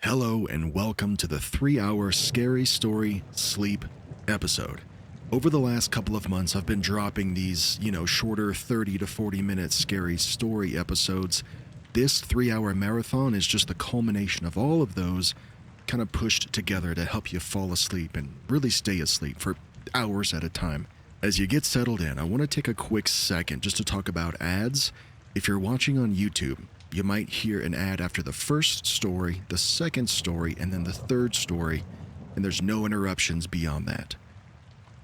Hello and welcome to the 3-hour Scary Story Sleep episode. Over the last couple of months, I've been dropping these, shorter 30 to 40 minute scary story episodes. This 3-hour marathon is just the culmination of all of those kind of pushed together to help you fall asleep and really stay asleep for hours at a time. As you get settled in, I want to take a quick second just to talk about ads. If you're watching on YouTube, you might hear an ad after the first story, the second story, and then the third story, and there's no interruptions beyond that.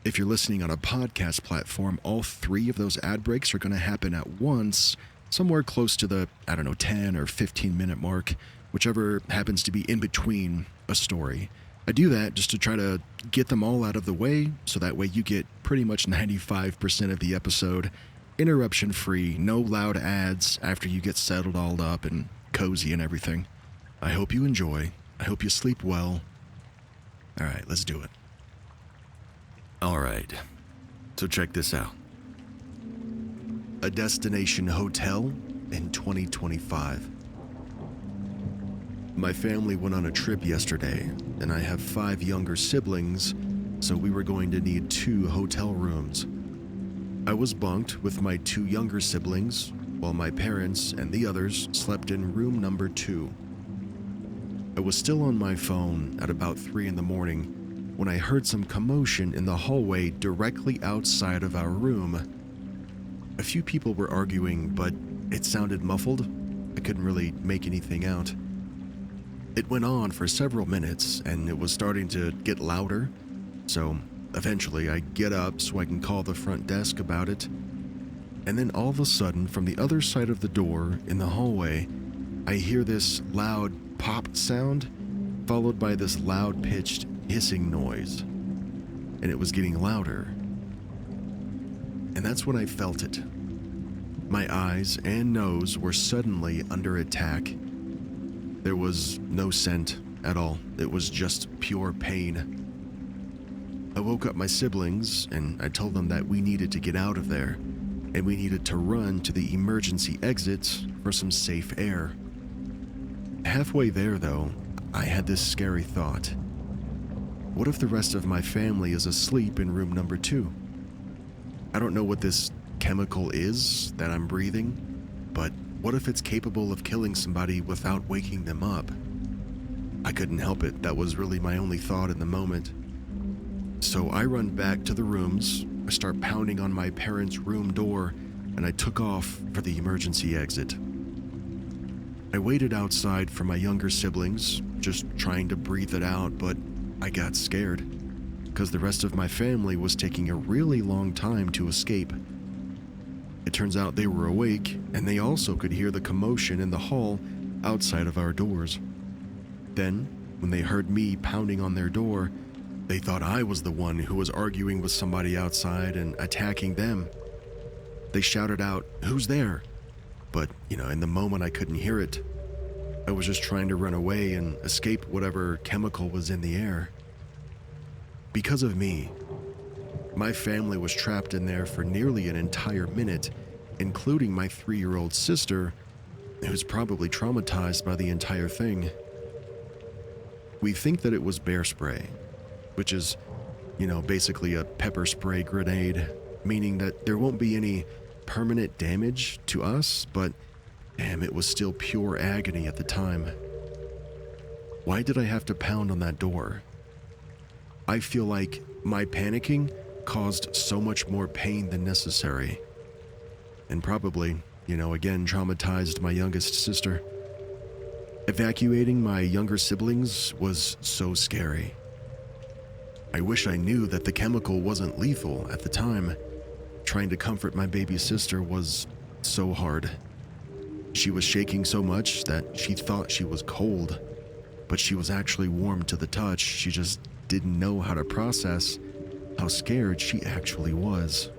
If you're listening on a podcast platform, all 3 of those ad breaks are going to happen at once, somewhere close to the, 10 or 15 minute mark, whichever happens to be in between a story. I do that just to try to get them all out of the way, so that way you get pretty much 95% of the episode interruption-free, no loud ads after you get settled all up and cozy and everything. I hope you enjoy. I hope you sleep well. All right, let's do it. All right, so check this out. A destination hotel in 2025. My family went on a trip yesterday, and I have 5 younger siblings, so we were going to need 2 hotel rooms. I was bunked with my 2 younger siblings, while my parents and the others slept in room number 2. I was still on my phone at about 3 in the morning when I heard some commotion in the hallway directly outside of our room. A few people were arguing, but it sounded muffled. I couldn't really make anything out. It went on for several minutes, and it was starting to get louder, so eventually I get up so I can call the front desk about it, and then all of a sudden, from the other side of the door in the hallway, I hear this loud pop sound, followed by this loud-pitched hissing noise, and it was getting louder. And that's when I felt it. My eyes and nose were suddenly under attack. There was no scent at all. It was just pure pain. I woke up my siblings, and I told them that we needed to get out of there, and we needed to run to the emergency exits for some safe air. Halfway there, though, I had this scary thought. What if the rest of my family is asleep in room number 2? I don't know what this chemical is that I'm breathing, but what if it's capable of killing somebody without waking them up? I couldn't help it. That was really my only thought in the moment. So I run back to the rooms, I start pounding on my parents' room door, and I took off for the emergency exit. I waited outside for my younger siblings, just trying to breathe it out, but I got scared, because the rest of my family was taking a really long time to escape. It turns out they were awake, and they also could hear the commotion in the hall outside of our doors. Then, when they heard me pounding on their door, they thought I was the one who was arguing with somebody outside and attacking them. They shouted out, "Who's there?" But, in the moment I couldn't hear it. I was just trying to run away and escape whatever chemical was in the air. Because of me, my family was trapped in there for nearly an entire minute, including my 3-year-old sister, who's probably traumatized by the entire thing. We think that it was bear spray, which is, basically a pepper spray grenade, meaning that there won't be any permanent damage to us, but damn, it was still pure agony at the time. Why did I have to pound on that door? I feel like my panicking caused so much more pain than necessary, and probably, again, traumatized my youngest sister. Evacuating my younger siblings was so scary. I wish I knew that the chemical wasn't lethal at the time. Trying to comfort my baby sister was so hard. She was shaking so much that she thought she was cold, but she was actually warm to the touch. She just didn't know how to process how scared she actually was.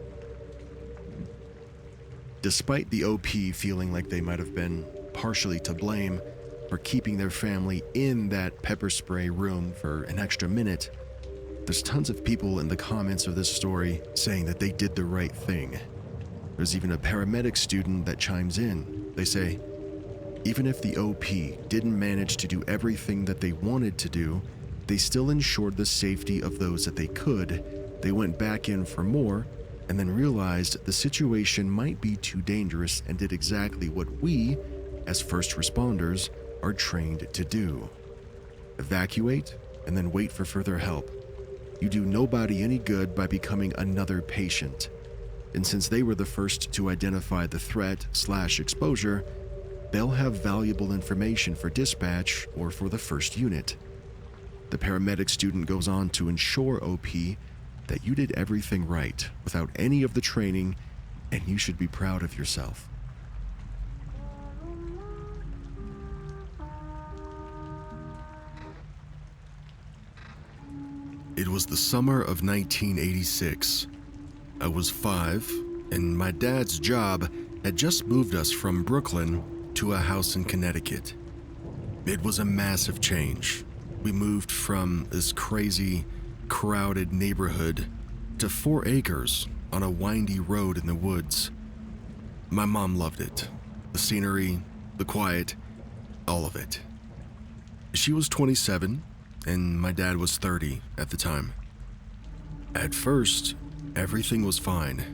Despite the OP feeling like they might have been partially to blame for keeping their family in that pepper spray room for an extra minute, there's tons of people in the comments of this story saying that they did the right thing. There's even a paramedic student that chimes in. They say, Even if the OP didn't manage to do everything that they wanted to do, they still ensured the safety of those that they could. They went back in for more and then realized the situation might be too dangerous and did exactly what we, as first responders, are trained to do. Evacuate and then wait for further help. You do nobody any good by becoming another patient. And since they were the first to identify the threat/exposure, they'll have valuable information for dispatch or for the first unit. The paramedic student goes on to ensure OP that you did everything right without any of the training, and you should be proud of yourself. It was the summer of 1986. I was 5, and my dad's job had just moved us from Brooklyn to a house in Connecticut. It was a massive change. We moved from this crazy, crowded neighborhood to 4 acres on a windy road in the woods. My mom loved it. The scenery, the quiet, all of it. She was 27, and my dad was 30 at the time. At first, everything was fine.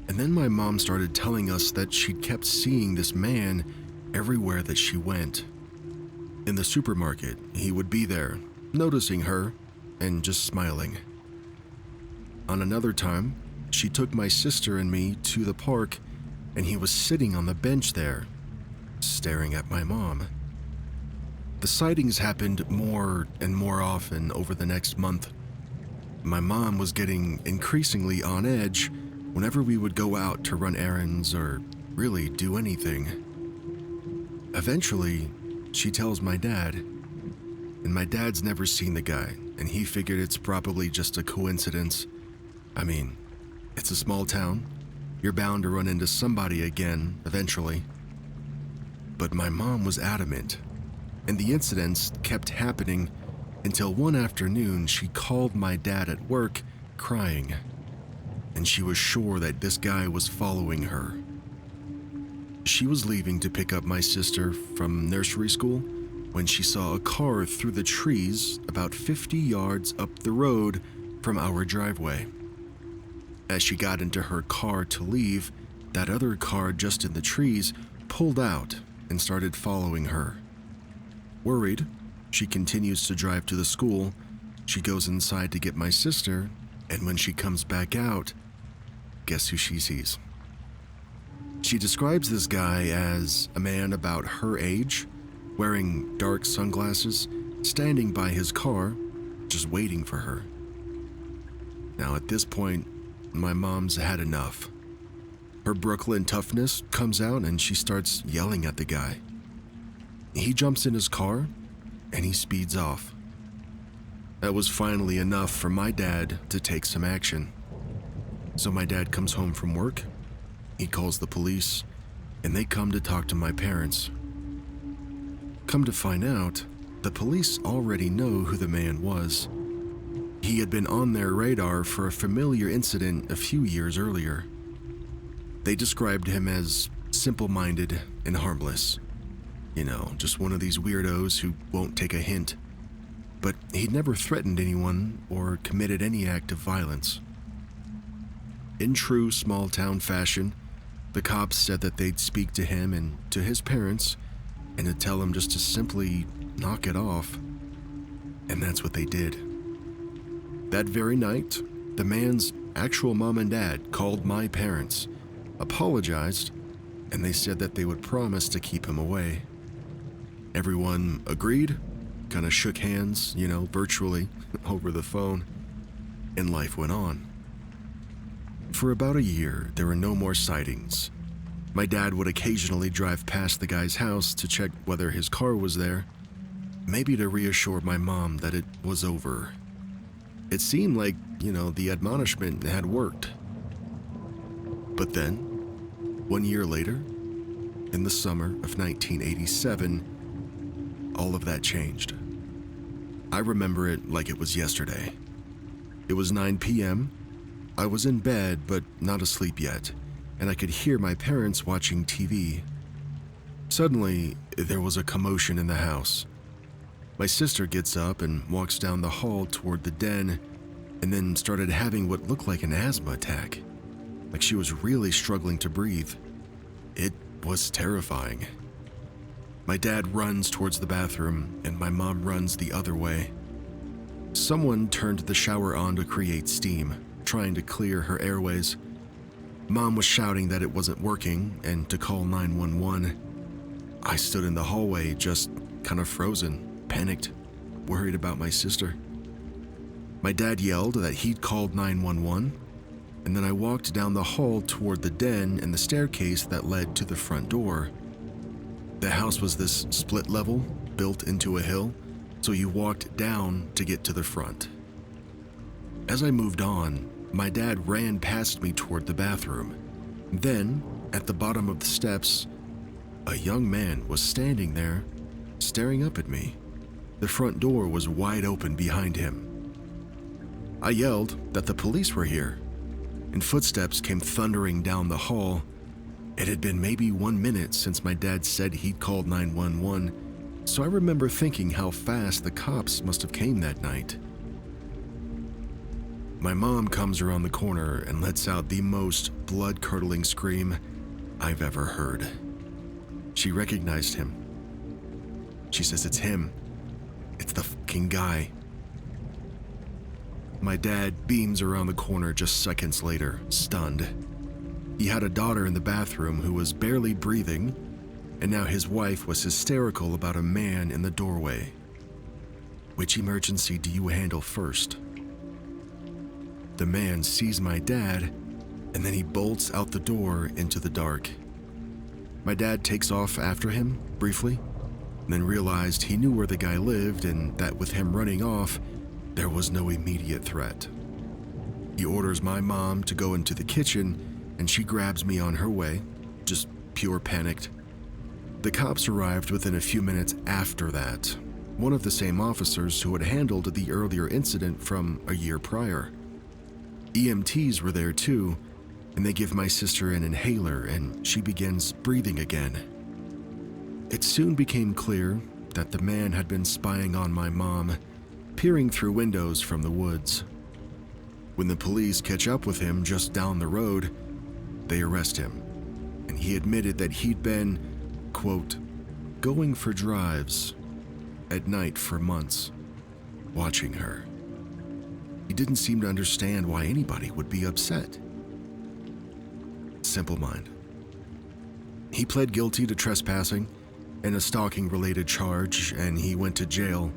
And then my mom started telling us that she'd kept seeing this man everywhere that she went. In the supermarket, he would be there, noticing her and just smiling. On another time, she took my sister and me to the park, and he was sitting on the bench there, staring at my mom. The sightings happened more and more often over the next month. My mom was getting increasingly on edge whenever we would go out to run errands or really do anything. Eventually, she tells my dad, and my dad's never seen the guy, and he figured it's probably just a coincidence. I mean, it's a small town. You're bound to run into somebody again eventually. But my mom was adamant, and the incidents kept happening until one afternoon she called my dad at work crying, and she was sure that this guy was following her. She was leaving to pick up my sister from nursery school when she saw a car through the trees about 50 yards up the road from our driveway. As she got into her car to leave, that other car just in the trees pulled out and started following her. Worried, she continues to drive to the school. She goes inside to get my sister, and when she comes back out, guess who she sees? She describes this guy as a man about her age, wearing dark sunglasses, standing by his car, just waiting for her. Now at this point, my mom's had enough. Her Brooklyn toughness comes out and she starts yelling at the guy. He jumps in his car and he speeds off. That was finally enough for my dad to take some action. So my dad comes home from work, he calls the police, and they come to talk to my parents. Come to find out, the police already know who the man was. He had been on their radar for a familiar incident a few years earlier. They described him as simple-minded and harmless. You know, just one of these weirdos who won't take a hint. But he'd never threatened anyone or committed any act of violence. In true small-town fashion, the cops said that they'd speak to him and to his parents and to tell him just to simply knock it off. And that's what they did. That very night, the man's actual mom and dad called my parents, apologized, and they said that they would promise to keep him away. Everyone agreed, kind of shook hands, virtually over the phone, and life went on. For about a year, there were no more sightings. My dad would occasionally drive past the guy's house to check whether his car was there, maybe to reassure my mom that it was over. It seemed like, the admonishment had worked. But then, 1 year later, in the summer of 1987, all of that changed. I remember it like it was yesterday. It was 9 p.m. I was in bed, but not asleep yet, and I could hear my parents watching TV. Suddenly, there was a commotion in the house. My sister gets up and walks down the hall toward the den, and then started having what looked like an asthma attack, like she was really struggling to breathe. It was terrifying. My dad runs towards the bathroom, and my mom runs the other way. Someone turned the shower on to create steam, trying to clear her airways. Mom was shouting that it wasn't working and to call 911. I stood in the hallway, just kind of frozen, panicked, worried about my sister. My dad yelled that he'd called 911, and then I walked down the hall toward the den and the staircase that led to the front door. The house was this split level, built into a hill, so you walked down to get to the front. As I moved on, my dad ran past me toward the bathroom. Then, at the bottom of the steps, a young man was standing there, staring up at me. The front door was wide open behind him. I yelled that the police were here, and footsteps came thundering down the hall. It had been maybe 1 minute since my dad said he'd called 911, so I remember thinking how fast the cops must have came that night. My mom comes around the corner and lets out the most blood-curdling scream I've ever heard. She recognized him. She says it's him. It's the fucking guy. My dad beams around the corner just seconds later, stunned. He had a daughter in the bathroom who was barely breathing, and now his wife was hysterical about a man in the doorway. Which emergency do you handle first? The man sees my dad, and then he bolts out the door into the dark. My dad takes off after him, briefly, and then realized he knew where the guy lived and that with him running off, there was no immediate threat. He orders my mom to go into the kitchen, and she grabs me on her way, just pure panicked. The cops arrived within a few minutes after that, one of the same officers who had handled the earlier incident from a year prior. EMTs were there too, and they give my sister an inhaler and she begins breathing again. It soon became clear that the man had been spying on my mom, peering through windows from the woods. When the police catch up with him just down the road, they arrest him, and he admitted that he'd been, quote, going for drives at night for months, watching her. He didn't seem to understand why anybody would be upset. Simple mind. He pled guilty to trespassing and a stalking-related charge, and he went to jail,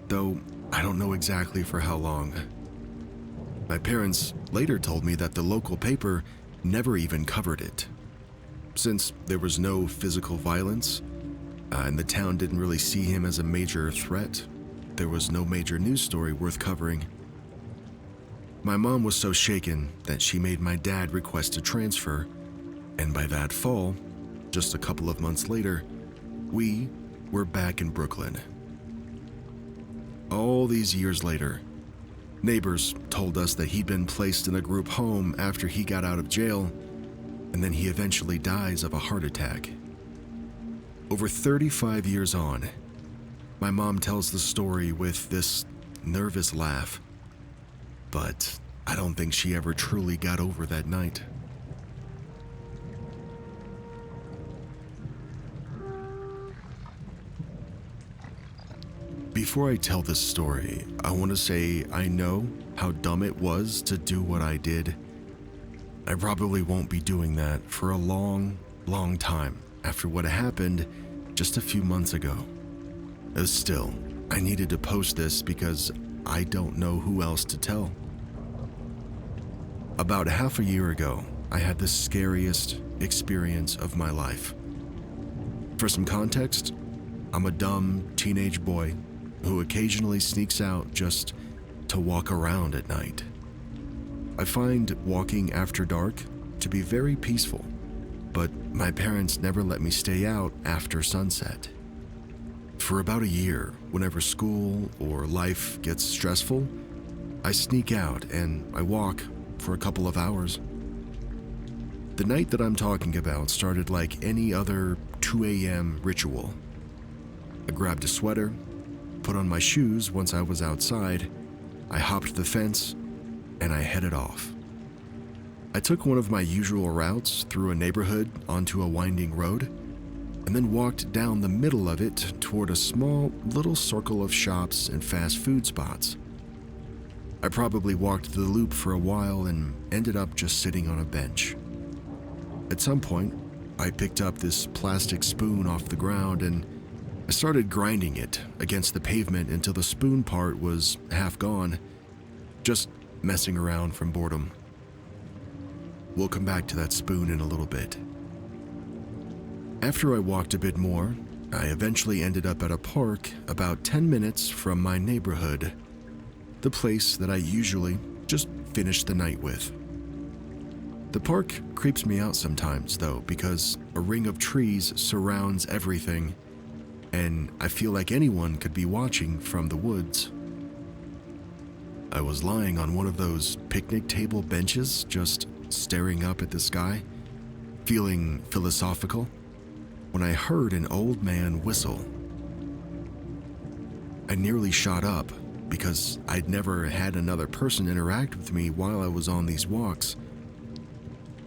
though I don't know exactly for how long. My parents later told me that the local paper never even covered it. Since there was no physical violence, and the town didn't really see him as a major threat, there was no major news story worth covering. My mom was so shaken that she made my dad request a transfer, and by that fall, just a couple of months later, we were back in Brooklyn. All these years later, neighbors told us that he'd been placed in a group home after he got out of jail, and then he eventually dies of a heart attack. Over 35 years on, my mom tells the story with this nervous laugh, but I don't think she ever truly got over that night. Before I tell this story, I want to say I know how dumb it was to do what I did. I probably won't be doing that for a long, long time after what happened just a few months ago. Still, I needed to post this because I don't know who else to tell. About half a year ago, I had the scariest experience of my life. For some context, I'm a dumb teenage boy who occasionally sneaks out just to walk around at night. I find walking after dark to be very peaceful, but my parents never let me stay out after sunset. For about a year, whenever school or life gets stressful, I sneak out and I walk for a couple of hours. The night that I'm talking about started like any other 2 a.m. ritual. I grabbed a sweater, put on my shoes once I was outside, I hopped the fence, and I headed off. I took one of my usual routes through a neighborhood onto a winding road, and then walked down the middle of it toward a small little circle of shops and fast food spots. I probably walked the loop for a while and ended up just sitting on a bench. At some point, I picked up this plastic spoon off the ground and I started grinding it against the pavement until the spoon part was half gone, just messing around from boredom. We'll come back to that spoon in a little bit. After I walked a bit more, I eventually ended up at a park about 10 minutes from my neighborhood, the place that I usually just finish the night with. The park creeps me out sometimes, though, because a ring of trees surrounds everything, and I feel like anyone could be watching from the woods. I was lying on one of those picnic table benches, just staring up at the sky, feeling philosophical, when I heard an old man whistle. I nearly shot up because I'd never had another person interact with me while I was on these walks.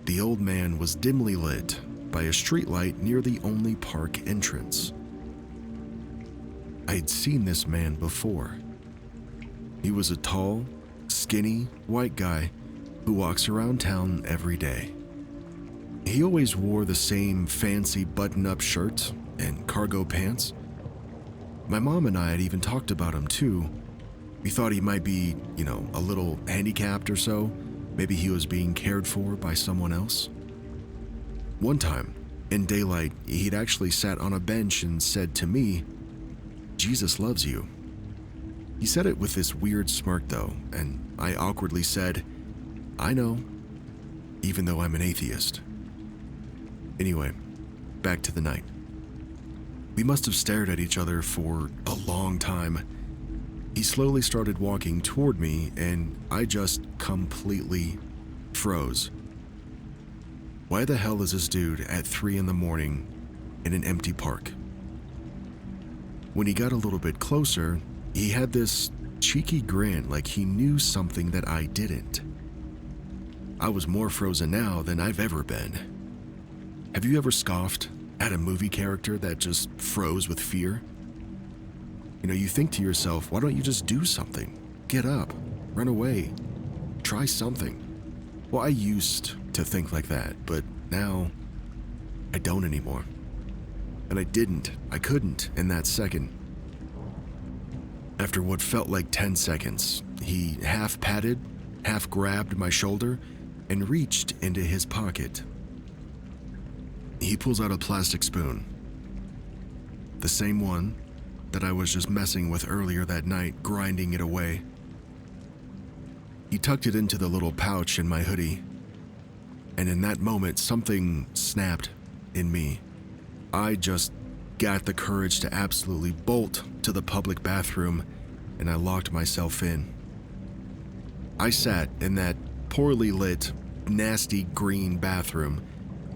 The old man was dimly lit by a streetlight near the only park entrance. I'd seen this man before. He was a tall, skinny, white guy who walks around town every day. He always wore the same fancy button-up shirt and cargo pants. My mom and I had even talked about him too. We thought he might be, a little handicapped or so. Maybe he was being cared for by someone else. One time, in daylight, he'd actually sat on a bench and said to me, "Jesus loves you." He said it with this weird smirk though, and I awkwardly said, "I know," even though I'm an atheist. Anyway, back to the night. We must have stared at each other for a long time. He slowly started walking toward me, and I just completely froze. Why the hell is this dude at 3 a.m. in an empty park? When he got a little bit closer, he had this cheeky grin like he knew something that I didn't. I was more frozen now than I've ever been. Have you ever scoffed at a movie character that just froze with fear? You think to yourself, why don't you just do something? Get up, run away, try something. Well, I used to think like that, but now I don't anymore. And I couldn't in that second. After what felt like 10 seconds, he half patted, half grabbed my shoulder and reached into his pocket. He pulls out a plastic spoon, the same one that I was just messing with earlier that night, grinding it away. He tucked it into the little pouch in my hoodie, and in that moment, something snapped in me. I just got the courage to absolutely bolt to the public bathroom, and I locked myself in. I sat in that poorly lit, nasty green bathroom.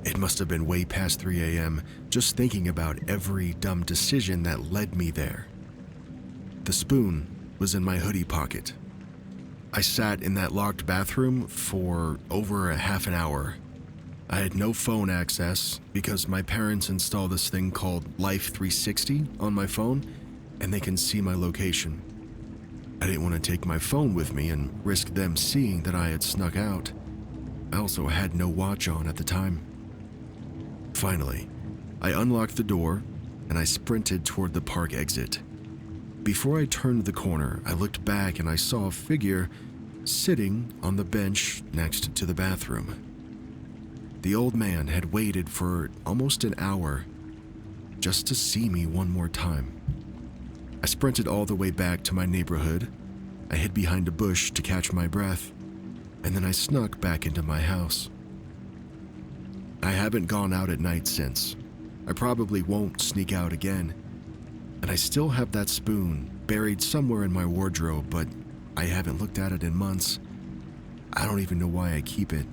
It must have been way past 3 a.m., just thinking about every dumb decision that led me there. The spoon was in my hoodie pocket. I sat in that locked bathroom for over a half an hour. I had no phone access because my parents installed this thing called Life 360 on my phone, and they can see my location. I didn't want to take my phone with me and risk them seeing that I had snuck out. I also had no watch on at the time. Finally, I unlocked the door and I sprinted toward the park exit. Before I turned the corner, I looked back and I saw a figure sitting on the bench next to the bathroom. The old man had waited for almost an hour just to see me one more time. I sprinted all the way back to my neighborhood. I hid behind a bush to catch my breath, and then I snuck back into my house. I haven't gone out at night since. I probably won't sneak out again. And I still have that spoon buried somewhere in my wardrobe, but I haven't looked at it in months. I don't even know why I keep it.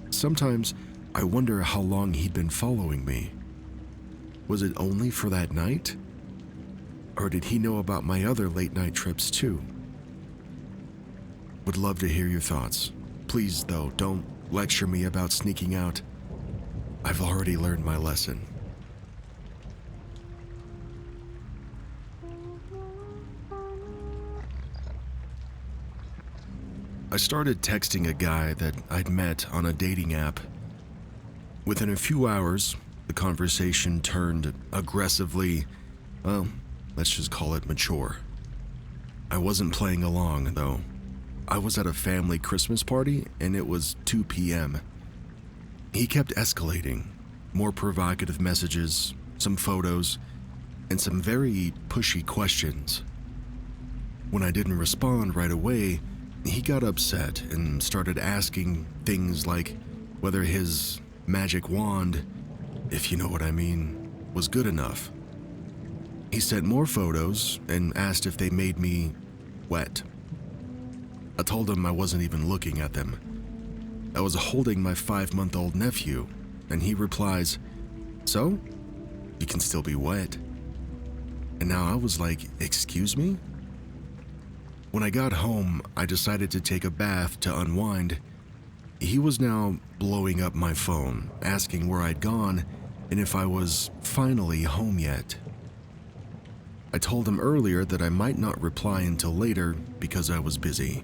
Sometimes I wonder how long he'd been following me. Was it only for that night? Or did he know about my other late night trips too? Would love to hear your thoughts. Please, though, don't lecture me about sneaking out. I've already learned my lesson. I started texting a guy that I'd met on a dating app. Within a few hours, the conversation turned aggressively, well, let's just call it mature. I wasn't playing along, though. I was at a family Christmas party, and it was 2 p.m. He kept escalating, more provocative messages, some photos, and some very pushy questions. When I didn't respond right away, he got upset and started asking things like whether his magic wand, if you know what I mean, was good enough. He sent more photos and asked if they made me wet. I told him I wasn't even looking at them. I was holding my 5-month-old nephew, and he replies, "So? You can still be wet." And now I was like, excuse me? When I got home, I decided to take a bath to unwind. He was now blowing up my phone, asking where I'd gone and if I was finally home yet. I told him earlier that I might not reply until later because I was busy.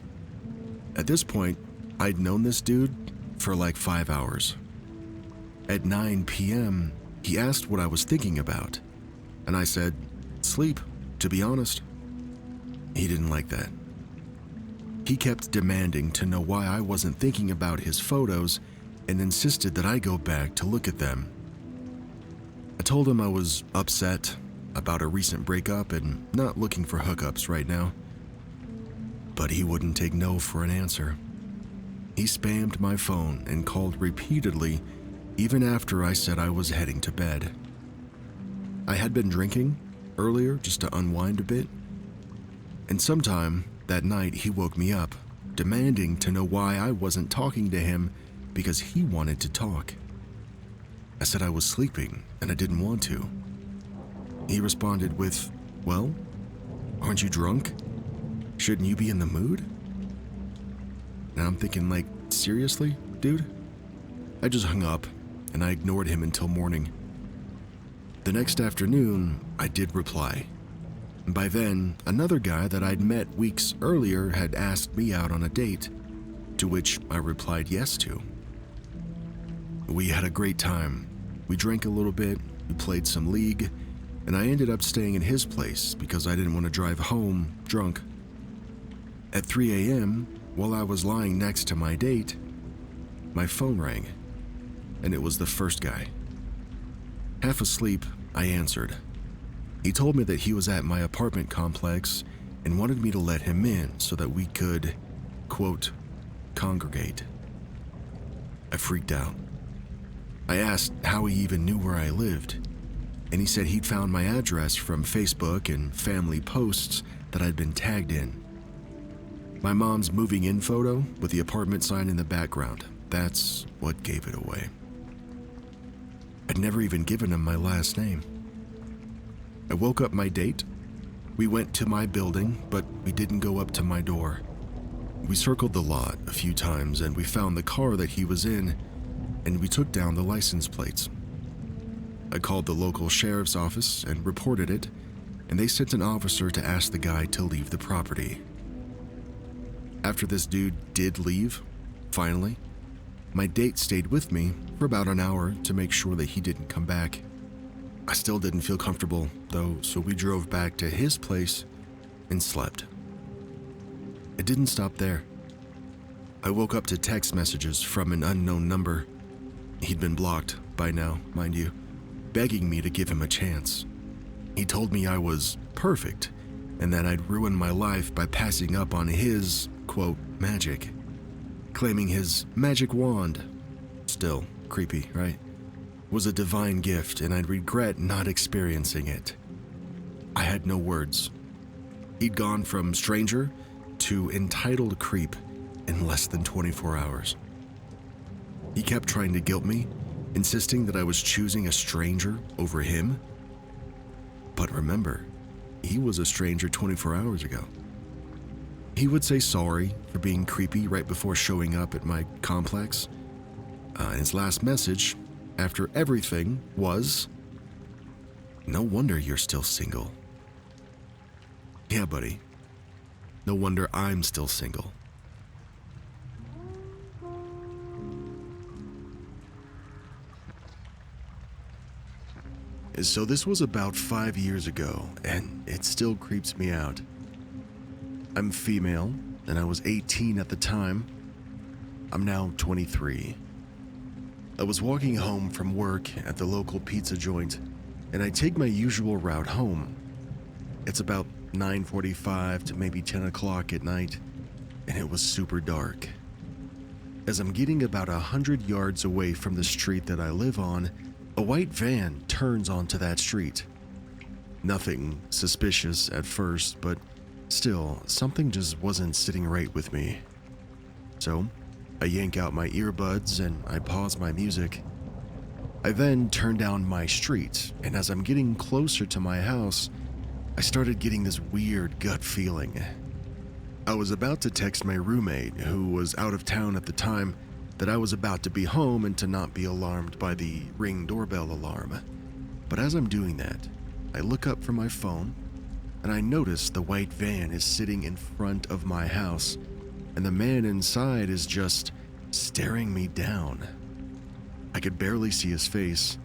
At this point, I'd known this dude for like 5 hours. At 9 p.m., he asked what I was thinking about, and I said, sleep, to be honest. He didn't like that. He kept demanding to know why I wasn't thinking about his photos and insisted that I go back to look at them. I told him I was upset about a recent breakup and not looking for hookups right now. But he wouldn't take no for an answer. He spammed my phone and called repeatedly even after I said I was heading to bed. I had been drinking earlier just to unwind a bit, and sometime that night he woke me up, demanding to know why I wasn't talking to him because he wanted to talk. I said I was sleeping and I didn't want to. He responded with, "Well, aren't you drunk? Shouldn't you be in the mood?" Now I'm thinking, like, seriously, dude? I just hung up and I ignored him until morning. The next afternoon, I did reply. By then, another guy that I'd met weeks earlier had asked me out on a date, to which I replied yes to. We had a great time. We drank a little bit, we played some League, and I ended up staying at his place because I didn't want to drive home drunk. At 3 a.m., while I was lying next to my date, my phone rang, and it was the first guy. Half asleep, I answered. He told me that he was at my apartment complex and wanted me to let him in so that we could, quote, congregate. I freaked out. I asked how he even knew where I lived, and he said he'd found my address from Facebook and family posts that I'd been tagged in. My mom's moving in photo with the apartment sign in the background, that's what gave it away. I'd never even given him my last name. I woke up my date. We went to my building, but we didn't go up to my door. We circled the lot a few times and we found the car that he was in, and we took down the license plates. I called the local sheriff's office and reported it, and they sent an officer to ask the guy to leave the property. After this dude did leave, finally, my date stayed with me for about an hour to make sure that he didn't come back. I still didn't feel comfortable, though, so we drove back to his place and slept. It didn't stop there. I woke up to text messages from an unknown number. He'd been blocked by now, mind you, begging me to give him a chance. He told me I was perfect and that I'd ruin my life by passing up on his, quote, magic, claiming his magic wand, still creepy, right, was a divine gift and I'd regret not experiencing it. I had no words. He'd gone from stranger to entitled creep in less than 24 hours. He kept trying to guilt me, insisting that I was choosing a stranger over him But remember, he was a stranger 24 hours ago. He would say sorry for being creepy right before showing up at my complex. And his last message, after everything, was, "No wonder you're still single." Yeah, buddy. No wonder I'm still single. So this was about 5 years ago, and it still creeps me out. I'm female, and I was 18 at the time. I'm now 23. I was walking home from work at the local pizza joint, and I take my usual route home. It's about 9:45 to maybe 10 o'clock at night, and it was super dark. As I'm getting about 100 yards away from the street that I live on, a white van turns onto that street. Nothing suspicious at first, but still, something just wasn't sitting right with me. So, I yank out my earbuds and I pause my music. I then turn down my street, and as I'm getting closer to my house, I started getting this weird gut feeling. I was about to text my roommate, who was out of town at the time, that I was about to be home and to not be alarmed by the Ring doorbell alarm. But as I'm doing that, I look up from my phone and I notice the white van is sitting in front of my house, and the man inside is just staring me down. I could barely see his face,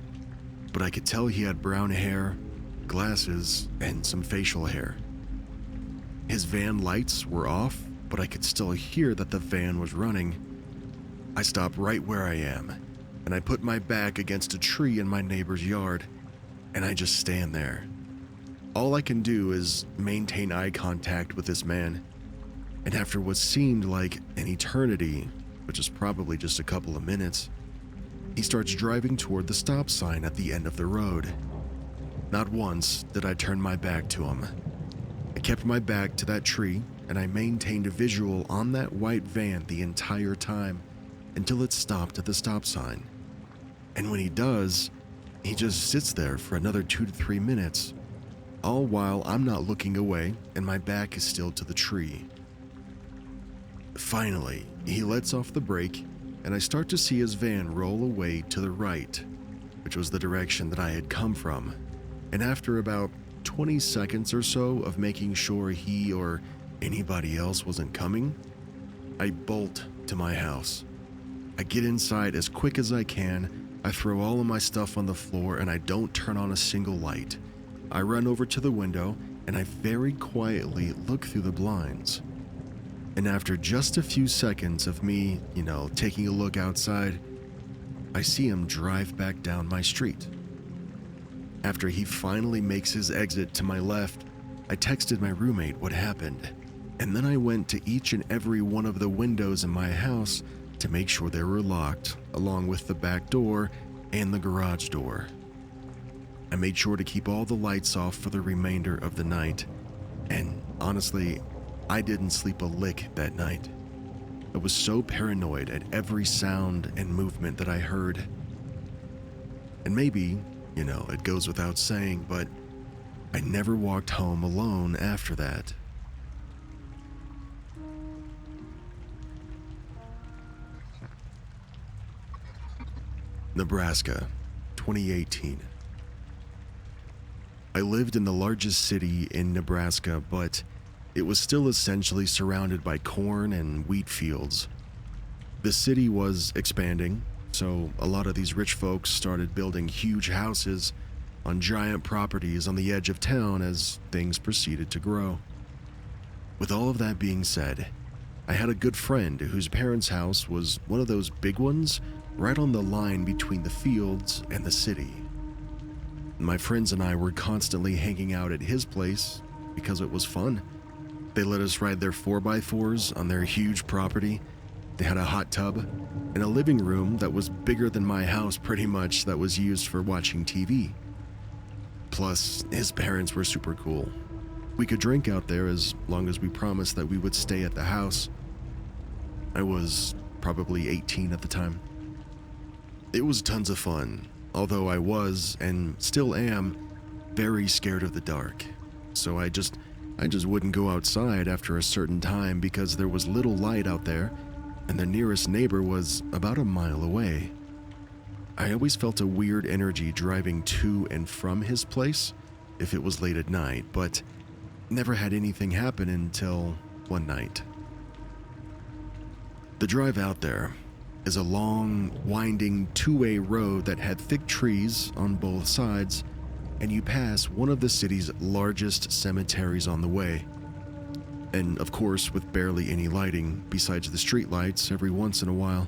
but I could tell he had brown hair, glasses, and some facial hair. His van lights were off, but I could still hear that the van was running. I stop right where I am, and I put my back against a tree in my neighbor's yard, and I just stand there. All I can do is maintain eye contact with this man, and after what seemed like an eternity, which is probably just a couple of minutes, he starts driving toward the stop sign at the end of the road. Not once did I turn my back to him. I kept my back to that tree, and I maintained a visual on that white van the entire time until it stopped at the stop sign. And when he does, he just sits there for another 2 to 3 minutes, all while I'm not looking away and my back is still to the tree. Finally, he lets off the brake, and I start to see his van roll away to the right, which was the direction that I had come from. And after about 20 seconds or so of making sure he or anybody else wasn't coming, I bolt to my house. I get inside as quick as I can, I throw all of my stuff on the floor, and I don't turn on a single light. I run over to the window, and I very quietly look through the blinds. And after just a few seconds of me, taking a look outside, I see him drive back down my street. After he finally makes his exit to my left, I texted my roommate what happened, and then I went to each and every one of the windows in my house to make sure they were locked, along with the back door and the garage door. I made sure to keep all the lights off for the remainder of the night, and honestly, I didn't sleep a lick that night. I was so paranoid at every sound and movement that I heard. And maybe, it goes without saying, but I never walked home alone after that. Nebraska, 2018. I lived in the largest city in Nebraska, but it was still essentially surrounded by corn and wheat fields. The city was expanding, so a lot of these rich folks started building huge houses on giant properties on the edge of town as things proceeded to grow. With all of that being said, I had a good friend whose parents' house was one of those big ones right on the line between the fields and the city. My friends and I were constantly hanging out at his place because it was fun. They let us ride their 4x4s on their huge property. They had a hot tub and a living room that was bigger than my house pretty much, that was used for watching TV. Plus, his parents were super cool. We could drink out there as long as we promised that we would stay at the house. I was probably 18 at the time. It was tons of fun, although I was, and still am, very scared of the dark, so I just wouldn't go outside after a certain time because there was little light out there and the nearest neighbor was about a mile away. I always felt a weird energy driving to and from his place if it was late at night, but never had anything happen until one night. The drive out there is a long, winding two-way road that had thick trees on both sides, and you pass one of the city's largest cemeteries on the way. And of course, with barely any lighting besides the streetlights every once in a while,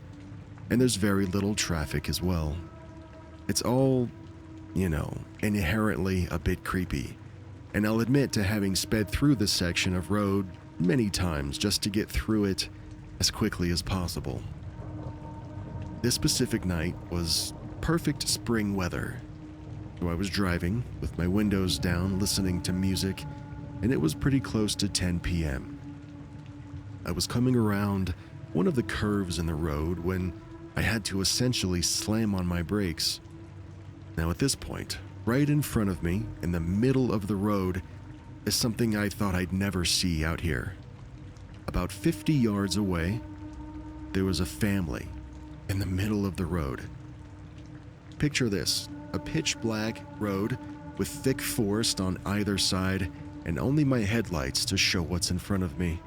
and there's very little traffic as well. It's all, inherently a bit creepy, and I'll admit to having sped through this section of road many times just to get through it as quickly as possible. This specific night was perfect spring weather, so I was driving with my windows down listening to music, and it was pretty close to 10 p.m. I was coming around one of the curves in the road when I had to essentially slam on my brakes. Now at this point, right in front of me, in the middle of the road, is something I thought I'd never see out here. About 50 yards away, there was a family in the middle of the road. Picture this, a pitch black road with thick forest on either side and only my headlights to show what's in front of me.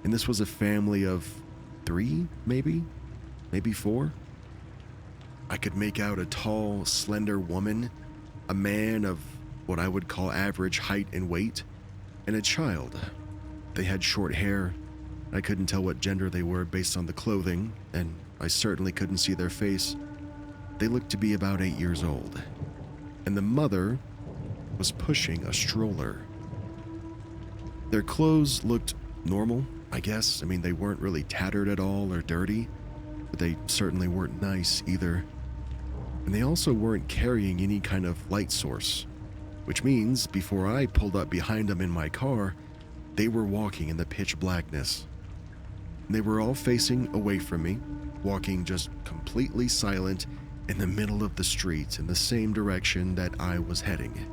And this was a family of 3, maybe 4. I could make out a tall, slender woman, a man of what I would call average height and weight, and a child. They had short hair. I couldn't tell what gender they were based on the clothing, and I certainly couldn't see their face. They looked to be about 8 years old, and the mother was pushing a stroller. Their clothes looked normal, I guess. I mean, they weren't really tattered at all or dirty, but they certainly weren't nice either. And they also weren't carrying any kind of light source, which means before I pulled up behind them in my car, they were walking in the pitch blackness. They were all facing away from me, walking just completely silent in the middle of the street in the same direction that I was heading.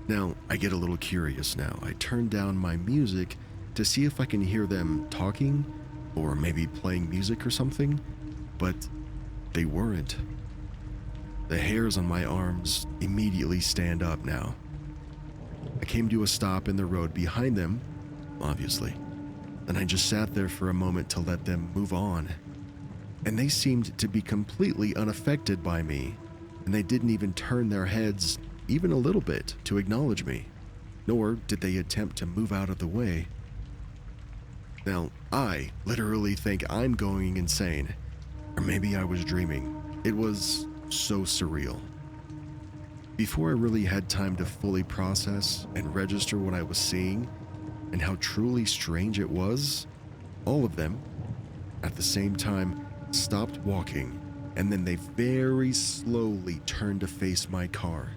Now, I get a little curious now. I turn down my music to see if I can hear them talking or maybe playing music or something, but they weren't. The hairs on my arms immediately stand up now. I came to a stop in the road behind them, obviously, and I just sat there for a moment to let them move on. And they seemed to be completely unaffected by me, and they didn't even turn their heads even a little bit to acknowledge me, nor did they attempt to move out of the way. Now, I literally think I'm going insane, or maybe I was dreaming. It was so surreal. Before I really had time to fully process and register what I was seeing and how truly strange it was, all of them, at the same time, stopped walking, and then they very slowly turned to face my car.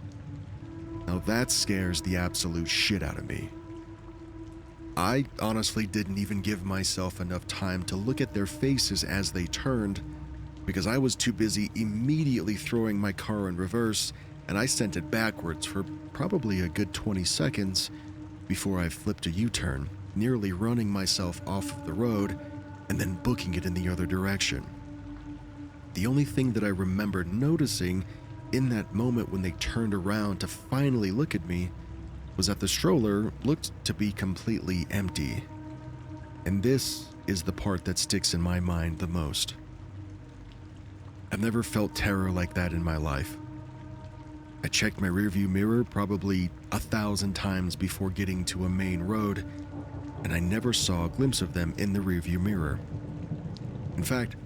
Now that scares the absolute shit out of me. I honestly didn't even give myself enough time to look at their faces as they turned, because I was too busy immediately throwing my car in reverse, and I sent it backwards for probably a good 20 seconds before I flipped a U-turn, nearly running myself off of the road and then booking it in the other direction. The only thing that I remembered noticing in that moment when they turned around to finally look at me was that the stroller looked to be completely empty. And this is the part that sticks in my mind the most. I've never felt terror like that in my life. I checked my rearview mirror probably 1,000 times before getting to a main road, and I never saw a glimpse of them in the rearview mirror. In fact,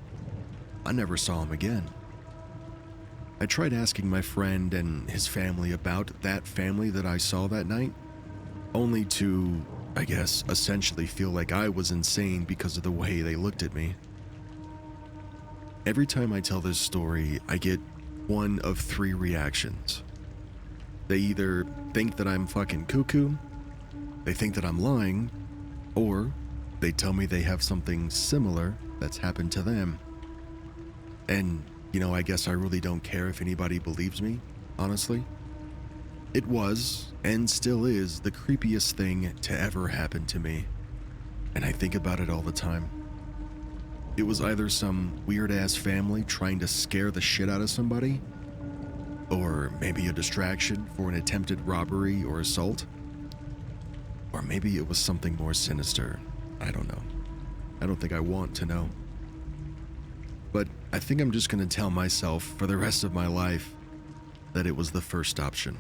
I never saw them again. I tried asking my friend and his family about that family that I saw that night, only to, I guess, essentially feel like I was insane because of the way they looked at me. Every time I tell this story, I get one of 3 reactions. They either think that I'm fucking cuckoo, they think that I'm lying, or they tell me they have something similar that's happened to them. And, I guess I really don't care if anybody believes me, honestly. It was, and still is, the creepiest thing to ever happen to me, and I think about it all the time. It was either some weird-ass family trying to scare the shit out of somebody, or maybe a distraction for an attempted robbery or assault, or maybe it was something more sinister. I don't know. I don't think I want to know. But I think I'm just going to tell myself for the rest of my life that it was the first option.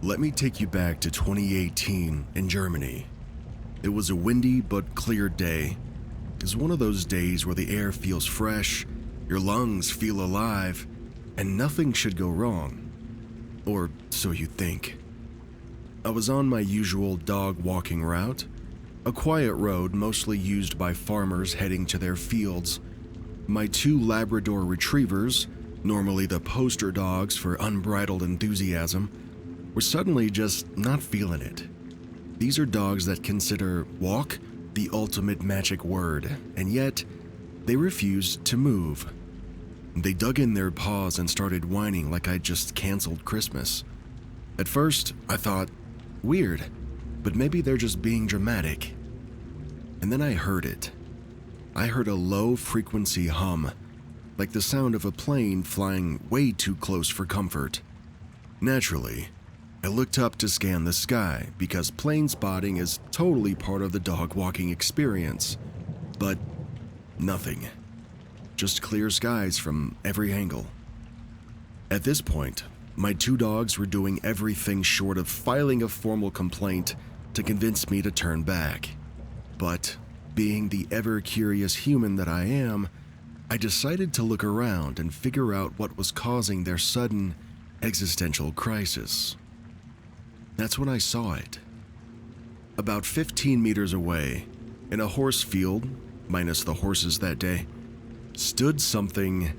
Let me take you back to 2018 in Germany. It was a windy but clear day. It was one of those days where the air feels fresh, your lungs feel alive, and nothing should go wrong. Or so you think. I was on my usual dog walking route, a quiet road mostly used by farmers heading to their fields. My 2 Labrador retrievers, normally the poster dogs for unbridled enthusiasm, were suddenly just not feeling it. These are dogs that consider walk the ultimate magic word, and yet they refused to move. They dug in their paws and started whining like I'd just canceled Christmas. At first, I thought, weird, but maybe they're just being dramatic. And then I heard it. I heard a low-frequency hum, like the sound of a plane flying way too close for comfort. Naturally, I looked up to scan the sky because plane spotting is totally part of the dog walking experience. But nothing. Just clear skies from every angle. At this point, my 2 dogs were doing everything short of filing a formal complaint to convince me to turn back. But, being the ever-curious human that I am, I decided to look around and figure out what was causing their sudden existential crisis. That's when I saw it. About 15 meters away, in a horse field, minus the horses that day, stood something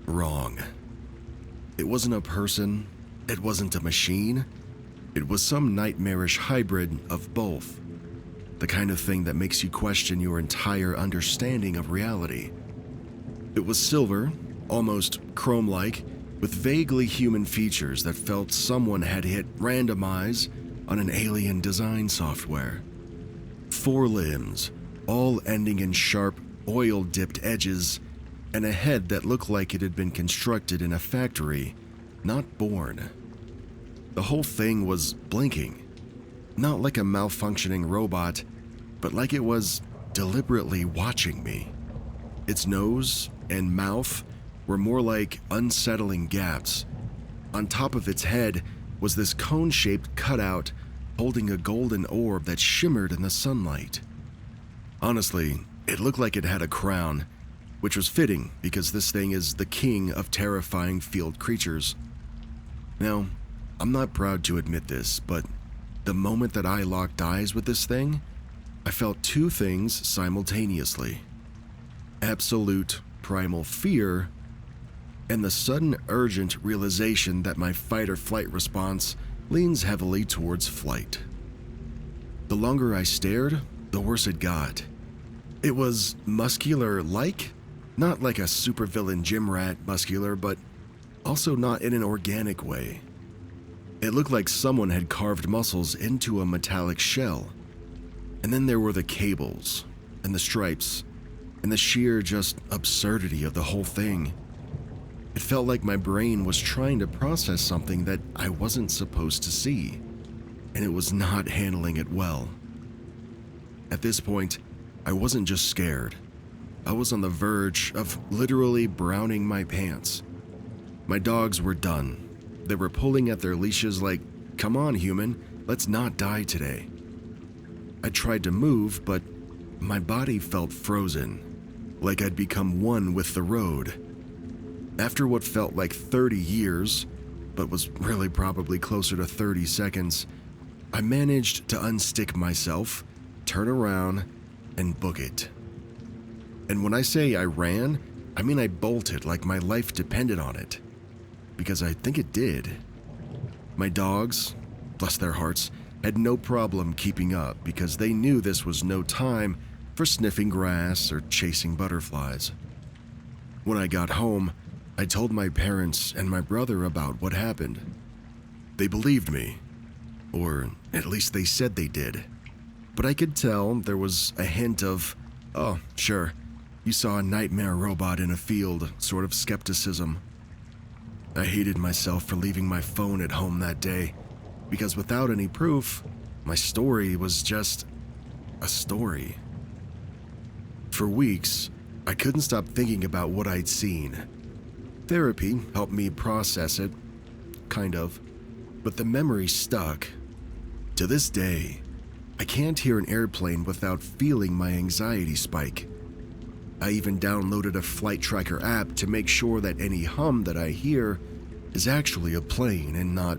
wrong. It wasn't a person, it wasn't a machine, it was some nightmarish hybrid of both. The kind of thing that makes you question your entire understanding of reality. It was silver, almost chrome-like, with vaguely human features that felt someone had hit randomize on an alien design software. 4 limbs, all ending in sharp, oil-dipped edges, and a head that looked like it had been constructed in a factory, not born. The whole thing was blinking, not like a malfunctioning robot, but like it was deliberately watching me. Its nose and mouth were more like unsettling gaps. On top of its head was this cone-shaped cutout holding a golden orb that shimmered in the sunlight. Honestly, it looked like it had a crown, which was fitting because this thing is the king of terrifying field creatures. Now, I'm not proud to admit this, but the moment that I locked eyes with this thing, I felt 2 things simultaneously. Absolute primal fear and the sudden urgent realization that my fight-or-flight response leans heavily towards flight. The longer I stared, the worse it got. It was muscular-like, not like a supervillain gym rat muscular, but also not in an organic way. It looked like someone had carved muscles into a metallic shell. And then there were the cables, and the stripes, and the sheer just absurdity of the whole thing. It felt like my brain was trying to process something that I wasn't supposed to see, and it was not handling it well. At this point, I wasn't just scared. I was on the verge of literally browning my pants. My dogs were done. They were pulling at their leashes like, "Come on, human, let's not die today." I tried to move, but my body felt frozen, like I'd become one with the road. After what felt like 30 years, but was really probably closer to 30 seconds, I managed to unstick myself, turn around, and book it. And when I say I ran, I mean I bolted like my life depended on it. Because I think it did. My dogs, bless their hearts, had no problem keeping up because they knew this was no time for sniffing grass or chasing butterflies. When I got home, I told my parents and my brother about what happened. They believed me, or at least they said they did, but I could tell there was a hint of, "Oh, sure, you saw a nightmare robot in a field," sort of skepticism. I hated myself for leaving my phone at home that day, because without any proof, my story was just a story. For weeks, I couldn't stop thinking about what I'd seen. Therapy helped me process it, kind of, but the memory stuck. To this day, I can't hear an airplane without feeling my anxiety spike. I even downloaded a flight tracker app to make sure that any hum that I hear is actually a plane and not,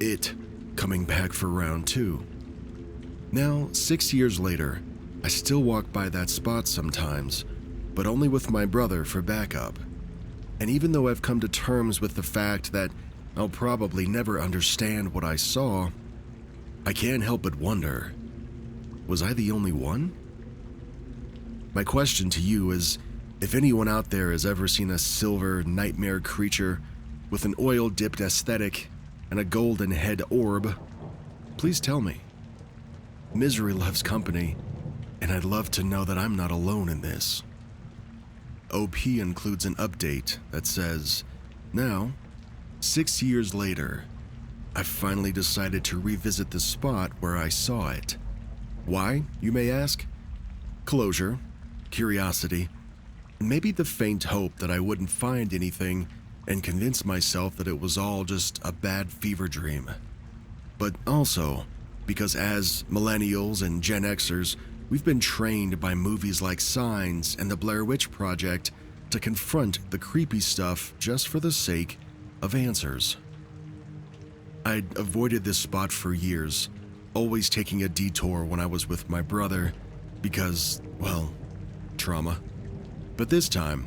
it coming back for round 2. Now, 6 years later, I still walk by that spot sometimes, but only with my brother for backup. And even though I've come to terms with the fact that I'll probably never understand what I saw, I can't help but wonder, was I the only one? My question to you is, if anyone out there has ever seen a silver nightmare creature with an oil-dipped aesthetic and a golden head orb, please tell me. Misery loves company, and I'd love to know that I'm not alone in this. OP includes an update that says, now, 6 years later, I've finally decided to revisit the spot where I saw it. Why, you may ask? Closure, curiosity, and maybe the faint hope that I wouldn't find anything and convince myself that it was all just a bad fever dream. But also, because as millennials and Gen Xers, we've been trained by movies like Signs and the Blair Witch Project to confront the creepy stuff just for the sake of answers. I'd avoided this spot for years, always taking a detour when I was with my brother because, well, trauma. But this time,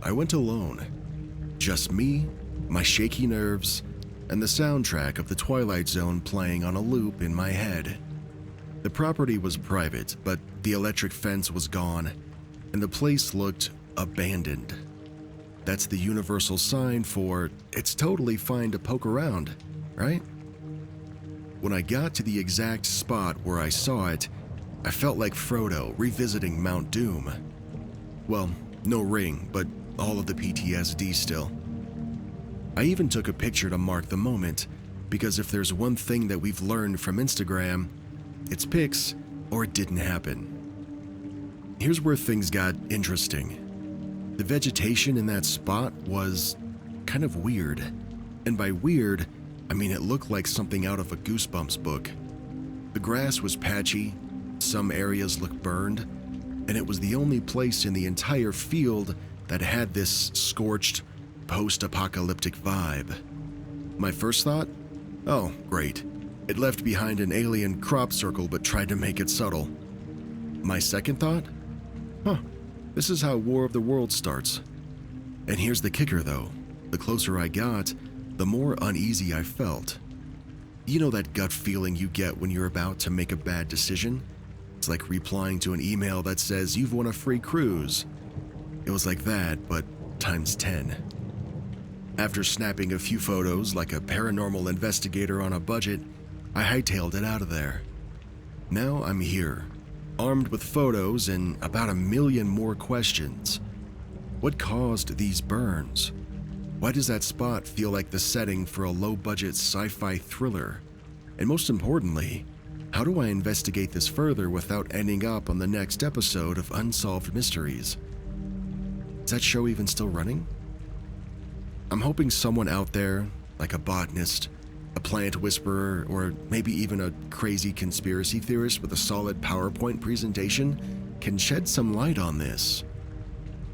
I went alone. Just me, my shaky nerves, and the soundtrack of The Twilight Zone playing on a loop in my head. The property was private, but the electric fence was gone, and the place looked abandoned. That's the universal sign for it's totally fine to poke around, right? When I got to the exact spot where I saw it, I felt like Frodo revisiting Mount Doom. Well, no ring, but all of the PTSD still. I even took a picture to mark the moment, because if there's one thing that we've learned from Instagram, it's pics or it didn't happen. Here's where things got interesting. The vegetation in that spot was kind of weird. And by weird, I mean it looked like something out of a Goosebumps book. The grass was patchy, some areas looked burned, and it was the only place in the entire field that had this scorched, post-apocalyptic vibe. My first thought? Oh, great. It left behind an alien crop circle but tried to make it subtle. My second thought? This is how War of the Worlds starts. And here's the kicker though. The closer I got, the more uneasy I felt. You know that gut feeling you get when you're about to make a bad decision? It's like replying to an email that says you've won a free cruise. It was like that, but times 10. After snapping a few photos like a paranormal investigator on a budget, I hightailed it out of there. Now I'm here, armed with photos and about 1 million more questions. What caused these burns? Why does that spot feel like the setting for a low-budget sci-fi thriller? And most importantly, how do I investigate this further without ending up on the next episode of Unsolved Mysteries? Is that show even still running? I'm hoping someone out there, like a botanist, a plant whisperer, or maybe even a crazy conspiracy theorist with a solid PowerPoint presentation, can shed some light on this.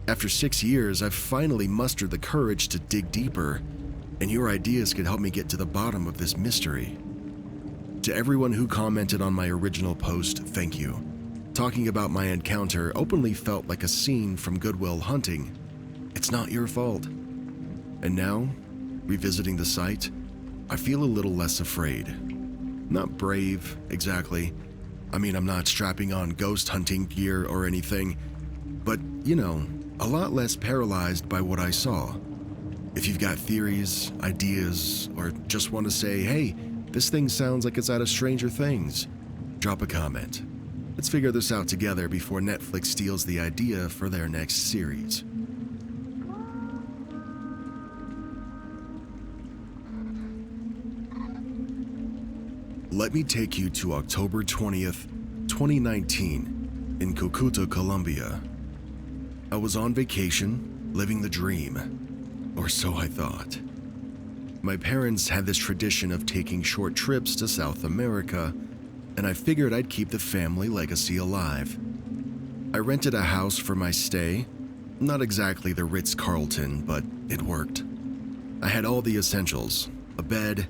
After 6 years, I've finally mustered the courage to dig deeper, and your ideas could help me get to the bottom of this mystery. To everyone who commented on my original post, thank you. Talking about my encounter openly felt like a scene from Good Will Hunting. It's not your fault. And now, revisiting the site, I feel a little less afraid. Not brave, exactly, I mean, I'm not strapping on ghost hunting gear or anything, but, a lot less paralyzed by what I saw. If you've got theories, ideas, or just want to say, hey, this thing sounds like it's out of Stranger Things, drop a comment. Let's figure this out together before Netflix steals the idea for their next series. Let me take you to October 20th, 2019, in Cucuta, Colombia. I was on vacation, living the dream, or so I thought. My parents had this tradition of taking short trips to South America, and I figured I'd keep the family legacy alive. I rented a house for my stay, not exactly the Ritz-Carlton, but it worked. I had all the essentials, a bed,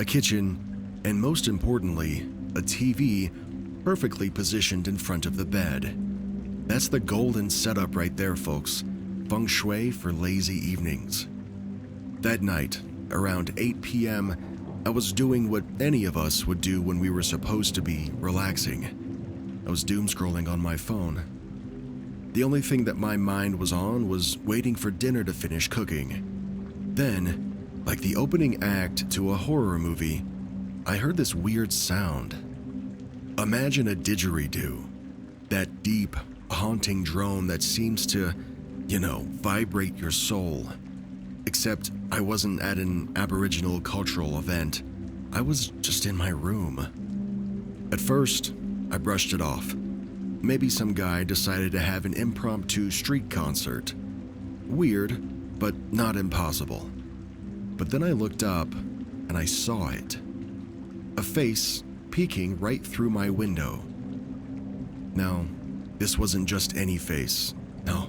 a kitchen, and most importantly, a TV perfectly positioned in front of the bed. That's the golden setup right there, folks. Feng shui for lazy evenings. That night, around 8 p.m., I was doing what any of us would do when we were supposed to be relaxing. I was doom scrolling on my phone. The only thing that my mind was on was waiting for dinner to finish cooking. Then, like the opening act to a horror movie, I heard this weird sound. Imagine a didgeridoo, that deep, haunting drone that seems to, vibrate your soul. Except I wasn't at an Aboriginal cultural event. I was just in my room. At first, I brushed it off. Maybe some guy decided to have an impromptu street concert. Weird, but not impossible. But then I looked up, and I saw it. A face peeking right through my window. No, this wasn't just any face. No,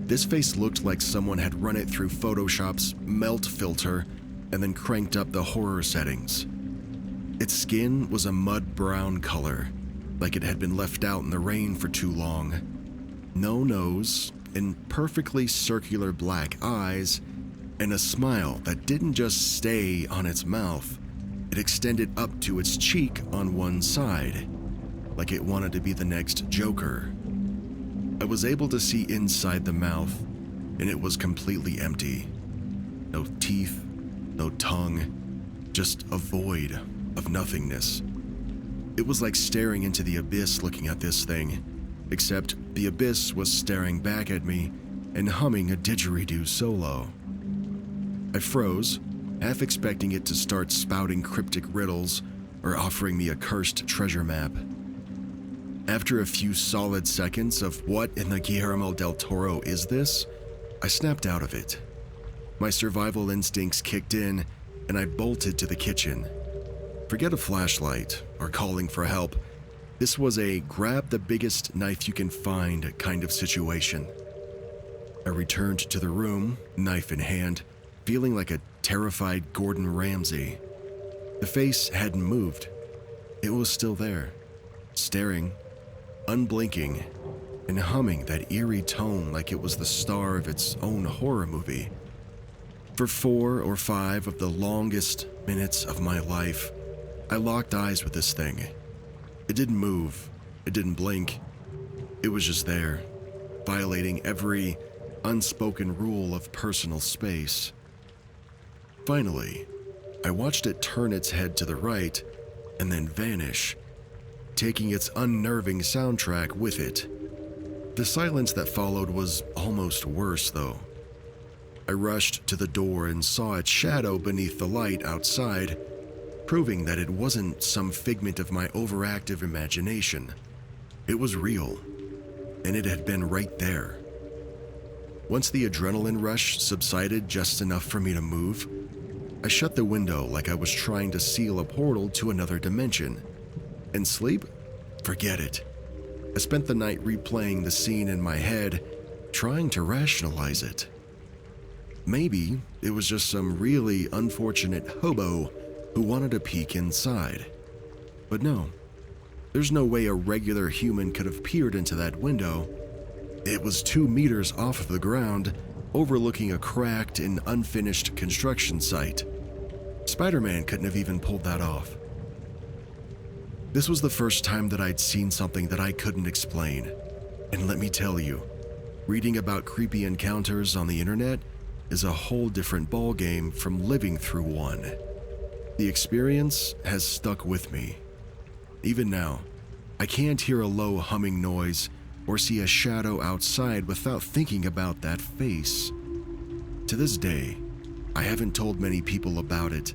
this face looked like someone had run it through Photoshop's melt filter and then cranked up the horror settings. Its skin was a mud brown color, like it had been left out in the rain for too long. No nose, and perfectly circular black eyes, and a smile that didn't just stay on its mouth. It extended up to its cheek on one side, like it wanted to be the next Joker. I was able to see inside the mouth, and it was completely empty. No teeth, no tongue, just a void of nothingness. It was like staring into the abyss looking at this thing, except the abyss was staring back at me and humming a didgeridoo solo. I froze, half expecting it to start spouting cryptic riddles or offering me a cursed treasure map. After a few solid seconds of what in the Guillermo del Toro is this, I snapped out of it. My survival instincts kicked in, and I bolted to the kitchen. Forget a flashlight or calling for help. This was a grab the biggest knife you can find kind of situation. I returned to the room, knife in hand, feeling like a terrified Gordon Ramsay. The face hadn't moved. It was still there, staring, unblinking, and humming that eerie tone like it was the star of its own horror movie. For 4 or 5 of the longest minutes of my life, I locked eyes with this thing. It didn't move. It didn't blink. It was just there, violating every unspoken rule of personal space. Finally, I watched it turn its head to the right and then vanish, taking its unnerving soundtrack with it. The silence that followed was almost worse, though. I rushed to the door and saw its shadow beneath the light outside, proving that it wasn't some figment of my overactive imagination. It was real, and it had been right there. Once the adrenaline rush subsided just enough for me to move, I shut the window like I was trying to seal a portal to another dimension. And sleep? Forget it. I spent the night replaying the scene in my head, trying to rationalize it. Maybe it was just some really unfortunate hobo who wanted to peek inside. But no, there's no way a regular human could have peered into that window. It was 2 meters off of the ground, overlooking a cracked and unfinished construction site. Spider-Man couldn't have even pulled that off. This was the first time that I'd seen something that I couldn't explain. And let me tell you, reading about creepy encounters on the internet is a whole different ballgame from living through one. The experience has stuck with me. Even now, I can't hear a low humming noise or see a shadow outside without thinking about that face. To this day, I haven't told many people about it,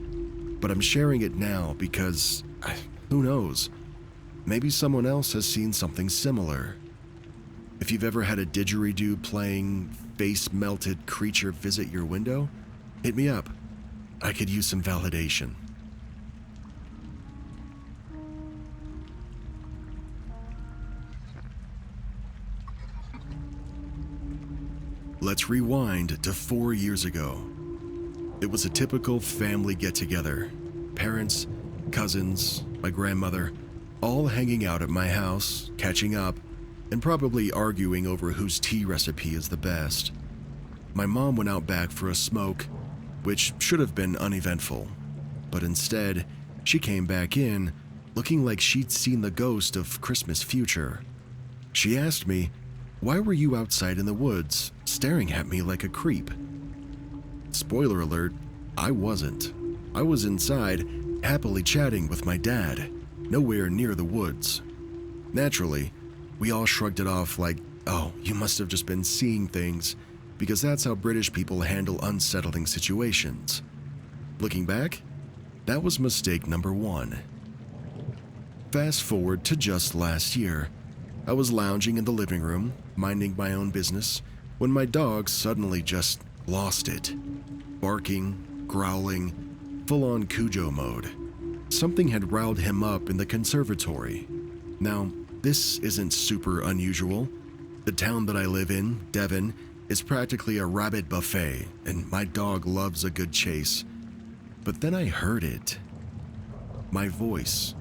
but I'm sharing it now because, who knows, maybe someone else has seen something similar. If you've ever had a didgeridoo playing face-melted creature visit your window, hit me up. I could use some validation. Let's rewind to 4 years ago. It was a typical family get-together. Parents, cousins, my grandmother, all hanging out at my house, catching up, and probably arguing over whose tea recipe is the best. My mom went out back for a smoke, which should have been uneventful, but instead, she came back in, looking like she'd seen the ghost of Christmas future. She asked me, "Why were you outside in the woods, staring at me like a creep?" Spoiler alert, I wasn't. I was inside, happily chatting with my dad, nowhere near the woods. Naturally, we all shrugged it off like, "Oh, you must have just been seeing things," because that's how British people handle unsettling situations. Looking back, that was mistake number one. Fast forward to just last year. I was lounging in the living room, minding my own business, when my dog suddenly just lost it. Barking, growling, full-on Cujo mode. Something had riled him up in the conservatory. Now, this isn't super unusual. The town that I live in, Devon, is practically a rabbit buffet, and my dog loves a good chase. But then I heard it. My voice.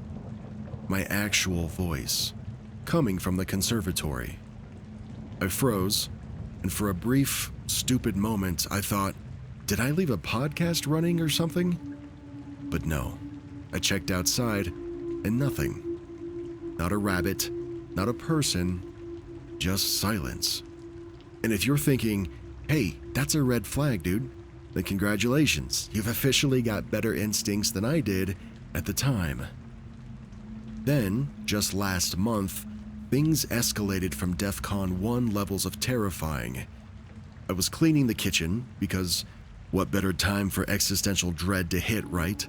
My actual voice. Coming from the conservatory. I froze, and for a brief, stupid moment, I thought, did I leave a podcast running or something? But no. I checked outside, and nothing. Not a rabbit, not a person, just silence. And if you're thinking, hey, that's a red flag, dude, then congratulations, you've officially got better instincts than I did at the time. Then, just last month, things escalated from DEFCON 1 levels of terrifying. I was cleaning the kitchen, because what better time for existential dread to hit, right?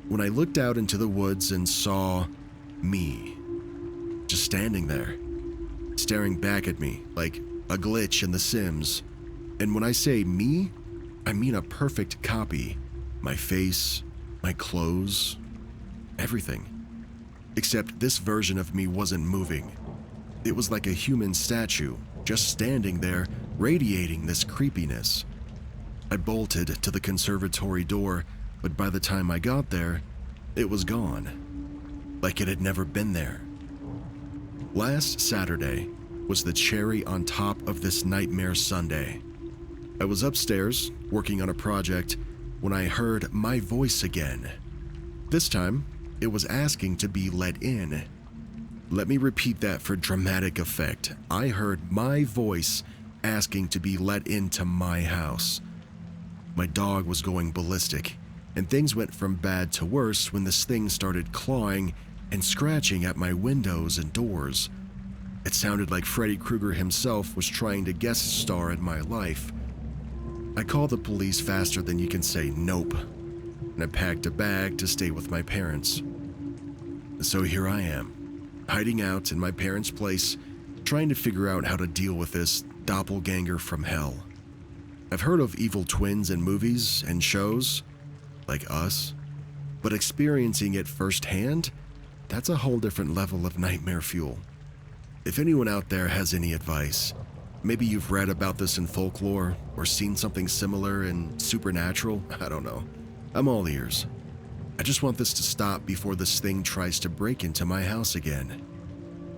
When I looked out into the woods and saw me, just standing there, staring back at me like a glitch in The Sims. And when I say me, I mean a perfect copy. My face, my clothes, everything. Except this version of me wasn't moving. It was like a human statue, just standing there, radiating this creepiness. I bolted to the conservatory door, but by the time I got there, it was gone. Like it had never been there. Last Saturday was the cherry on top of this nightmare Sunday. I was upstairs, working on a project, when I heard my voice again. This time, it was asking to be let in. Let me repeat that for dramatic effect. I heard my voice asking to be let into my house. My dog was going ballistic, and things went from bad to worse when this thing started clawing and scratching at my windows and doors. It sounded like Freddy Krueger himself was trying to guest star in my life. I called the police faster than you can say nope, and I packed a bag to stay with my parents. So here I am, hiding out in my parents' place, trying to figure out how to deal with this doppelganger from hell. I've heard of evil twins in movies and shows, like Us, but experiencing it firsthand, that's a whole different level of nightmare fuel. If anyone out there has any advice, maybe you've read about this in folklore or seen something similar in Supernatural, I don't know. I'm all ears. I just want this to stop before this thing tries to break into my house again.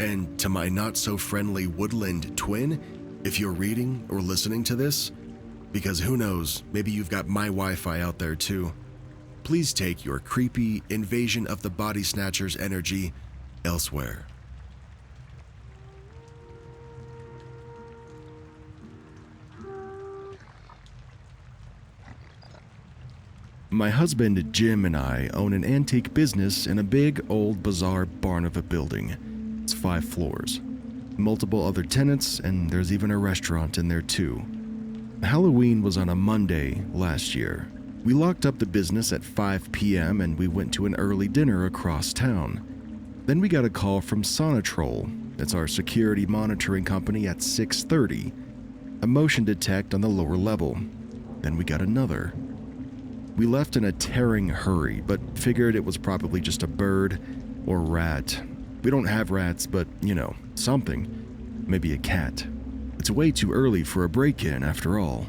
And to my not-so-friendly woodland twin, if you're reading or listening to this, because who knows, maybe you've got my Wi-Fi out there too, please take your creepy invasion of the body snatchers energy elsewhere. My husband Jim and I own an antique business in a big, old, bizarre barn of a building. It's 5 floors. Multiple other tenants, and there's even a restaurant in there too. Halloween was on a Monday last year. We locked up the business at 5 p.m. and we went to an early dinner across town. Then we got a call from Sonatrol, that's our security monitoring company, at 6:30. A motion detect on the lower level. Then we got another. We left in a tearing hurry, but figured it was probably just a bird or rat. We don't have rats, but, something. Maybe a cat. It's way too early for a break-in, after all.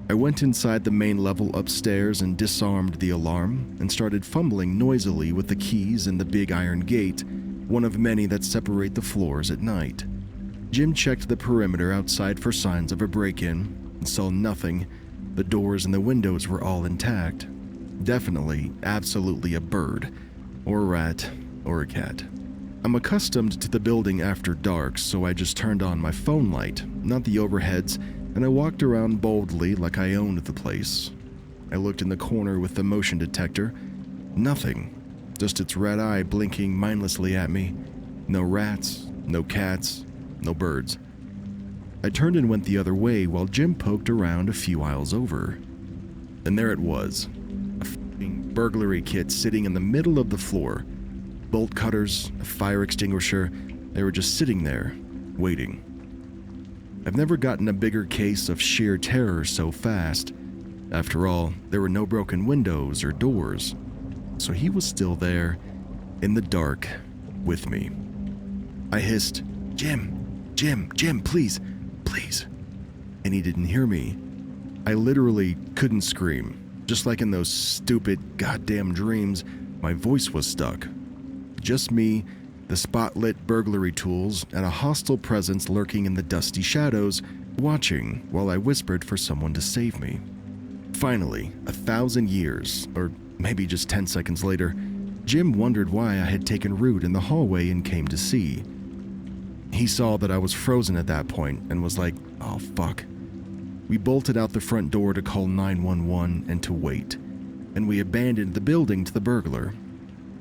I went inside the main level upstairs and disarmed the alarm and started fumbling noisily with the keys in the big iron gate, one of many that separate the floors at night. Jim checked the perimeter outside for signs of a break-in and saw nothing. The doors and the windows were all intact. Definitely, absolutely a bird, or a rat, or a cat. I'm accustomed to the building after dark, so I just turned on my phone light, not the overheads, and I walked around boldly like I owned the place. I looked in the corner with the motion detector. Nothing. Just its red eye blinking mindlessly at me. No rats, no cats, no birds. I turned and went the other way while Jim poked around a few aisles over. And there it was. A f***ing burglary kit sitting in the middle of the floor. Bolt cutters, a fire extinguisher. They were just sitting there, waiting. I've never gotten a bigger case of sheer terror so fast. After all, there were no broken windows or doors. So he was still there, in the dark, with me. I hissed, Jim, please. And he didn't hear me. I literally couldn't scream. Just like in those stupid goddamn dreams, my voice was stuck. Just me, the spotlit burglary tools, and a hostile presence lurking in the dusty shadows, watching while I whispered for someone to save me. Finally, 1,000 years, or maybe just 10 seconds later, Jim wondered why I had taken root in the hallway and came to see. He saw that I was frozen at that point and was like, oh fuck. We bolted out the front door to call 911 and to wait, and we abandoned the building to the burglar.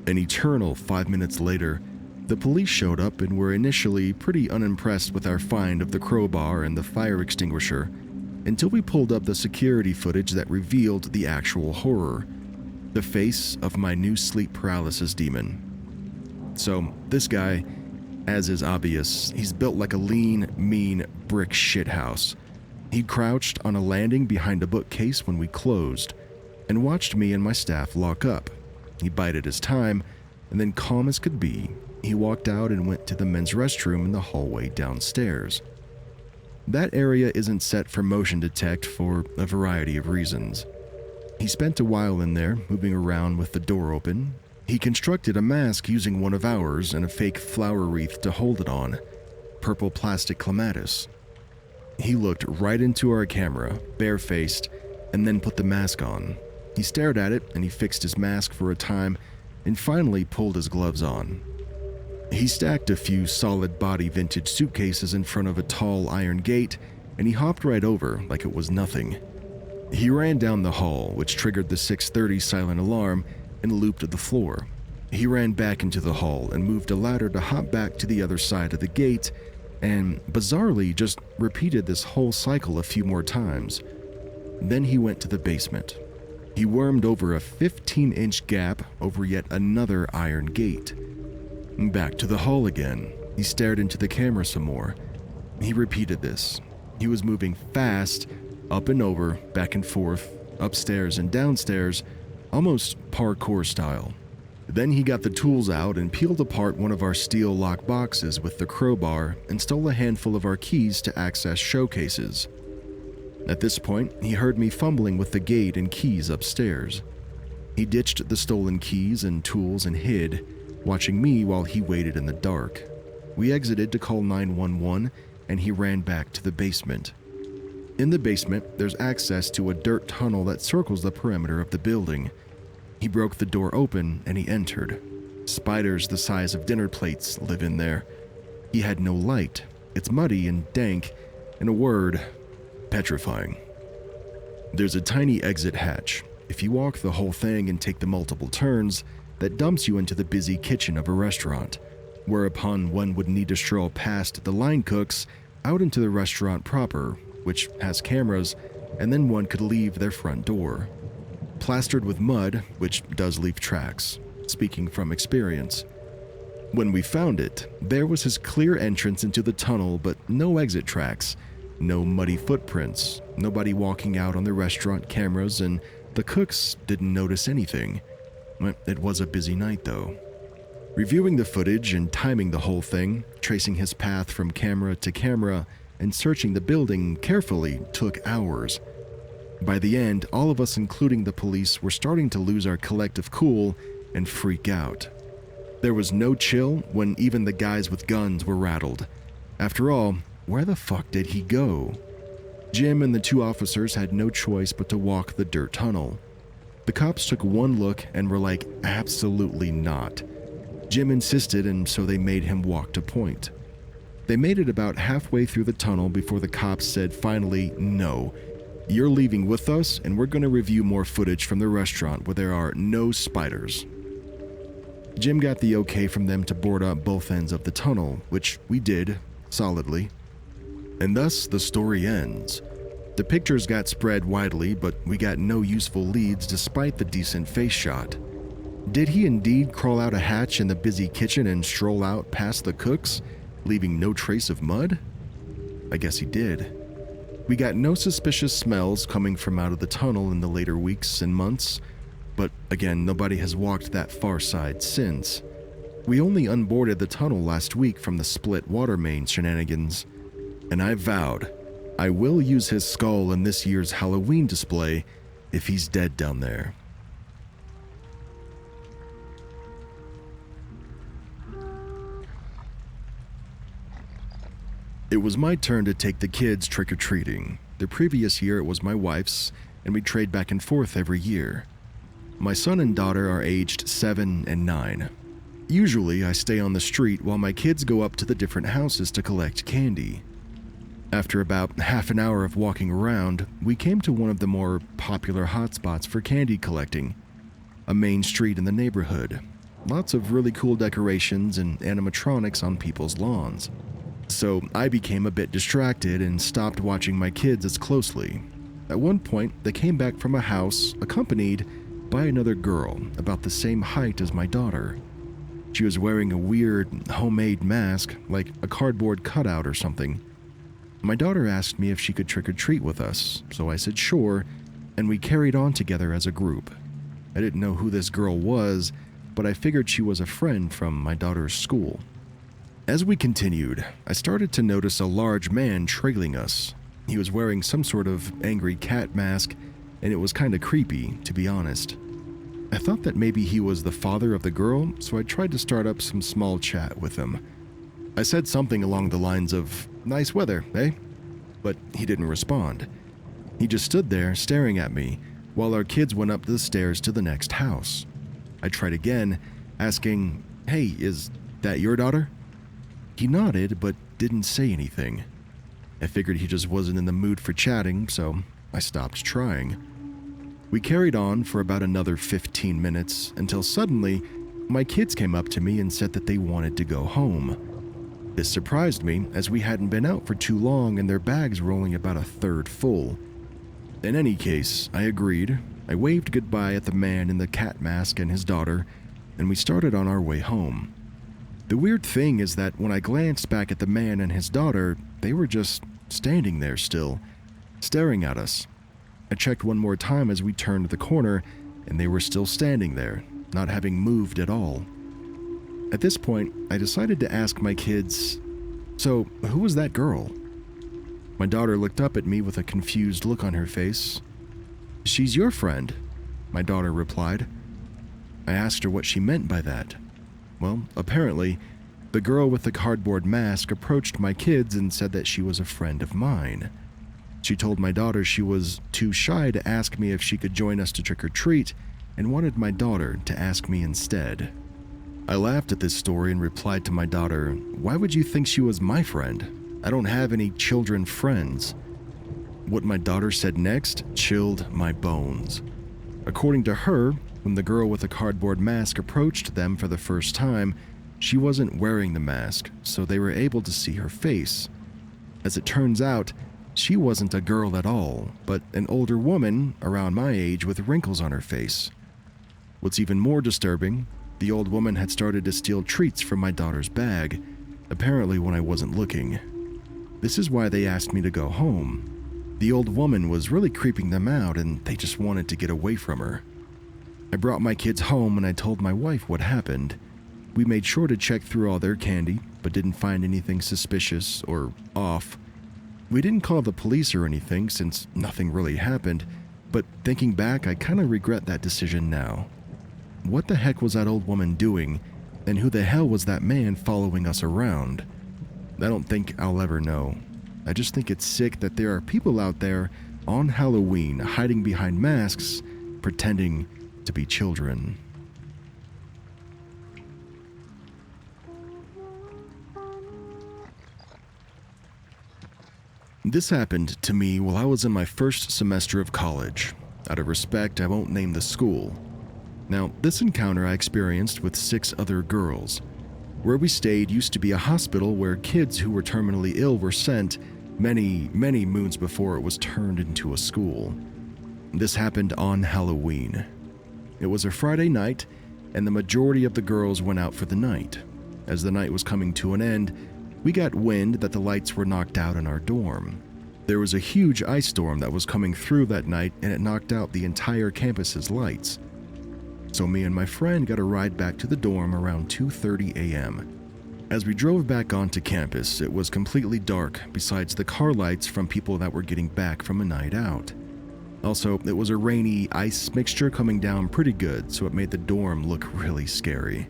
An eternal 5 minutes later, the police showed up and were initially pretty unimpressed with our find of the crowbar and the fire extinguisher, until we pulled up the security footage that revealed the actual horror, the face of my new sleep paralysis demon. So, this guy, as is obvious, he's built like a lean, mean brick shithouse. He crouched on a landing behind a bookcase when we closed, and watched me and my staff lock up. He bided his time, and then calm as could be, he walked out and went to the men's restroom in the hallway downstairs. That area isn't set for motion detect for a variety of reasons. He spent a while in there, moving around with the door open. He constructed a mask using one of ours and a fake flower wreath to hold it on, purple plastic clematis. He looked right into our camera, barefaced, and then put the mask on. He stared at it and he fixed his mask for a time and finally pulled his gloves on. He stacked a few solid body vintage suitcases in front of a tall iron gate and he hopped right over like it was nothing. He ran down the hall, which triggered the 6:30 silent alarm, and looped the floor. He ran back into the hall and moved a ladder to hop back to the other side of the gate and, bizarrely, just repeated this whole cycle a few more times. Then he went to the basement. He wormed over a 15-inch gap over yet another iron gate. Back to the hall again. He stared into the camera some more. He repeated this. He was moving fast, up and over, back and forth, upstairs and downstairs, almost parkour style. Then he got the tools out and peeled apart one of our steel lock boxes with the crowbar and stole a handful of our keys to access showcases. At this point, he heard me fumbling with the gate and keys upstairs. He ditched the stolen keys and tools and hid, watching me while he waited in the dark. We exited to call 911 and he ran back to the basement. In the basement, there's access to a dirt tunnel that circles the perimeter of the building. He broke the door open and he entered. Spiders the size of dinner plates live in there. He had no light. It's muddy and dank. In a word, petrifying. There's a tiny exit hatch. If you walk the whole thing and take the multiple turns, that dumps you into the busy kitchen of a restaurant, whereupon one would need to stroll past the line cooks out into the restaurant proper, which has cameras, and then one could leave their front door. Plastered with mud, which does leave tracks, speaking from experience. When we found it, there was his clear entrance into the tunnel, but no exit tracks, no muddy footprints, nobody walking out on the restaurant cameras, and the cooks didn't notice anything. It was a busy night, though. Reviewing the footage and timing the whole thing, tracing his path from camera to camera, and searching the building carefully took hours. By the end, all of us, including the police, were starting to lose our collective cool and freak out. There was no chill when even the guys with guns were rattled. After all, where the fuck did he go? Jim and the two officers had no choice but to walk the dirt tunnel. The cops took one look and were like, absolutely not. Jim insisted, and so they made him walk to point. They made it about halfway through the tunnel before the cops said finally, no, you're leaving with us and we're going to review more footage from the restaurant where there are no spiders. Jim got the okay from them to board up both ends of the tunnel, which we did, solidly. And thus the story ends. The pictures got spread widely, but we got no useful leads despite the decent face shot. Did he indeed crawl out a hatch in the busy kitchen and stroll out past the cooks, leaving no trace of mud? I guess he did. We got no suspicious smells coming from out of the tunnel in the later weeks and months, but again, nobody has walked that far side since. We only unboarded the tunnel last week from the split water main shenanigans, and I vowed I will use his skull in this year's Halloween display if he's dead down there. It was my turn to take the kids trick-or-treating. The previous year it was my wife's, and we trade back and forth every year. My son and daughter are aged 7 and 9. Usually I stay on the street while my kids go up to the different houses to collect candy. After about half an hour of walking around, we came to one of the more popular hotspots for candy collecting, a main street in the neighborhood. Lots of really cool decorations and animatronics on people's lawns. So I became a bit distracted and stopped watching my kids as closely. At one point, they came back from a house accompanied by another girl about the same height as my daughter. She was wearing a weird homemade mask, like a cardboard cutout or something. My daughter asked me if she could trick-or-treat with us, so I said sure, and we carried on together as a group. I didn't know who this girl was, but I figured she was a friend from my daughter's school. As we continued, I started to notice a large man trailing us. He was wearing some sort of angry cat mask, and it was kinda creepy, to be honest. I thought that maybe he was the father of the girl, so I tried to start up some small chat with him. I said something along the lines of, "Nice weather, eh?" But he didn't respond. He just stood there staring at me while our kids went up the stairs to the next house. I tried again, asking, "Hey, is that your daughter?" He nodded, but didn't say anything. I figured he just wasn't in the mood for chatting, so I stopped trying. We carried on for about another 15 minutes until suddenly, my kids came up to me and said that they wanted to go home. This surprised me, as we hadn't been out for too long and their bags were only about a third full. In any case, I agreed. I waved goodbye at the man in the cat mask and his daughter, and we started on our way home. The weird thing is that when I glanced back at the man and his daughter, they were just standing there still, staring at us. I checked one more time as we turned the corner, and they were still standing there, not having moved at all. At this point, I decided to ask my kids, "So, who was that girl?" My daughter looked up at me with a confused look on her face. "She's your friend," my daughter replied. I asked her what she meant by that. Well, apparently, the girl with the cardboard mask approached my kids and said that she was a friend of mine. She told my daughter she was too shy to ask me if she could join us to trick-or-treat and wanted my daughter to ask me instead. I laughed at this story and replied to my daughter, "Why would you think she was my friend? I don't have any children friends." What my daughter said next chilled my bones. According to her, when the girl with the cardboard mask approached them for the first time, she wasn't wearing the mask, so they were able to see her face. As it turns out, she wasn't a girl at all, but an older woman around my age with wrinkles on her face. What's even more disturbing, the old woman had started to steal treats from my daughter's bag, apparently when I wasn't looking. This is why they asked me to go home. The old woman was really creeping them out and they just wanted to get away from her. I brought my kids home and I told my wife what happened. We made sure to check through all their candy, but didn't find anything suspicious or off. We didn't call the police or anything since nothing really happened, but thinking back, I kind of regret that decision now. What the heck was that old woman doing, and who the hell was that man following us around? I don't think I'll ever know. I just think it's sick that there are people out there on Halloween hiding behind masks, pretending to be children. This happened to me while I was in my first semester of college. Out of respect, I won't name the school. Now, this encounter I experienced with 6 other girls. Where we stayed used to be a hospital where kids who were terminally ill were sent many moons before it was turned into a school. This happened on Halloween. It was a Friday night, and the majority of the girls went out for the night. As the night was coming to an end, we got wind that the lights were knocked out in our dorm. There was a huge ice storm that was coming through that night, and it knocked out the entire campus's lights. So me and my friend got a ride back to the dorm around 2:30 a.m. As we drove back onto campus, it was completely dark besides the car lights from people that were getting back from a night out. Also, it was a rainy ice mixture coming down pretty good, so it made the dorm look really scary.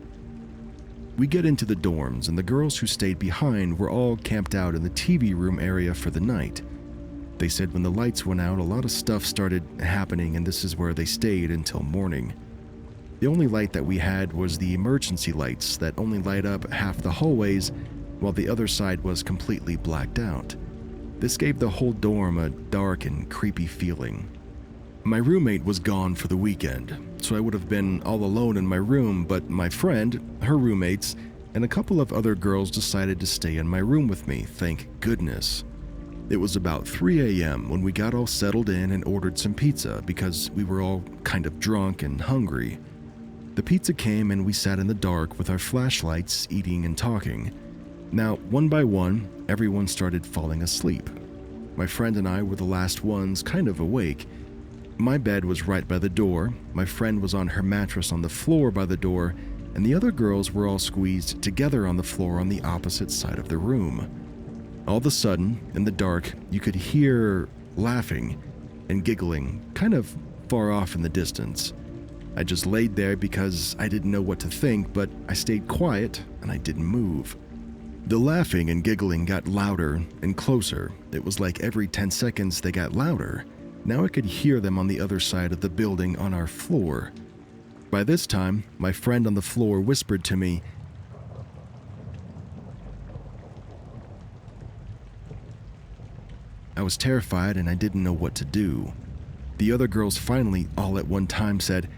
We get into the dorms, and the girls who stayed behind were all camped out in the TV room area for the night. They said when the lights went out, a lot of stuff started happening, and this is where they stayed until morning. The only light that we had was the emergency lights that only light up half the hallways, while the other side was completely blacked out. This gave the whole dorm a dark and creepy feeling. My roommate was gone for the weekend, so I would have been all alone in my room, but my friend, her roommates, and a couple of other girls decided to stay in my room with me, thank goodness. It was about 3 a.m. when we got all settled in and ordered some pizza because we were all kind of drunk and hungry. The pizza came and we sat in the dark with our flashlights, eating and talking. Now, one by one, everyone started falling asleep. My friend and I were the last ones kind of awake. My bed was right by the door, my friend was on her mattress on the floor by the door, and the other girls were all squeezed together on the floor on the opposite side of the room. All of a sudden, in the dark, you could hear laughing and giggling, kind of far off in the distance. I just laid there because I didn't know what to think, but I stayed quiet and I didn't move. The laughing and giggling got louder and closer. It was like every 10 seconds they got louder. Now I could hear them on the other side of the building on our floor. By this time, my friend on the floor whispered to me, I was terrified and I didn't know what to do. The other girls finally, all at one time, said,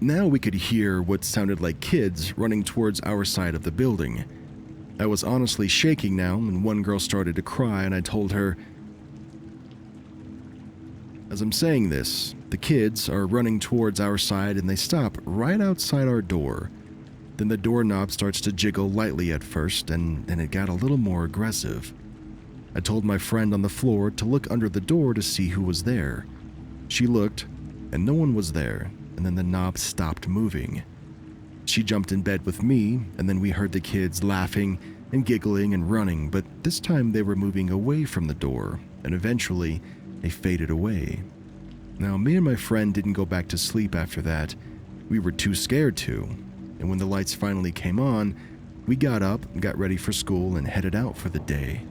Now we could hear what sounded like kids running towards our side of the building. I was honestly shaking now, and one girl started to cry, and I told her, As I'm saying this, the kids are running towards our side and they stop right outside our door. Then the doorknob starts to jiggle lightly at first, and then it got a little more aggressive. I told my friend on the floor to look under the door to see who was there. She looked, and no one was there, and then the knob stopped moving. She jumped in bed with me, and then we heard the kids laughing and giggling and running, but this time they were moving away from the door, and eventually they faded away. Now, me and my friend didn't go back to sleep after that. We were too scared to, and when the lights finally came on, we got up, got ready for school, and headed out for the day.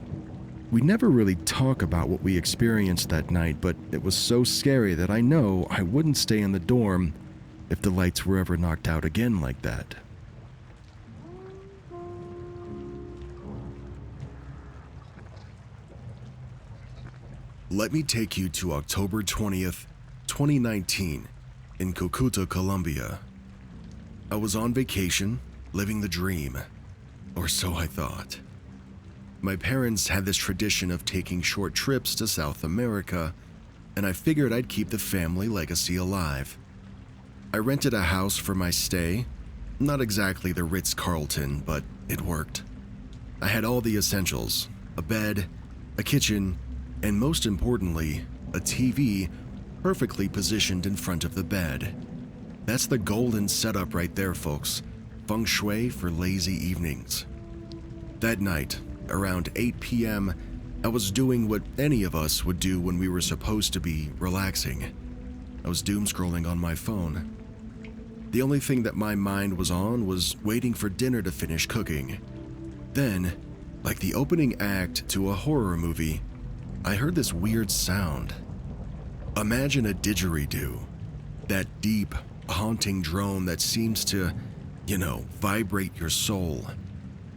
We never really talk about what we experienced that night, but it was so scary that I know I wouldn't stay in the dorm if the lights were ever knocked out again like that. Let me take you to October 20th, 2019, in Cucuta, Colombia. I was on vacation, living the dream, or so I thought. My parents had this tradition of taking short trips to South America, and I figured I'd keep the family legacy alive. I rented a house for my stay, not exactly the Ritz-Carlton, but it worked. I had all the essentials: a bed, a kitchen, and most importantly, a TV perfectly positioned in front of the bed. That's the golden setup right there, folks. Feng shui for lazy evenings. That night, around 8 p.m., I was doing what any of us would do when we were supposed to be relaxing. I was doom scrolling on my phone. The only thing that my mind was on was waiting for dinner to finish cooking. Then, like the opening act to a horror movie, I heard this weird sound. Imagine a didgeridoo, that deep, haunting drone that seems to, vibrate your soul.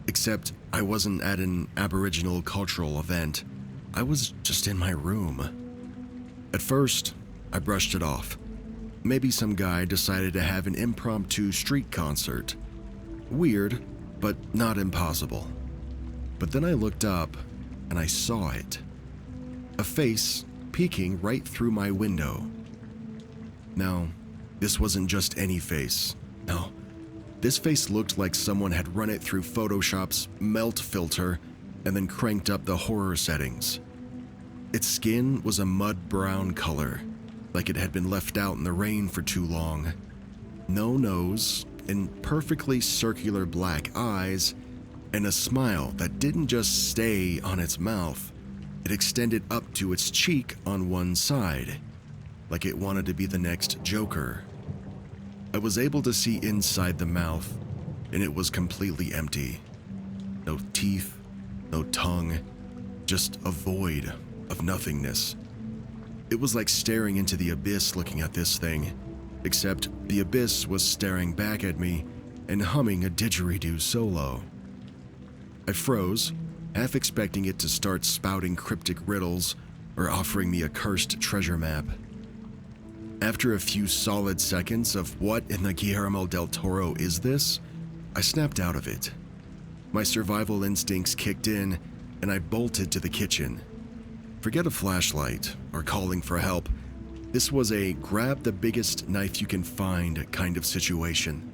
Except I wasn't at an Aboriginal cultural event. I was just in my room. At first, I brushed it off. Maybe some guy decided to have an impromptu street concert. Weird, but not impossible. But then I looked up and I saw it. A face peeking right through my window. No, this wasn't just any face. No, this face looked like someone had run it through Photoshop's melt filter and then cranked up the horror settings. Its skin was a mud brown color, like it had been left out in the rain for too long. No nose, and perfectly circular black eyes, and a smile that didn't just stay on its mouth. It extended up to its cheek on one side, like it wanted to be the next Joker. I was able to see inside the mouth, and it was completely empty. No teeth, no tongue, just a void of nothingness. It was like staring into the abyss looking at this thing, except the abyss was staring back at me and humming a didgeridoo solo. I froze, half expecting it to start spouting cryptic riddles or offering me a cursed treasure map. After a few solid seconds of what in the Guillermo del Toro is this, I snapped out of it. My survival instincts kicked in, and I bolted to the kitchen. Forget a flashlight or calling for help. This was a grab the biggest knife you can find kind of situation.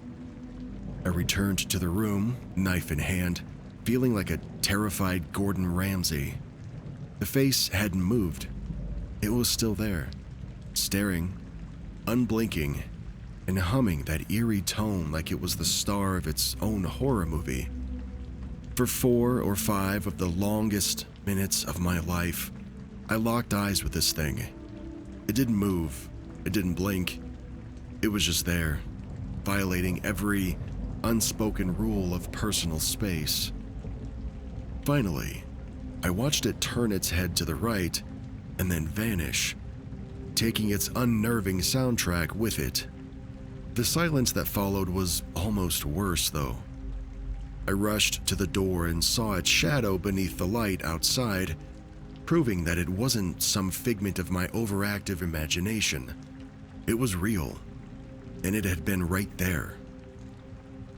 I returned to the room, knife in hand, feeling like a terrified Gordon Ramsay. The face hadn't moved. It was still there, staring, unblinking, and humming that eerie tone like it was the star of its own horror movie. For 4 or 5 of the longest minutes of my life, I locked eyes with this thing. It didn't move, it didn't blink. It was just there, violating every unspoken rule of personal space. Finally, I watched it turn its head to the right and then vanish, taking its unnerving soundtrack with it. The silence that followed was almost worse, though. I rushed to the door and saw its shadow beneath the light outside, proving that it wasn't some figment of my overactive imagination. It was real, and it had been right there.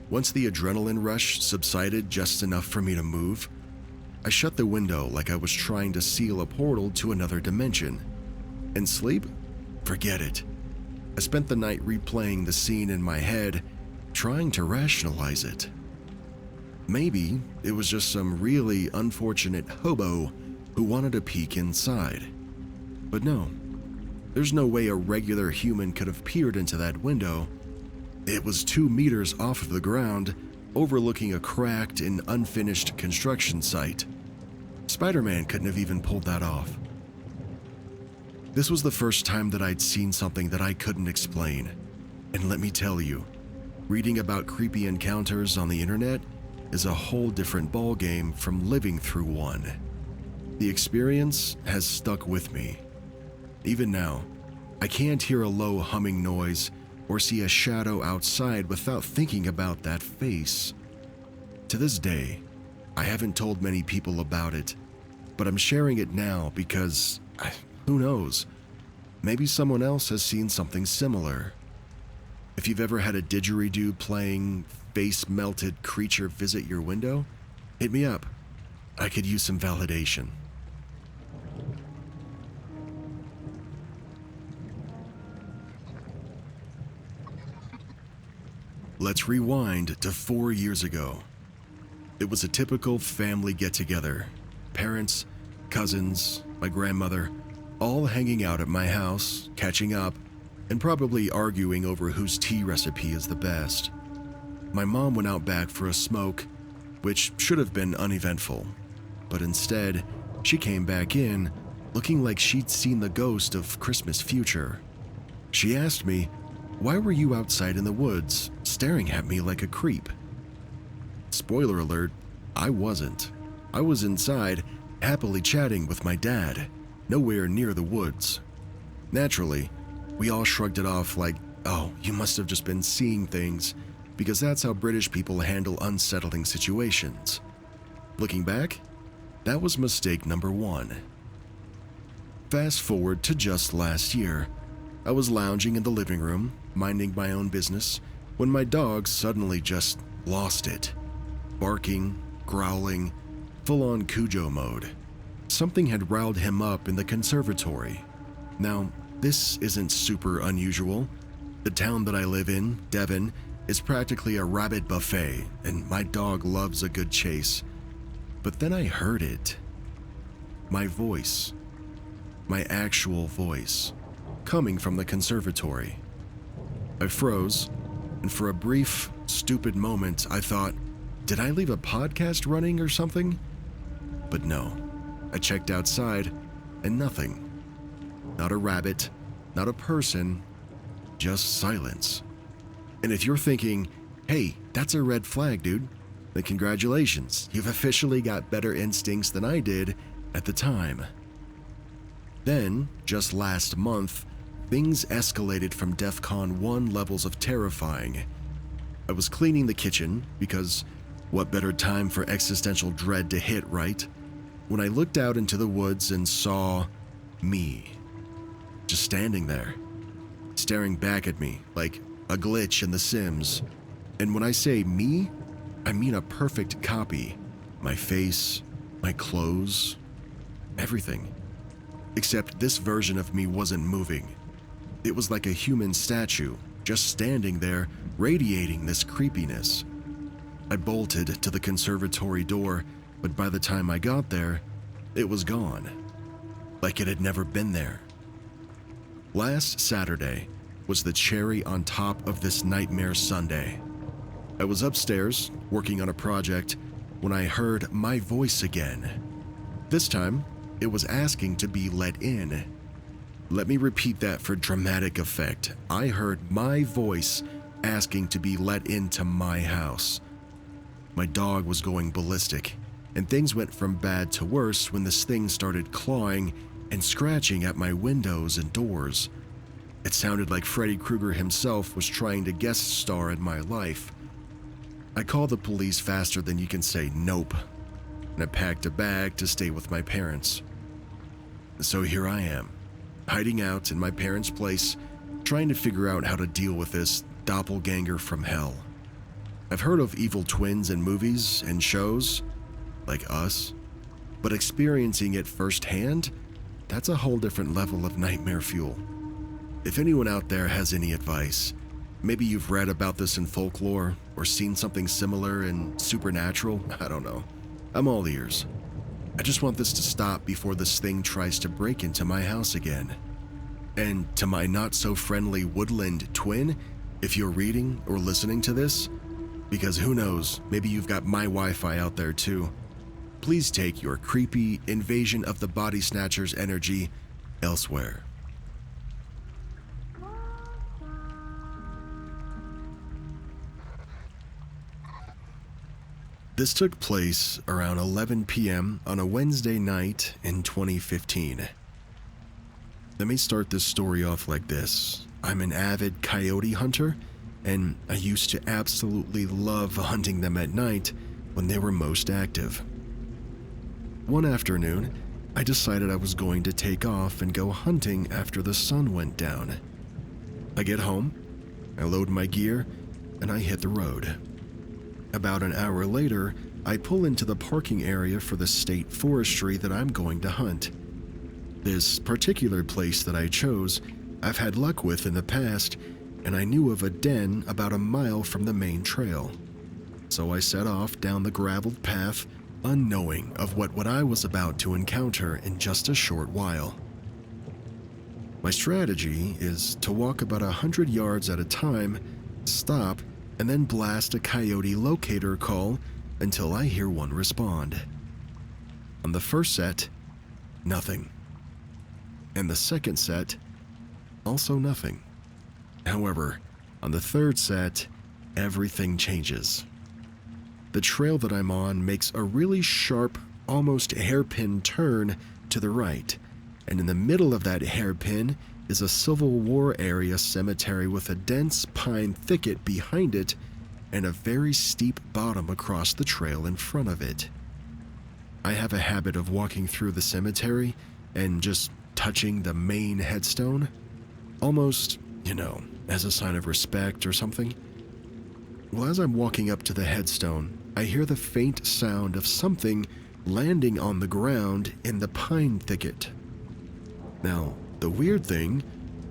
Once the adrenaline rush subsided just enough for me to move, I shut the window like I was trying to seal a portal to another dimension. And sleep? Forget it. I spent the night replaying the scene in my head, trying to rationalize it. Maybe it was just some really unfortunate hobo who wanted to peek inside. But no, there's no way a regular human could have peered into that window. It was 2 meters off of the ground, overlooking a cracked and unfinished construction site. Spider-Man couldn't have even pulled that off. This was the first time that I'd seen something that I couldn't explain. And let me tell you, reading about creepy encounters on the internet is a whole different ballgame from living through one. The experience has stuck with me. Even now, I can't hear a low humming noise or see a shadow outside without thinking about that face. To this day, I haven't told many people about it, but I'm sharing it now because, who knows, maybe someone else has seen something similar. If you've ever had a didgeridoo playing face-melted creature visit your window, hit me up. I could use some validation. Let's rewind to 4 years ago. It was a typical family get-together. Parents, cousins, my grandmother, all hanging out at my house, catching up, and probably arguing over whose tea recipe is the best. My mom went out back for a smoke, which should have been uneventful, but instead, she came back in, looking like she'd seen the ghost of Christmas future. She asked me, "Why were you outside in the woods, staring at me like a creep?" Spoiler alert, I wasn't. I was inside, happily chatting with my dad, nowhere near the woods. Naturally, we all shrugged it off like, "Oh, you must have just been seeing things," because that's how British people handle unsettling situations. Looking back, that was mistake number 1. Fast forward to just last year. I was lounging in the living room, minding my own business, when my dog suddenly just lost it. Barking, growling, full-on Cujo mode. Something had riled him up in the conservatory. Now, this isn't super unusual. The town that I live in, Devon, is practically a rabbit buffet, and my dog loves a good chase. But then I heard it. My voice. My actual voice. Coming from the conservatory. I froze, and for a brief, stupid moment, I thought, did I leave a podcast running or something? But no. I checked outside, and nothing. Not a rabbit, not a person, just silence. And if you're thinking, hey, that's a red flag, dude, then congratulations, you've officially got better instincts than I did at the time. Then, just last month, things escalated from DEFCON 1 levels of terrifying. I was cleaning the kitchen because what better time for existential dread to hit, right? When I looked out into the woods and saw me, just standing there, staring back at me like a glitch in The Sims. And when I say me, I mean a perfect copy. My face, my clothes, everything. Except this version of me wasn't moving. It was like a human statue, just standing there, radiating this creepiness. I bolted to the conservatory door, but by the time I got there, it was gone. Like it had never been there. Last Saturday was the cherry on top of this nightmare Sunday. I was upstairs, working on a project, when I heard my voice again. This time, it was asking to be let in. Let me repeat that for dramatic effect. I heard my voice asking to be let into my house. My dog was going ballistic, and things went from bad to worse when this thing started clawing and scratching at my windows and doors. It sounded like Freddy Krueger himself was trying to guest star in my life. I called the police faster than you can say nope, and I packed a bag to stay with my parents. So here I am, hiding out in my parents' place, trying to figure out how to deal with this doppelganger from hell. I've heard of evil twins in movies and shows, like Us, but experiencing it firsthand, that's a whole different level of nightmare fuel. If anyone out there has any advice, maybe you've read about this in folklore or seen something similar in Supernatural, I don't know. I'm all ears. I just want this to stop before this thing tries to break into my house again. And to my not-so-friendly woodland twin, if you're reading or listening to this, because who knows, maybe you've got my Wi-Fi out there too, please take your creepy invasion of the body snatchers energy elsewhere. This took place around 11 p.m. on a Wednesday night in 2015. Let me start this story off like this. I'm an avid coyote hunter, and I used to absolutely love hunting them at night when they were most active. One afternoon, I decided I was going to take off and go hunting after the sun went down. I get home, I load my gear, and I hit the road. About an hour later, I pull into the parking area for the state forestry that I'm going to hunt. This particular place that I chose, I've had luck with in the past, and I knew of a den about a mile from the main trail. So I set off down the graveled path, unknowing of what I was about to encounter in just a short while. My strategy is to walk about 100 yards at a time, stop, and then blast a coyote locator call until I hear one respond. On the first set, nothing. And the second set, also nothing. However, on the third set, everything changes. The trail that I'm on makes a really sharp, almost hairpin turn to the right, and in the middle of that hairpin is a Civil War area cemetery with a dense pine thicket behind it and a very steep bottom across the trail in front of it. I have a habit of walking through the cemetery and just touching the main headstone, almost, as a sign of respect or something. Well, as I'm walking up to the headstone, I hear the faint sound of something landing on the ground in the pine thicket. Now, the weird thing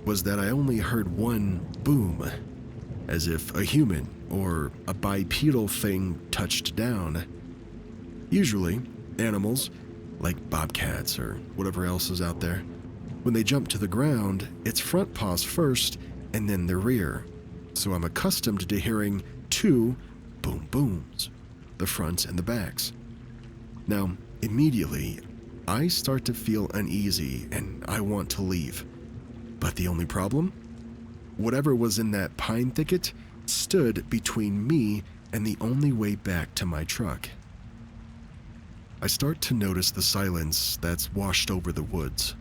was that I only heard one boom, as if a human or a bipedal thing touched down. Usually, animals, like bobcats or whatever else is out there, when they jump to the ground, it's front paws first and then the rear. So I'm accustomed to hearing two boom booms, the fronts and the backs. Now, immediately, I start to feel uneasy and I want to leave. But the only problem? Whatever was in that pine thicket stood between me and the only way back to my truck. I start to notice the silence that's washed over the woods.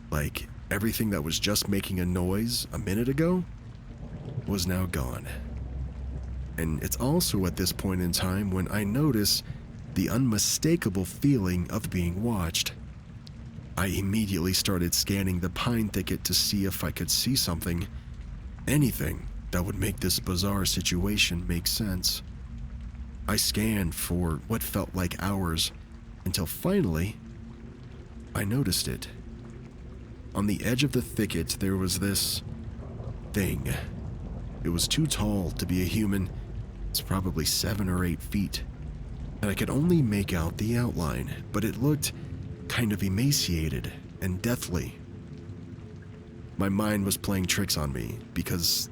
Like everything that was just making a noise a minute ago was now gone. And it's also at this point in time when I notice the unmistakable feeling of being watched. I immediately started scanning the pine thicket to see if I could see something, anything that would make this bizarre situation make sense. I scanned for what felt like hours until finally I noticed it. On the edge of the thicket there was this thing. It was too tall to be a human. It's probably 7 or 8 feet. And I could only make out the outline, but it looked kind of emaciated and deathly. My mind was playing tricks on me because,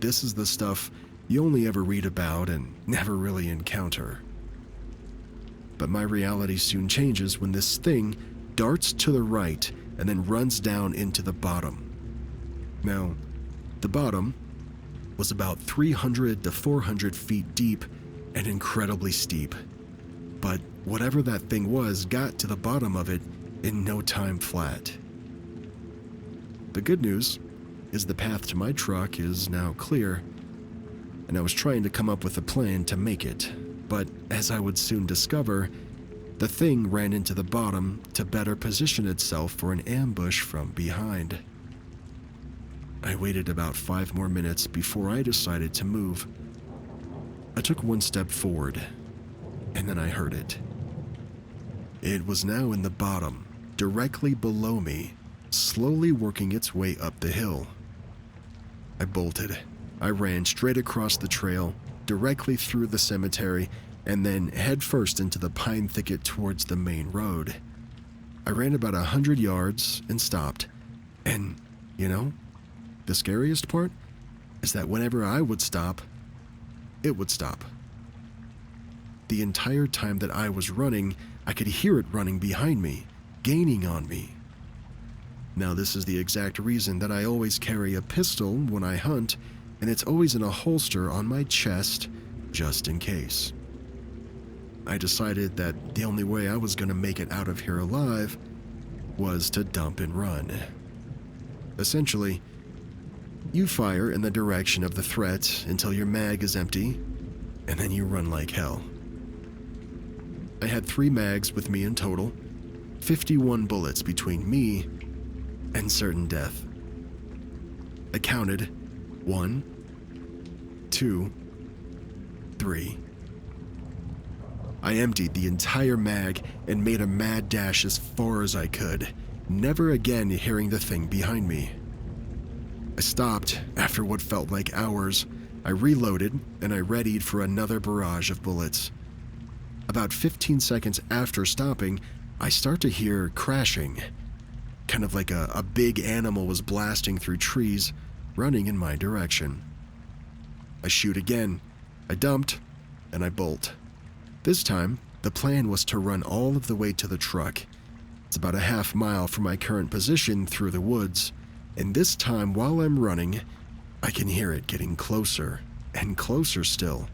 this is the stuff you only ever read about and never really encounter. But my reality soon changes when this thing darts to the right and then runs down into the bottom. Now, the bottom was about 300 to 400 feet deep and incredibly steep. But whatever that thing was got to the bottom of it in no time flat. The good news is the path to my truck is now clear, and I was trying to come up with a plan to make it, but as I would soon discover, the thing ran into the bottom to better position itself for an ambush from behind. I waited about 5 more minutes before I decided to move. I took one step forward, and then I heard it. It was now in the bottom, directly below me, slowly working its way up the hill. I bolted. I ran straight across the trail, directly through the cemetery, and then headfirst into the pine thicket towards the main road. I ran about 100 yards and stopped. And, the scariest part is that whenever I would stop, it would stop. The entire time that I was running, I could hear it running behind me, gaining on me. Now, this is the exact reason that I always carry a pistol when I hunt, and it's always in a holster on my chest, just in case. I decided that the only way I was going to make it out of here alive was to dump and run. Essentially, You fire in the direction of the threat until your mag is empty, and then you run like hell. I had 3 mags with me in total, 51 bullets between me and certain death. I counted 1, 2, 3. I emptied the entire mag and made a mad dash as far as I could, never again hearing the thing behind me. I stopped after what felt like hours. I reloaded and I readied for another barrage of bullets. About 15 seconds after stopping, I start to hear crashing, kind of like a big animal was blasting through trees, running in my direction. I shoot again, I dumped, and I bolt. This time, the plan was to run all of the way to the truck. It's about a half mile from my current position through the woods, and this time while I'm running, I can hear it getting closer and closer still.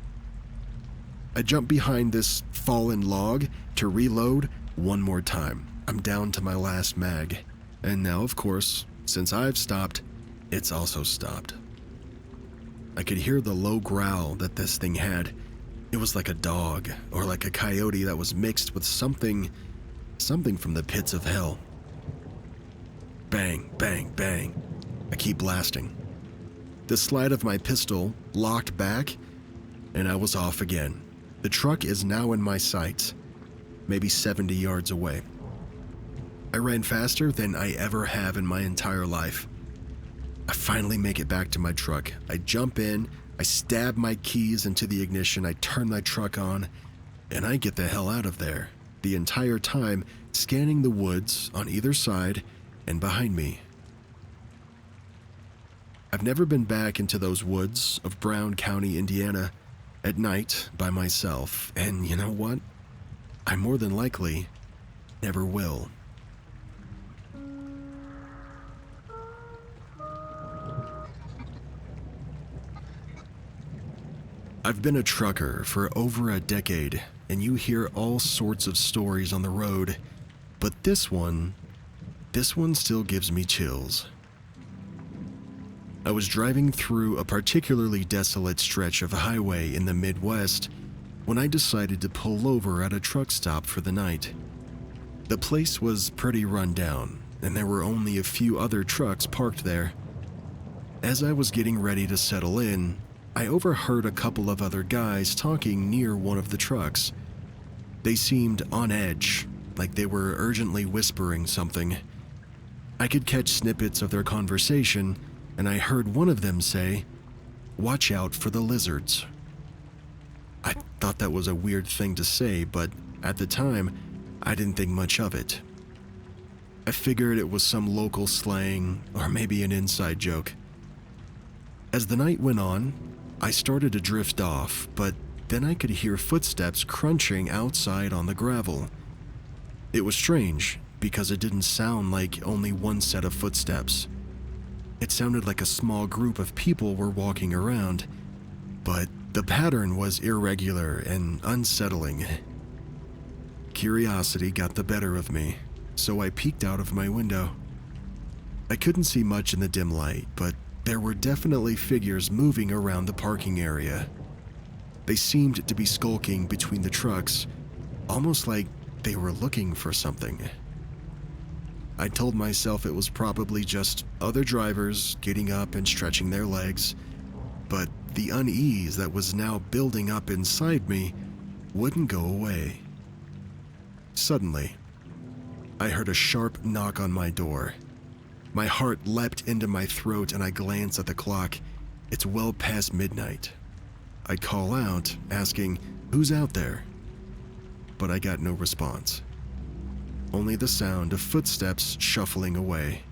I jump behind this fallen log to reload one more time. I'm down to my last mag. And now, of course, since I've stopped, it's also stopped. I could hear the low growl that this thing had. It was like a dog or like a coyote that was mixed with something from the pits of hell. Bang, bang, bang. I keep blasting. The slide of my pistol locked back, and I was off again. The truck is now in my sights, maybe 70 yards away. I ran faster than I ever have in my entire life. I finally make it back to my truck. I jump in, I stab my keys into the ignition, I turn my truck on, and I get the hell out of there, the entire time scanning the woods on either side and behind me. I've never been back into those woods of Brown County, Indiana, at night by myself, and you know what? I more than likely never will. I've been a trucker for over a decade, and you hear all sorts of stories on the road, but this one still gives me chills. I was driving through a particularly desolate stretch of highway in the Midwest when I decided to pull over at a truck stop for the night. The place was pretty run down, and there were only a few other trucks parked there. As I was getting ready to settle in, I overheard a couple of other guys talking near one of the trucks. They seemed on edge, like they were urgently whispering something. I could catch snippets of their conversation, and I heard one of them say, "Watch out for the lizards." I thought that was a weird thing to say, but at the time, I didn't think much of it. I figured it was some local slang or maybe an inside joke. As the night went on, I started to drift off, but then I could hear footsteps crunching outside on the gravel. It was strange because it didn't sound like only one set of footsteps. It sounded like a small group of people were walking around, but the pattern was irregular and unsettling. Curiosity got the better of me, so I peeked out of my window. I couldn't see much in the dim light, but there were definitely figures moving around the parking area. They seemed to be skulking between the trucks, almost like they were looking for something. I told myself it was probably just other drivers getting up and stretching their legs, but the unease that was now building up inside me wouldn't go away. Suddenly, I heard a sharp knock on my door. My heart leapt into my throat and I glance at the clock. It's well past midnight. I call out, asking, "Who's out there?" But I got no response. Only the sound of footsteps shuffling away.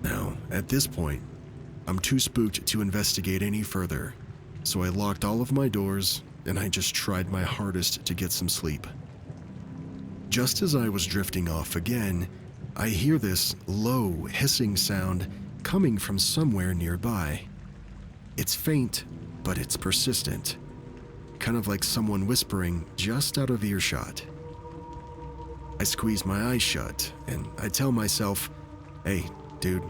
Now, at this point, I'm too spooked to investigate any further, so I locked all of my doors and I just tried my hardest to get some sleep. Just as I was drifting off again, I hear this low, hissing sound coming from somewhere nearby. It's faint, but it's persistent, kind of like someone whispering just out of earshot. I squeeze my eyes shut and I tell myself, "Hey, dude,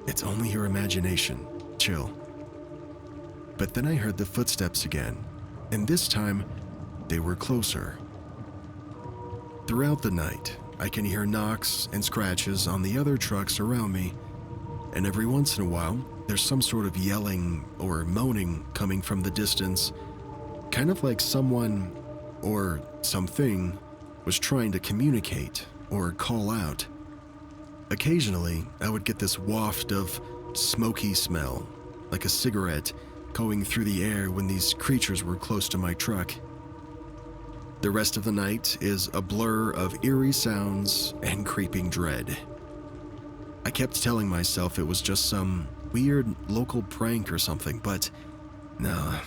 It's only your imagination. Chill. But then I heard the footsteps again, and this time, they were closer. Throughout the night, I can hear knocks and scratches on the other trucks around me, and every once in a while, there's some sort of yelling or moaning coming from the distance, kind of like someone or something was trying to communicate or call out. Occasionally, I would get this waft of smoky smell, like a cigarette going through the air when these creatures were close to my truck. The rest of the night is a blur of eerie sounds and creeping dread. I kept telling myself it was just some weird local prank or something, but nah,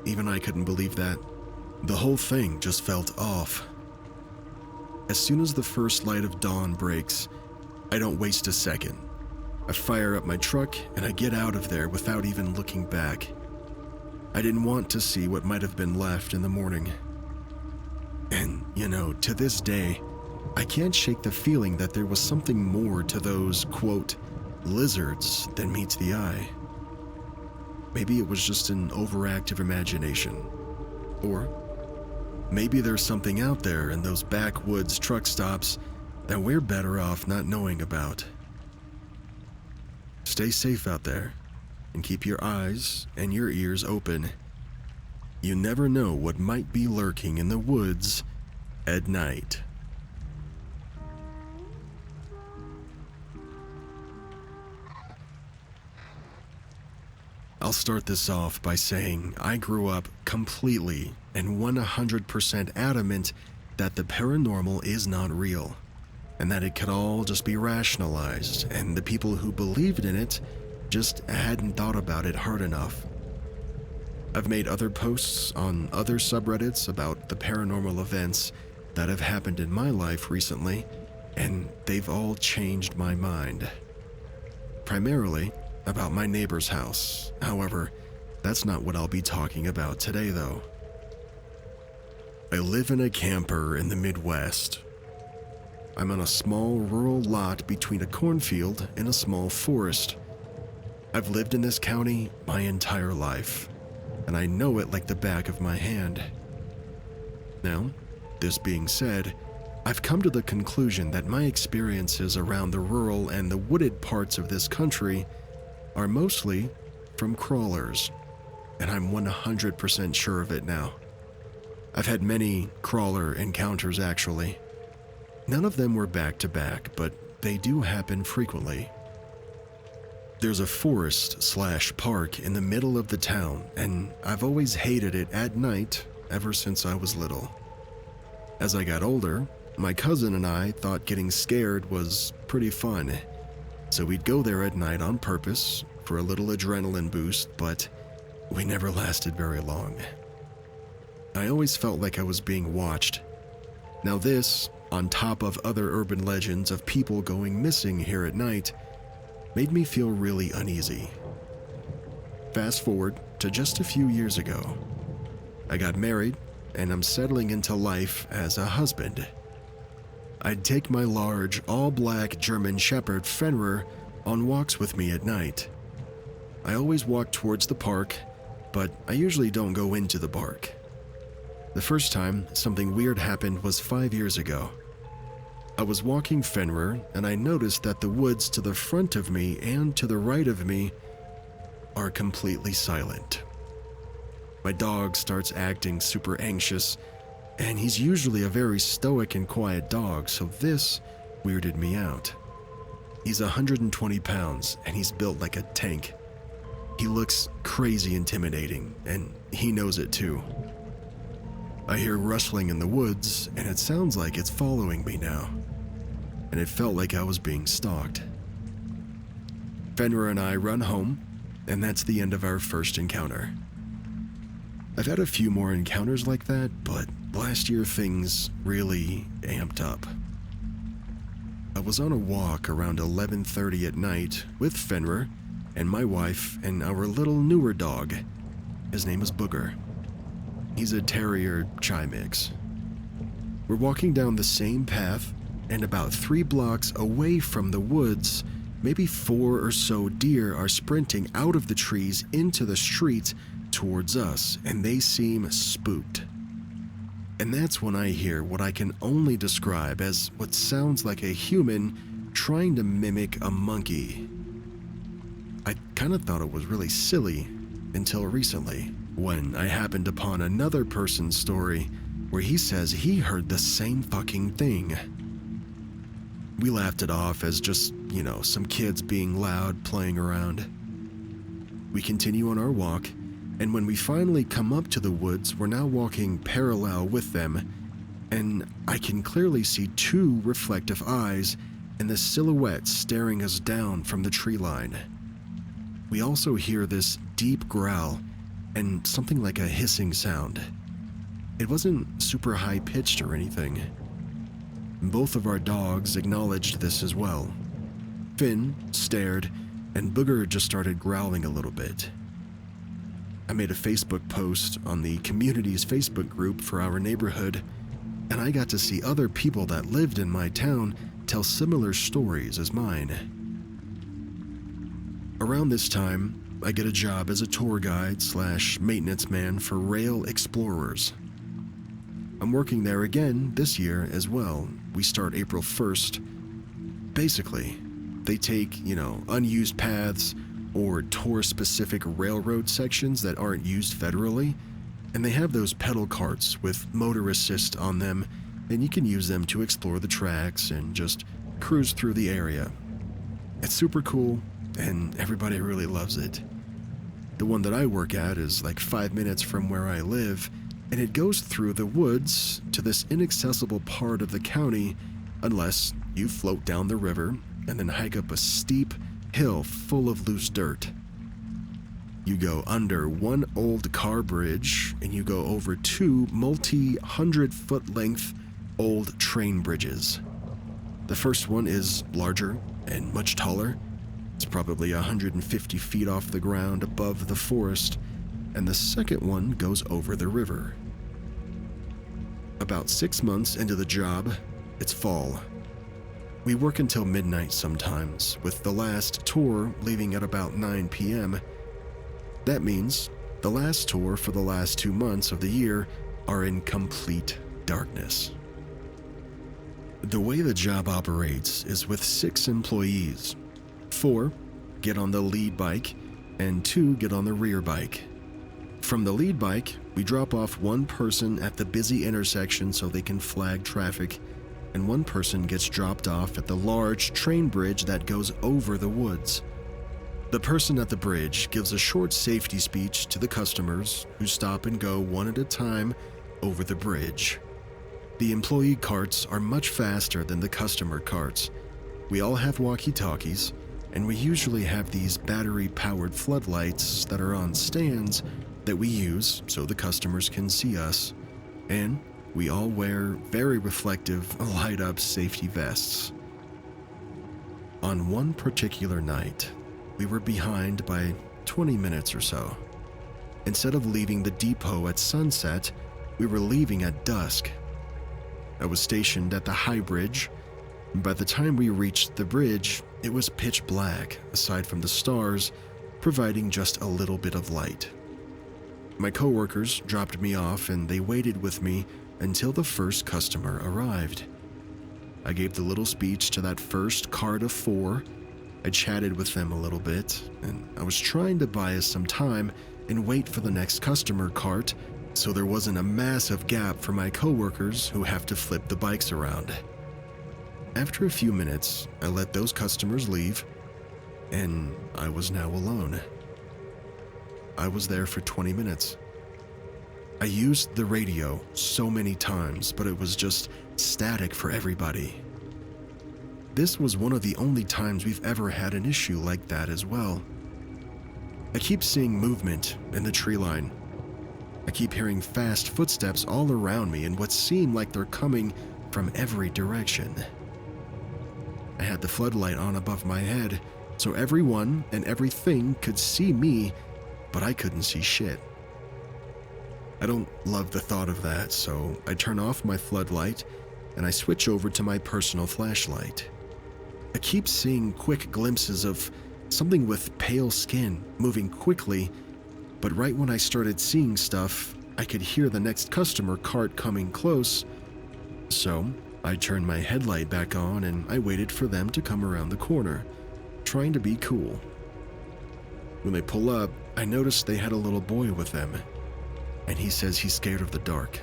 even I couldn't believe that. The whole thing just felt off. As soon as the first light of dawn breaks, I don't waste a second. I fire up my truck and I get out of there without even looking back. I didn't want to see what might have been left in the morning. And, to this day, I can't shake the feeling that there was something more to those, quote, lizards than meets the eye. Maybe it was just an overactive imagination. Or maybe there's something out there in those backwoods truck stops that we're better off not knowing about. Stay safe out there and keep your eyes and your ears open. You never know what might be lurking in the woods at night. I'll start this off by saying I grew up completely and 100% adamant that the paranormal is not real, and that it could all just be rationalized, and the people who believed in it just hadn't thought about it hard enough. I've made other posts on other subreddits about the paranormal events that have happened in my life recently, and they've all changed my mind. Primarily about my neighbor's house. However, that's not what I'll be talking about today, though. I live in a camper in the Midwest. I'm on a small rural lot between a cornfield and a small forest. I've lived in this county my entire life, and I know it like the back of my hand. Now, this being said, I've come to the conclusion that my experiences around the rural and the wooded parts of this country are mostly from crawlers, and I'm 100% sure of it now. I've had many crawler encounters, actually. None of them were back-to-back, but they do happen frequently. There's a forest/park in the middle of the town, and I've always hated it at night ever since I was little. As I got older, my cousin and I thought getting scared was pretty fun, so we'd go there at night on purpose for a little adrenaline boost, but we never lasted very long. I always felt like I was being watched. Now this, on top of other urban legends of people going missing here at night, made me feel really uneasy. Fast forward to just a few years ago. I got married, and I'm settling into life as a husband. I'd take my large, all-black German Shepherd Fenrir on walks with me at night. I always walk towards the park, but I usually don't go into the park. The first time something weird happened was 5 years ago. I was walking Fenrir, and I noticed that the woods to the front of me and to the right of me are completely silent. My dog starts acting super anxious, and he's usually a very stoic and quiet dog, so this weirded me out. He's 120 pounds, and he's built like a tank. He looks crazy intimidating, and he knows it too. I hear rustling in the woods, and it sounds like it's following me now, and it felt like I was being stalked. Fenrir and I run home, and that's the end of our first encounter. I've had a few more encounters like that, but last year things really amped up. I was on a walk around 11:30 at night with Fenrir and my wife and our little newer dog. His name is Booger. He's a terrier chai mix. We're walking down the same path, and about 3 blocks away from the woods, maybe 4 or so deer are sprinting out of the trees into the street towards us, and they seem spooked. And that's when I hear what I can only describe as what sounds like a human trying to mimic a monkey. I kind of thought it was really silly until recently, when I happened upon another person's story where he says he heard the same fucking thing. We laughed it off as just, some kids being loud, playing around. We continue on our walk, and when we finally come up to the woods, we're now walking parallel with them, and I can clearly see 2 reflective eyes and the silhouette staring us down from the tree line. We also hear this deep growl and something like a hissing sound. It wasn't super high-pitched or anything. Both of our dogs acknowledged this as well. Finn stared, and Booger just started growling a little bit. I made a Facebook post on the community's Facebook group for our neighborhood, and I got to see other people that lived in my town tell similar stories as mine. Around this time, I get a job as a tour guide / maintenance man for Rail Explorers. I'm working there again this year as well. We start April 1st. Basically, they take, unused paths or tour-specific railroad sections that aren't used federally, and they have those pedal carts with motor assist on them, and you can use them to explore the tracks and just cruise through the area. It's super cool, and everybody really loves it. The one that I work at is like 5 minutes from where I live, and it goes through the woods to this inaccessible part of the county unless you float down the river and then hike up a steep hill full of loose dirt. You go under one old car bridge, and you go over 2 multi-100-foot length old train bridges. The first one is larger and much taller. It's probably 150 feet off the ground above the forest, and the second one goes over the river. About 6 months into the job, it's fall. We work until midnight sometimes, with the last tour leaving at about 9 p.m. That means the last tour for the last 2 months of the year are in complete darkness. The way the job operates is with 6 employees. 4 get on the lead bike, and 2 get on the rear bike. From the lead bike, we drop off 1 person at the busy intersection so they can flag traffic, and 1 person gets dropped off at the large train bridge that goes over the woods. The person at the bridge gives a short safety speech to the customers who stop and go one at a time over the bridge. The employee carts are much faster than the customer carts. We all have walkie-talkies, and we usually have these battery-powered floodlights that are on stands that we use so the customers can see us, and we all wear very reflective, light-up safety vests. On one particular night, we were behind by 20 minutes or so. Instead of leaving the depot at sunset, we were leaving at dusk. I was stationed at the high bridge. By the time we reached the bridge, it was pitch black, aside from the stars, providing just a little bit of light. My coworkers dropped me off, and they waited with me until the first customer arrived. I gave the little speech to that first cart of 4. I chatted with them a little bit, and I was trying to buy us some time and wait for the next customer cart so there wasn't a massive gap for my coworkers who have to flip the bikes around. After a few minutes, I let those customers leave, and I was now alone. I was there for 20 minutes. I used the radio so many times, but it was just static for everybody. This was one of the only times we've ever had an issue like that as well. I keep seeing movement in the tree line. I keep hearing fast footsteps all around me and what seem like they're coming from every direction. I had the floodlight on above my head, so everyone and everything could see me, but I couldn't see shit. I don't love the thought of that, so I turn off my floodlight and I switch over to my personal flashlight. I keep seeing quick glimpses of something with pale skin moving quickly, but right when I started seeing stuff, I could hear the next customer cart coming close. So I turned my headlight back on and I waited for them to come around the corner, trying to be cool. When they pull up, I noticed they had a little boy with them, and he says he's scared of the dark.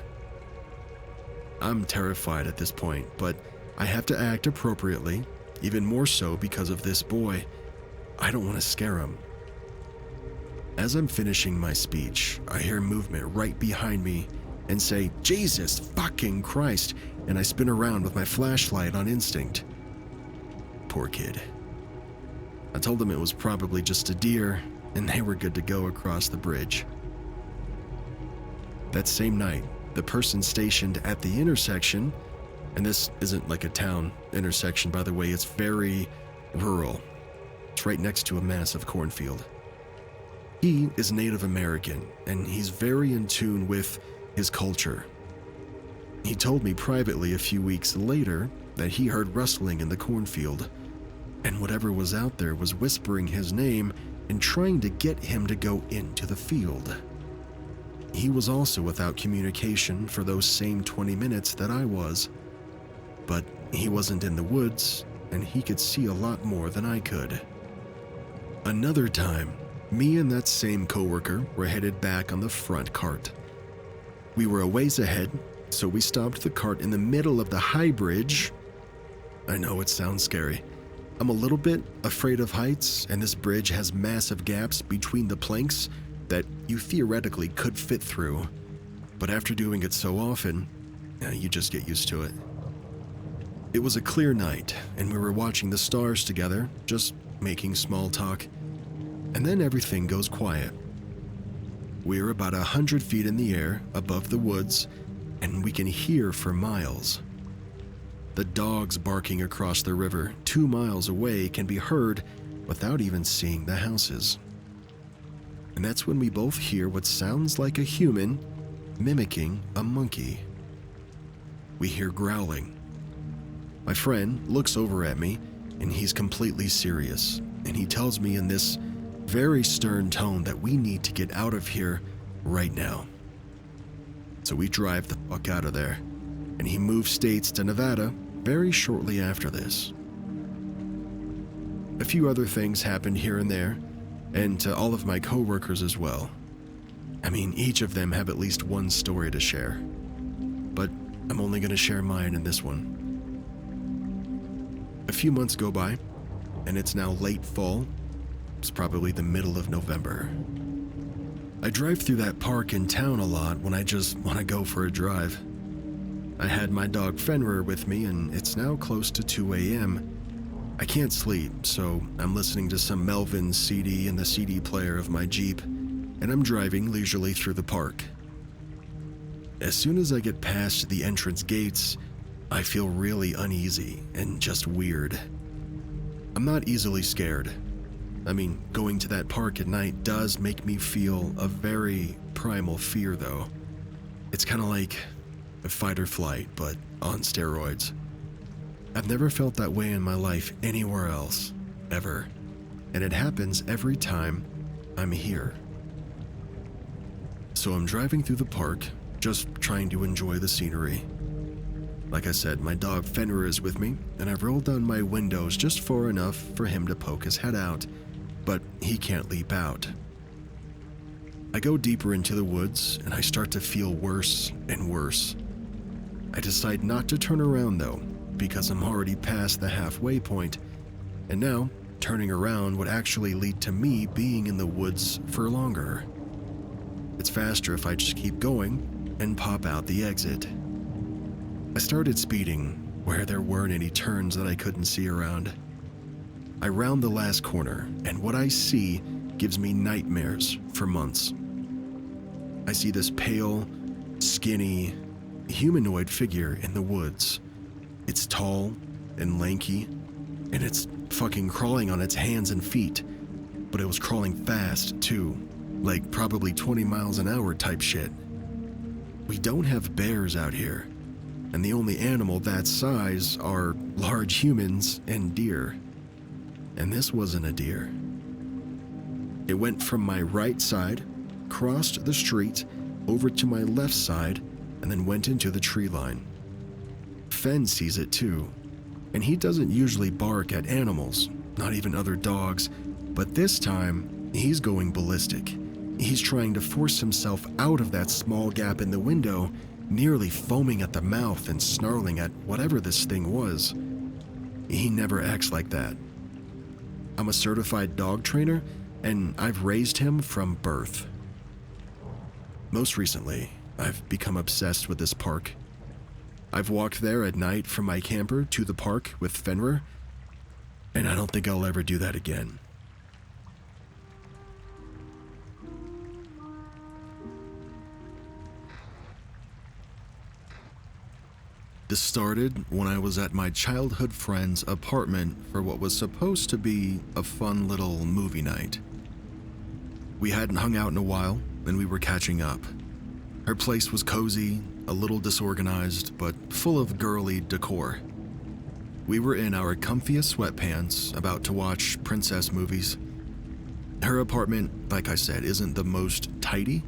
I'm terrified at this point, but I have to act appropriately, even more so because of this boy. I don't want to scare him. As I'm finishing my speech, I hear movement right behind me and say, "Jesus fucking Christ," and I spin around with my flashlight on instinct. Poor kid. I told them it was probably just a deer, and they were good to go across the bridge. That same night, the person stationed at the intersection, and this isn't like a town intersection, by the way, it's very rural. It's right next to a massive cornfield. He is Native American, and he's very in tune with his culture. He told me privately a few weeks later that he heard rustling in the cornfield, and whatever was out there was whispering his name and trying to get him to go into the field. He was also without communication for those same 20 minutes that I was, but he wasn't in the woods, and he could see a lot more than I could. Another time, me and that same coworker were headed back on the front cart. We were a ways ahead, so we stopped the cart in the middle of the high bridge. I know it sounds scary. I'm a little bit afraid of heights, and this bridge has massive gaps between the planks that you theoretically could fit through, but after doing it so often, you just get used to it. It was a clear night, and we were watching the stars together, just making small talk, and then everything goes quiet. We're about 100 feet in the air above the woods, and we can hear for miles. The dogs barking across the river 2 miles away can be heard without even seeing the houses. And that's when we both hear what sounds like a human mimicking a monkey. We hear growling. My friend looks over at me, and he's completely serious, and he tells me in this very stern tone that we need to get out of here right now. So we drive the fuck out of there, and he moved states to Nevada very shortly after this. A few other things happened here and there, and to all of my coworkers as well. I mean, each of them have at least one story to share, but I'm only going to share mine in this one. A few months go by, and it's now late fall. It's probably the middle of November. I drive through that park in town a lot when I just want to go for a drive. I had my dog Fenrir with me, and it's now close to 2 a.m. I can't sleep, so I'm listening to some Melvin CD in the CD player of my Jeep, and I'm driving leisurely through the park. As soon as I get past the entrance gates, I feel really uneasy and just weird. I'm not easily scared. I mean, going to that park at night does make me feel a very primal fear, though. It's kind of like a fight or flight, but on steroids. I've never felt that way in my life anywhere else, ever, and it happens every time I'm here. So I'm driving through the park, just trying to enjoy the scenery. Like I said, my dog Fenrir is with me, and I've rolled down my windows just far enough for him to poke his head out, but he can't leap out. I go deeper into the woods, and I start to feel worse and worse. I decide not to turn around though, because I'm already past the halfway point, and now turning around would actually lead to me being in the woods for longer. It's faster if I just keep going and pop out the exit. I started speeding where there weren't any turns that I couldn't see around. I round the last corner, and what I see gives me nightmares for months. I see this pale, skinny, humanoid figure in the woods. It's tall and lanky, and it's fucking crawling on its hands and feet, but it was crawling fast too, like probably 20 miles an hour type shit. We don't have bears out here, and the only animal that size are large humans and deer. And this wasn't a deer. It went from my right side, crossed the street, over to my left side, and then went into the tree line. Fen sees it too, and he doesn't usually bark at animals, not even other dogs, but this time, he's going ballistic. He's trying to force himself out of that small gap in the window, nearly foaming at the mouth and snarling at whatever this thing was. He never acts like that. I'm a certified dog trainer, and I've raised him from birth. Most recently, I've become obsessed with this park. I've walked there at night from my camper to the park with Fenrir, and I don't think I'll ever do that again. This started when I was at my childhood friend's apartment for what was supposed to be a fun little movie night. We hadn't hung out in a while, and we were catching up. Her place was cozy, a little disorganized, but full of girly decor. We were in our comfiest sweatpants, about to watch princess movies. Her apartment, like I said, isn't the most tidy.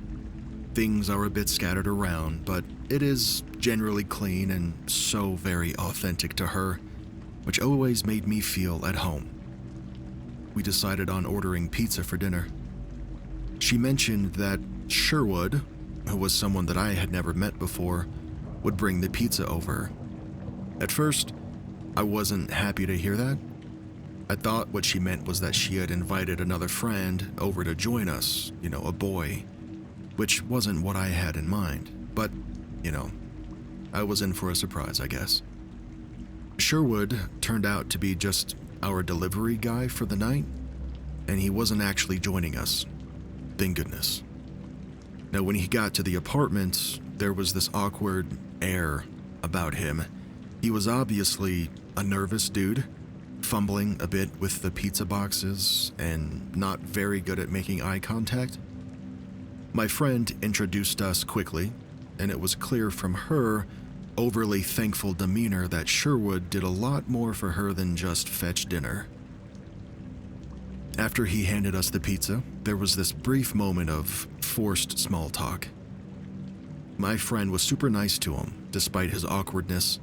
Things are a bit scattered around, but it is generally clean and so very authentic to her, which always made me feel at home. We decided on ordering pizza for dinner. She mentioned that Sherwood, who was someone that I had never met before, would bring the pizza over. At first, I wasn't happy to hear that. I thought what she meant was that she had invited another friend over to join us, a boy, which wasn't what I had in mind, but, I was in for a surprise, I guess. Sherwood turned out to be just our delivery guy for the night, and he wasn't actually joining us. Thank goodness. Now, when he got to the apartment, there was this awkward air about him. He was obviously a nervous dude, fumbling a bit with the pizza boxes and not very good at making eye contact. My friend introduced us quickly, and it was clear from her overly thankful demeanor that Sherwood did a lot more for her than just fetch dinner. After he handed us the pizza, there was this brief moment of forced small talk. My friend was super nice to him, despite his awkwardness.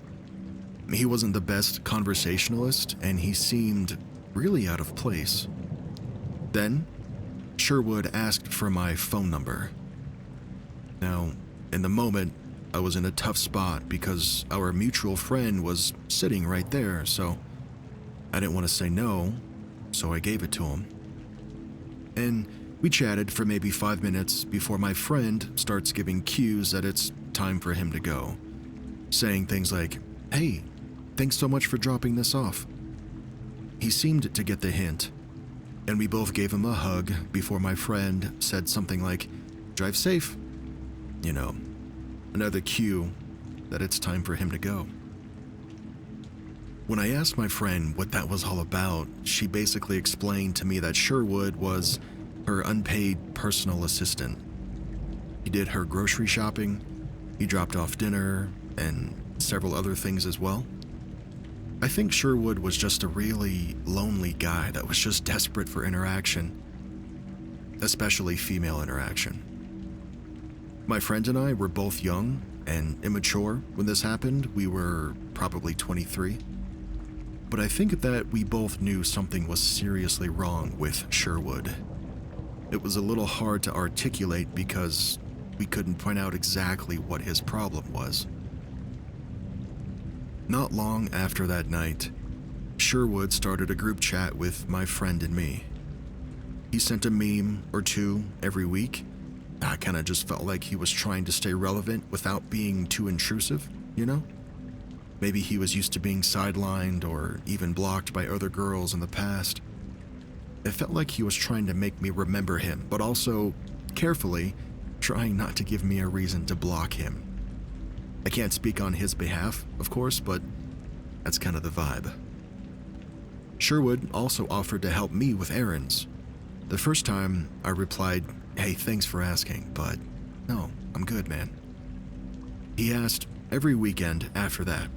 He wasn't the best conversationalist, and he seemed really out of place. Then, Sherwood asked for my phone number. Now, in the moment, I was in a tough spot because our mutual friend was sitting right there, so I didn't want to say no, so I gave it to him. And we chatted for maybe 5 minutes before my friend starts giving cues that it's time for him to go, saying things like, "Hey, thanks so much for dropping this off." He seemed to get the hint, and we both gave him a hug before my friend said something like, "Drive safe." Another cue that it's time for him to go. When I asked my friend what that was all about, she basically explained to me that Sherwood was her unpaid personal assistant. He did her grocery shopping, he dropped off dinner, and several other things as well. I think Sherwood was just a really lonely guy that was just desperate for interaction, especially female interaction. My friend and I were both young and immature when this happened. We were probably 23. But I think that we both knew something was seriously wrong with Sherwood. It was a little hard to articulate because we couldn't point out exactly what his problem was. Not long after that night, Sherwood started a group chat with my friend and me. He sent a meme or two every week. I kind of just felt like he was trying to stay relevant without being too intrusive, Maybe he was used to being sidelined or even blocked by other girls in the past. It felt like he was trying to make me remember him, but also, carefully, trying not to give me a reason to block him. I can't speak on his behalf, of course, but that's kind of the vibe. Sherwood also offered to help me with errands. The first time, I replied, "Hey, thanks for asking, but no, I'm good, man." He asked, every weekend after that.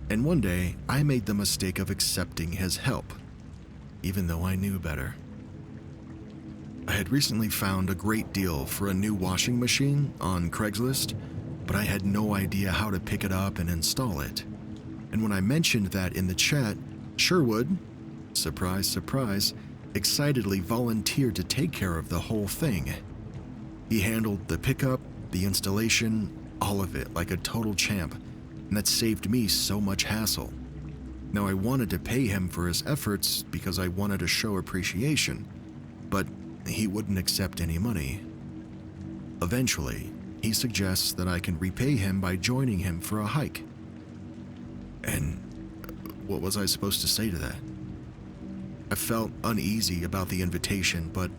And one day, I made the mistake of accepting his help, even though I knew better. I had recently found a great deal for a new washing machine on Craigslist, but I had no idea how to pick it up and install it. And when I mentioned that in the chat, Sherwood, surprise, surprise, excitedly volunteered to take care of the whole thing. He handled the pickup, the installation, all of it like a total champ, and that saved me so much hassle. Now, I wanted to pay him for his efforts because I wanted to show appreciation, but he wouldn't accept any money. Eventually, he suggests that I can repay him by joining him for a hike. And what was I supposed to say to that? I felt uneasy about the invitation, but,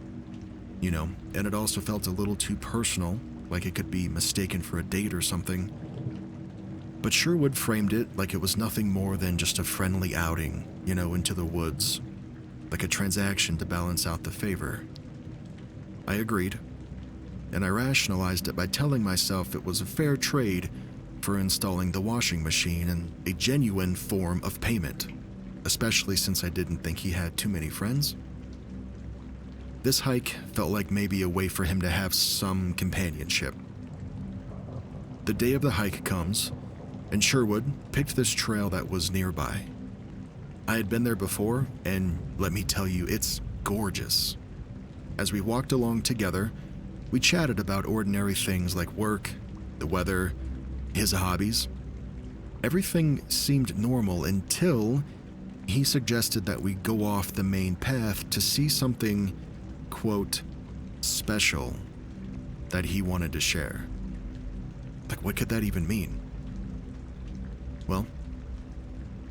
and it also felt a little too personal, like it could be mistaken for a date or something. But Sherwood framed it like it was nothing more than just a friendly outing, into the woods, like a transaction to balance out the favor. I agreed, and I rationalized it by telling myself it was a fair trade for installing the washing machine and a genuine form of payment, especially since I didn't think he had too many friends. This hike felt like maybe a way for him to have some companionship. The day of the hike comes, and Sherwood picked this trail that was nearby. I had been there before, and let me tell you, it's gorgeous. As we walked along together, we chatted about ordinary things like work, the weather, his hobbies. Everything seemed normal until he suggested that we go off the main path to see something, quote, special that he wanted to share. Like, what could that even mean? Well,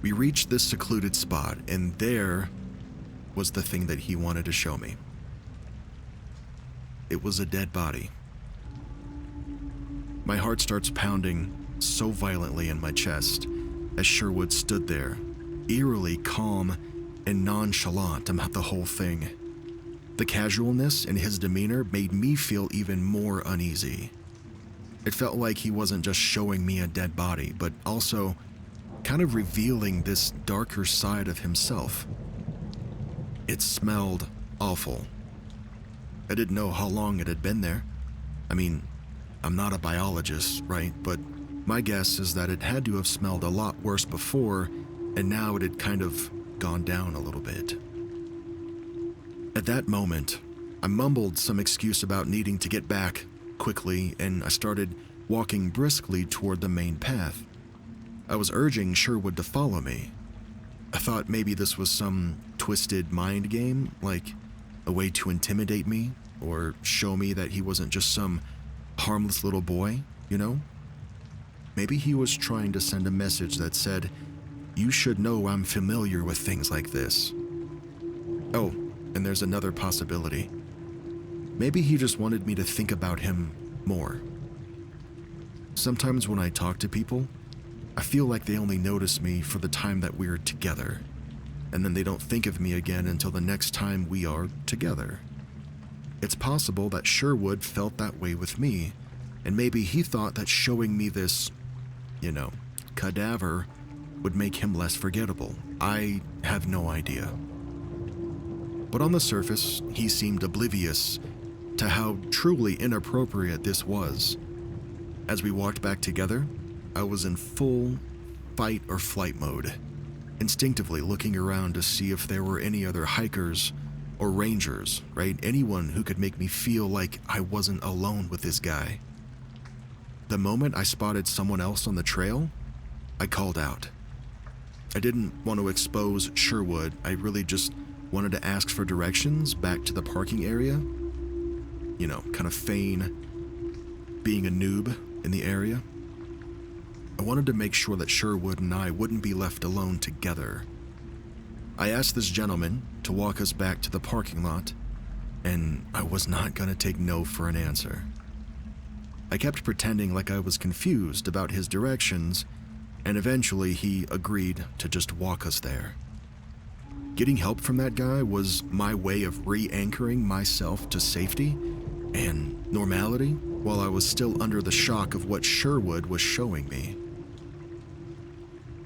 we reached this secluded spot, and there was the thing that he wanted to show me. It was a dead body. My heart starts pounding so violently in my chest as Sherwood stood there, eerily calm and nonchalant about the whole thing. The casualness in his demeanor made me feel even more uneasy. It felt like he wasn't just showing me a dead body, but also kind of revealing this darker side of himself. It smelled awful. I didn't know how long it had been there. I mean, I'm not a biologist, right? But my guess is that it had to have smelled a lot worse before, and now it had kind of gone down a little bit. At that moment, I mumbled some excuse about needing to get back quickly, and I started walking briskly toward the main path. I was urging Sherwood to follow me. I thought maybe this was some twisted mind game, like a way to intimidate me or show me that he wasn't just some harmless little boy, Maybe he was trying to send a message that said, "You should know I'm familiar with things like this." Oh, and there's another possibility. Maybe he just wanted me to think about him more. Sometimes when I talk to people, I feel like they only notice me for the time that we're together, and then they don't think of me again until the next time we are together. It's possible that Sherwood felt that way with me, and maybe he thought that showing me this, cadaver would make him less forgettable. I have no idea. But on the surface, he seemed oblivious to how truly inappropriate this was. As we walked back together, I was in full fight or flight mode, instinctively looking around to see if there were any other hikers or rangers, right? Anyone who could make me feel like I wasn't alone with this guy. The moment I spotted someone else on the trail, I called out. I didn't want to expose Sherwood. I really just wanted to ask for directions back to the parking area. Kind of feign being a noob in the area. I wanted to make sure that Sherwood and I wouldn't be left alone together. I asked this gentleman to walk us back to the parking lot, and I was not going to take no for an answer. I kept pretending like I was confused about his directions, and eventually he agreed to just walk us there. Getting help from that guy was my way of re-anchoring myself to safety and normality, while I was still under the shock of what Sherwood was showing me.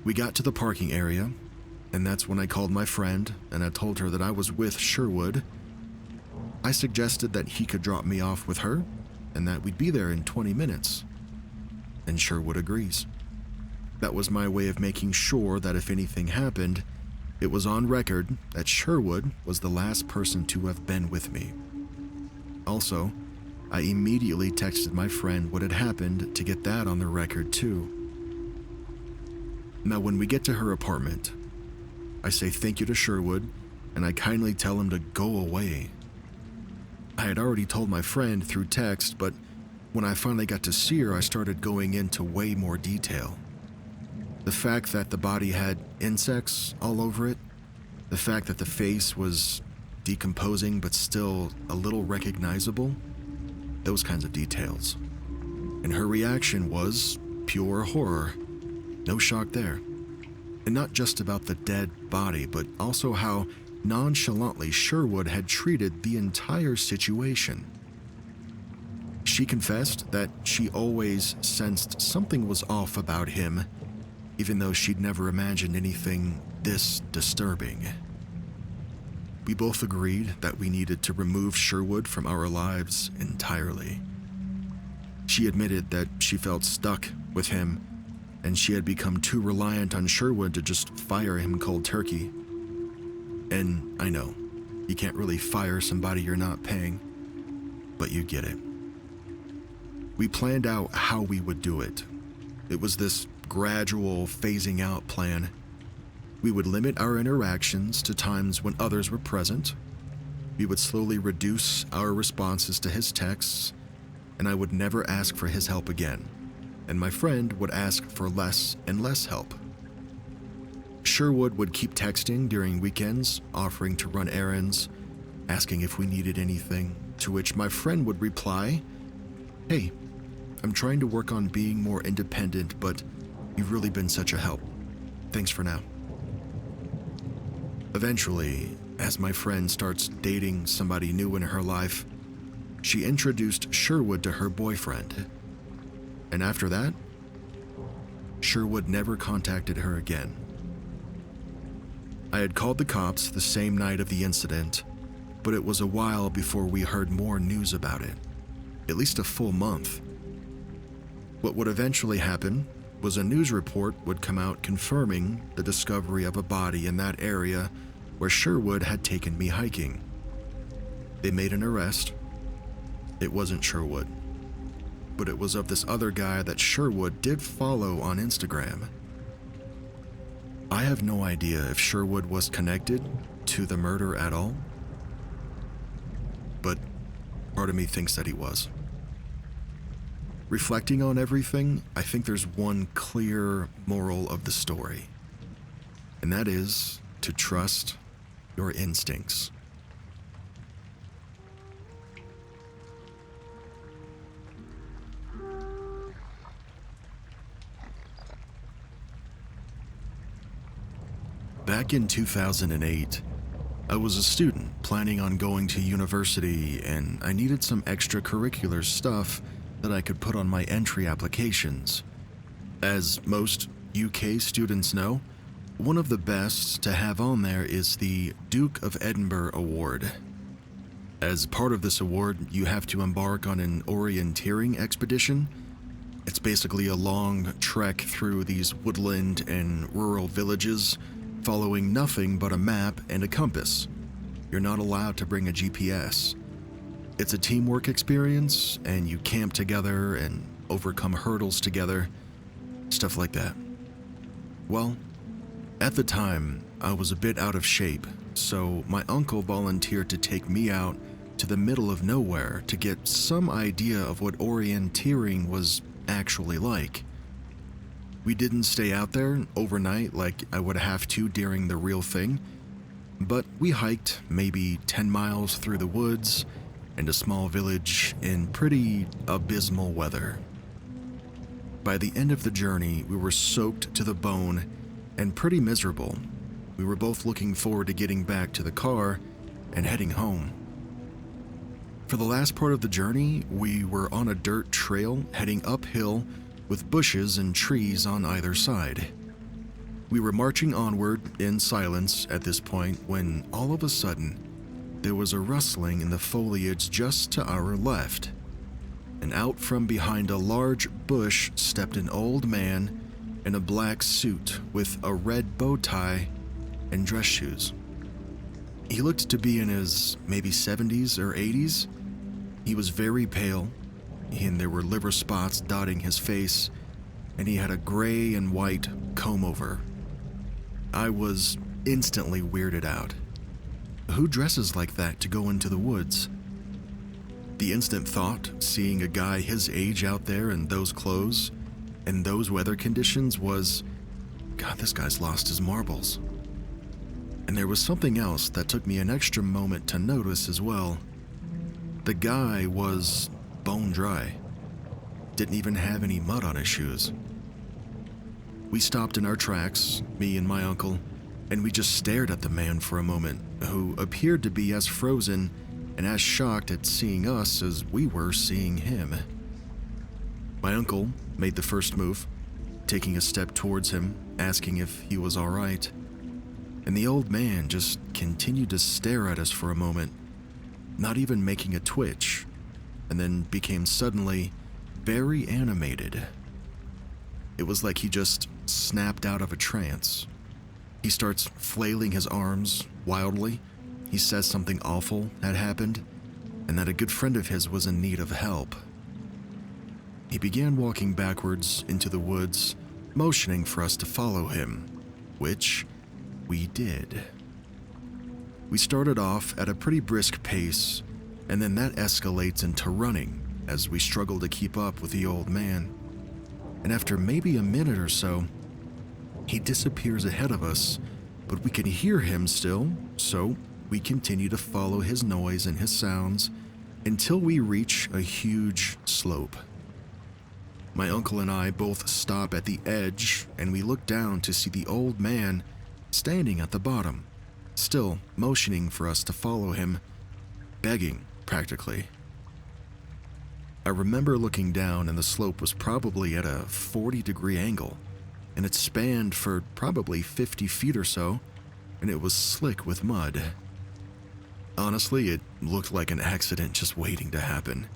We got to the parking area, and that's when I called my friend and I told her that I was with Sherwood. I suggested that he could drop me off with her and that we'd be there in 20 minutes. And Sherwood agrees. That was my way of making sure that if anything happened, it was on record that Sherwood was the last person to have been with me. Also, I immediately texted my friend what had happened to get that on the record too. Now, when we get to her apartment, I say thank you to Sherwood and I kindly tell him to go away. I had already told my friend through text, but when I finally got to see her, I started going into way more detail. The fact that the body had insects all over it, the fact that the face was decomposing but still a little recognizable, those kinds of details. And her reaction was pure horror. No shock there. And not just about the dead body, but also how nonchalantly Sherwood had treated the entire situation. She confessed that she always sensed something was off about him, even though she'd never imagined anything this disturbing. We both agreed that we needed to remove Sherwood from our lives entirely. She admitted that she felt stuck with him, and she had become too reliant on Sherwood to just fire him cold turkey. And I know, you can't really fire somebody you're not paying, but you get it. We planned out how we would do it. It was this gradual phasing out plan. We would limit our interactions to times when others were present. We would slowly reduce our responses to his texts, and I would never ask for his help again, and my friend would ask for less and less help. Sherwood would keep texting during weekends, offering to run errands, asking if we needed anything, to which my friend would reply, "Hey, I'm trying to work on being more independent, but you've really been such a help. Thanks for now." Eventually, as my friend starts dating somebody new in her life, she introduced Sherwood to her boyfriend. And after that, Sherwood never contacted her again. I had called the cops the same night of the incident, but it was a while before we heard more news about it, at least a full month. What would eventually happen was a news report would come out confirming the discovery of a body in that area where Sherwood had taken me hiking. They made an arrest. It wasn't Sherwood, but it was of this other guy that Sherwood did follow on Instagram. I have no idea if Sherwood was connected to the murder at all, but part of me thinks that he was. Reflecting on everything, I think there's one clear moral of the story, and that is to trust your instincts. Back in 2008, I was a student planning on going to university, and I needed some extracurricular stuff that I could put on my entry applications. As most UK students know, one of the best to have on there is the Duke of Edinburgh Award. As part of this award, you have to embark on an orienteering expedition. It's basically a long trek through these woodland and rural villages, following nothing but a map and a compass. You're not allowed to bring a GPS. It's a teamwork experience, and you camp together and overcome hurdles together, stuff like that. Well, at the time, I was a bit out of shape, so my uncle volunteered to take me out to the middle of nowhere to get some idea of what orienteering was actually like. We didn't stay out there overnight like I would have to during the real thing, but we hiked maybe 10 miles through the woods and a small village in pretty abysmal weather. By the end of the journey, we were soaked to the bone and pretty miserable. We were both looking forward to getting back to the car and heading home. For the last part of the journey, we were on a dirt trail heading uphill with bushes and trees on either side. We were marching onward in silence at this point when all of a sudden there was a rustling in the foliage just to our left, and out from behind a large bush stepped an old man in a black suit with a red bow tie and dress shoes. He looked to be in his maybe 70s or 80s. He was very pale, and there were liver spots dotting his face, and he had a gray and white comb-over. I was instantly weirded out. Who dresses like that to go into the woods? The instant thought, seeing a guy his age out there in those clothes and those weather conditions, was, God, this guy's lost his marbles. And there was something else that took me an extra moment to notice as well. The guy was bone dry. Didn't even have any mud on his shoes. We stopped in our tracks, me and my uncle, and we just stared at the man for a moment, who appeared to be as frozen and as shocked at seeing us as we were seeing him. My uncle made the first move, taking a step towards him, asking if he was all right. And the old man just continued to stare at us for a moment, not even making a twitch, and then became suddenly very animated. It was like he just snapped out of a trance. He starts flailing his arms wildly. He says something awful had happened, and that a good friend of his was in need of help. He began walking backwards into the woods, motioning for us to follow him, which we did. We started off at a pretty brisk pace, and then that escalates into running as we struggle to keep up with the old man. And after maybe a minute or so, he disappears ahead of us, but we can hear him still, so we continue to follow his noise and his sounds until we reach a huge slope. My uncle and I both stop at the edge, and we look down to see the old man standing at the bottom, still motioning for us to follow him, begging practically. I remember looking down, and the slope was probably at a 40-degree angle, and it spanned for probably 50 feet or so, and it was slick with mud. Honestly, it looked like an accident just waiting to happen,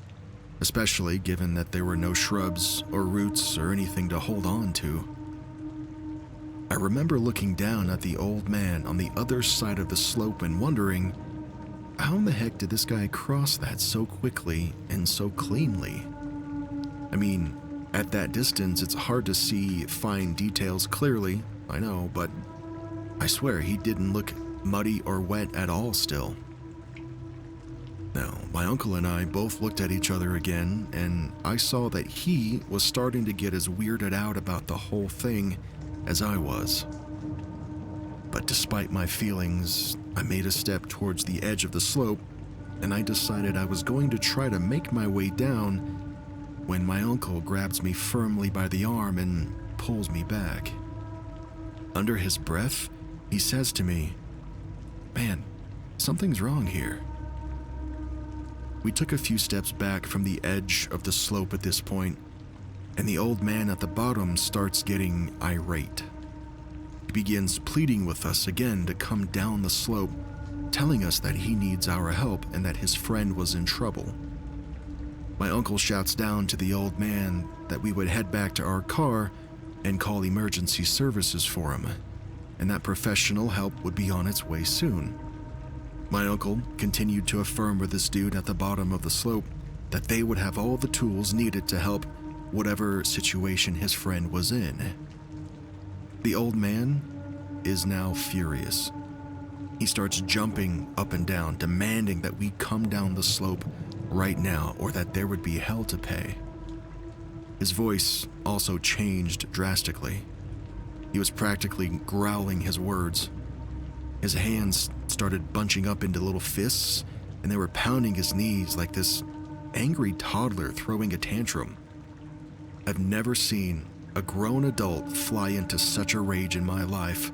especially given that there were no shrubs or roots or anything to hold on to. I remember looking down at the old man on the other side of the slope and wondering, how in the heck did this guy cross that so quickly and so cleanly? I mean, at that distance, it's hard to see fine details clearly, I know, but I swear he didn't look muddy or wet at all still. Now, my uncle and I both looked at each other again, and I saw that he was starting to get as weirded out about the whole thing as I was. But despite my feelings, I made a step towards the edge of the slope, and I decided I was going to try to make my way down when my uncle grabs me firmly by the arm and pulls me back. Under his breath, he says to me, "Man, something's wrong here." We took a few steps back from the edge of the slope at this point, and the old man at the bottom starts getting irate. He begins pleading with us again to come down the slope, telling us that he needs our help and that his friend was in trouble. My uncle shouts down to the old man that we would head back to our car and call emergency services for him, and that professional help would be on its way soon. My uncle continued to affirm with this dude at the bottom of the slope that they would have all the tools needed to help whatever situation his friend was in. The old man is now furious. He starts jumping up and down, demanding that we come down the slope right now or that there would be hell to pay. His voice also changed drastically. He was practically growling his words. His hands started bunching up into little fists, and they were pounding his knees like this angry toddler throwing a tantrum. I've never seen a grown adult fly into such a rage in my life.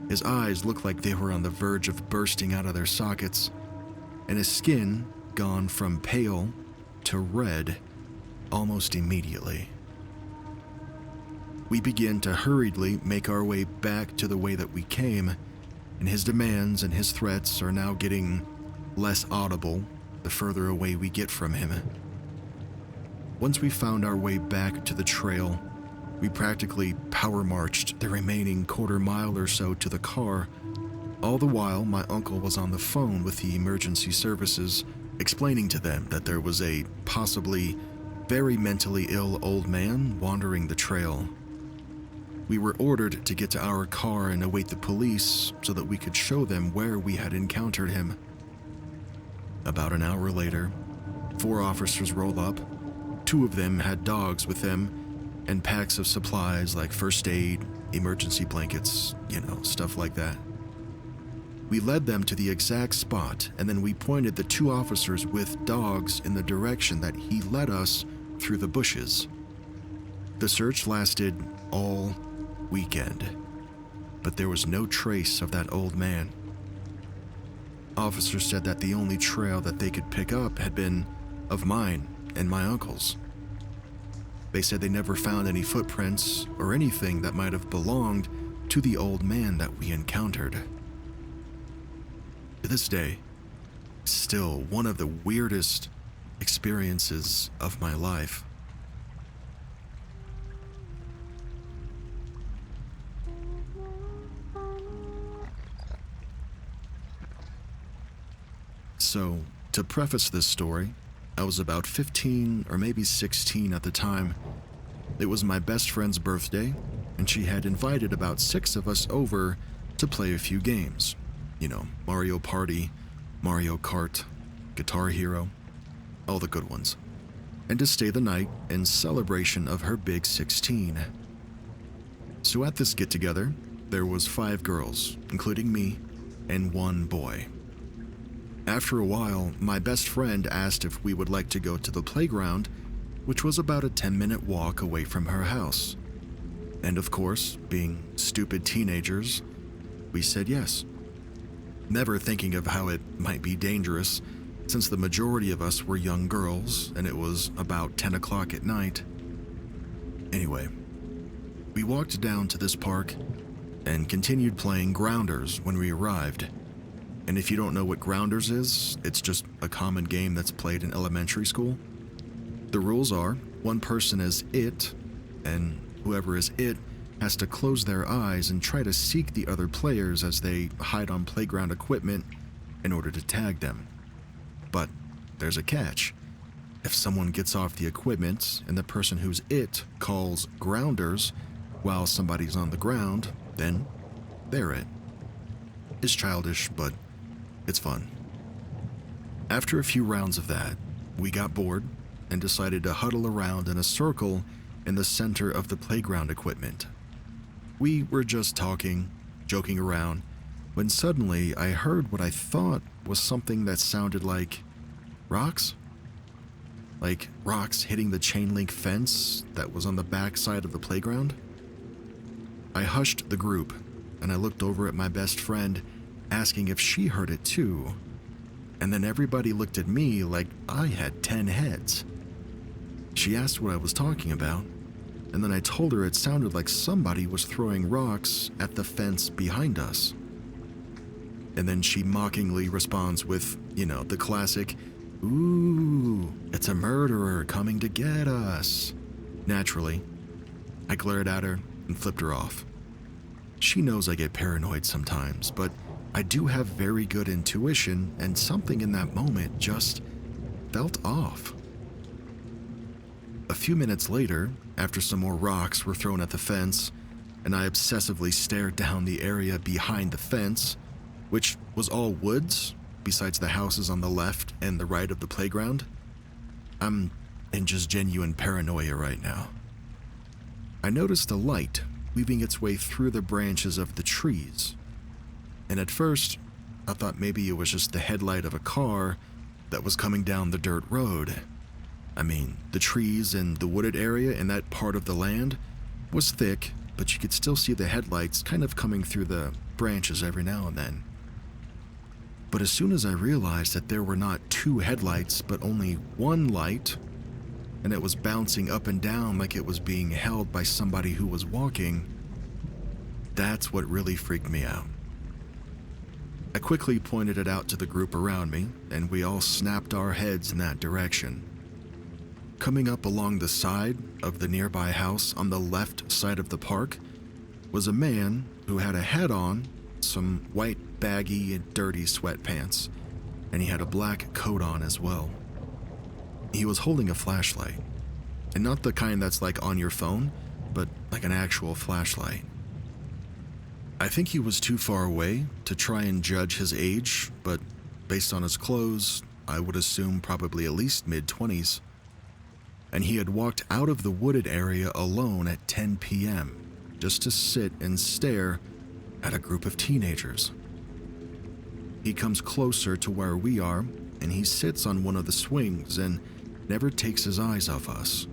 His eyes looked like they were on the verge of bursting out of their sockets, and his skin had gone from pale to red almost immediately. We began to hurriedly make our way back to the way that we came, and his demands and his threats are now getting less audible the further away we get from him. Once we found our way back to the trail, we practically power marched the remaining quarter-mile or so to the car. All the while, my uncle was on the phone with the emergency services, explaining to them that there was a possibly very mentally ill old man wandering the trail. We were ordered to get to our car and await the police so that we could show them where we had encountered him. About an hour later, 4 officers rolled up. 2 of them had dogs with them and packs of supplies like first aid, emergency blankets, stuff like that. We led them to the exact spot, and then we pointed the 2 officers with dogs in the direction that he led us through the bushes. The search lasted all weekend, but there was no trace of that old man. Officers said that the only trail that they could pick up had been of mine and my uncle's. They said they never found any footprints or anything that might have belonged to the old man that we encountered. To this day, it's still one of the weirdest experiences of my life. So, to preface this story, I was about 15 or maybe 16 at the time. It was my best friend's birthday, and she had invited about 6 of us over to play a few games. Mario Party, Mario Kart, Guitar Hero, all the good ones. And to stay the night in celebration of her big 16. So at this get-together, there was 5 girls, including me, and 1 boy. After a while, my best friend asked if we would like to go to the playground, which was about a 10-minute walk away from her house. And of course, being stupid teenagers, we said yes. Never thinking of how it might be dangerous, since the majority of us were young girls and it was about 10 o'clock at night. Anyway, we walked down to this park and continued playing Grounders when we arrived. And if you don't know what Grounders is, it's just a common game that's played in elementary school. The rules are, one person is it, and whoever is it has to close their eyes and try to seek the other players as they hide on playground equipment in order to tag them. But there's a catch. If someone gets off the equipment and the person who's it calls Grounders while somebody's on the ground, then they're it. It's childish, but it's fun. After a few rounds of that, we got bored and decided to huddle around in a circle in the center of the playground equipment. We were just talking, joking around, when suddenly I heard what I thought was something that sounded like rocks. Like rocks hitting the chain link fence that was on the back side of the playground. I hushed the group and I looked over at my best friend, asking if she heard it too. And then everybody looked at me like I had 10 heads. She asked what I was talking about, and then I told her it sounded like somebody was throwing rocks at the fence behind us. And then she mockingly responds with, the classic, "Ooh, it's a murderer coming to get us." Naturally, I glared at her and flipped her off. She knows I get paranoid sometimes, but I do have very good intuition, and something in that moment just felt off. A few minutes later, after some more rocks were thrown at the fence, and I obsessively stared down the area behind the fence, which was all woods, besides the houses on the left and the right of the playground. I'm in just genuine paranoia right now. I noticed a light weaving its way through the branches of the trees. And at first, I thought maybe it was just the headlight of a car that was coming down the dirt road. I mean, the trees and the wooded area in that part of the land was thick, but you could still see the headlights kind of coming through the branches every now and then. But as soon as I realized that there were not two headlights but only one light, and it was bouncing up and down like it was being held by somebody who was walking, that's what really freaked me out. I quickly pointed it out to the group around me, and we all snapped our heads in that direction. Coming up along the side of the nearby house on the left side of the park was a man who had a hat on, some white baggy and dirty sweatpants, and he had a black coat on as well. He was holding a flashlight, and not the kind that's like on your phone, but like an actual flashlight. I think he was too far away to try and judge his age, but based on his clothes, I would assume probably at least mid-20s. And he had walked out of the wooded area alone at 10 p.m. just to sit and stare at a group of teenagers. He comes closer to where we are, and he sits on one of the swings and never takes his eyes off us.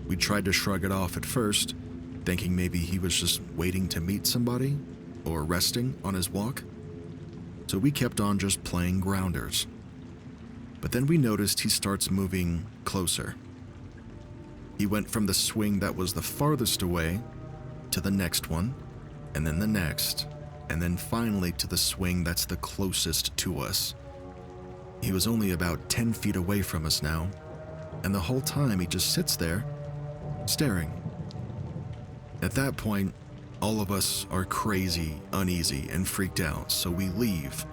We tried to shrug it off at first, thinking maybe he was just waiting to meet somebody or resting on his walk. So we kept on just playing grounders. But then we noticed he starts moving closer. He went from the swing that was the farthest away to the next one, and then the next, and then finally to the swing that's the closest to us. He was only about 10 feet away from us now, and the whole time he just sits there, staring. At that point, all of us are crazy, uneasy, and freaked out, so we leave.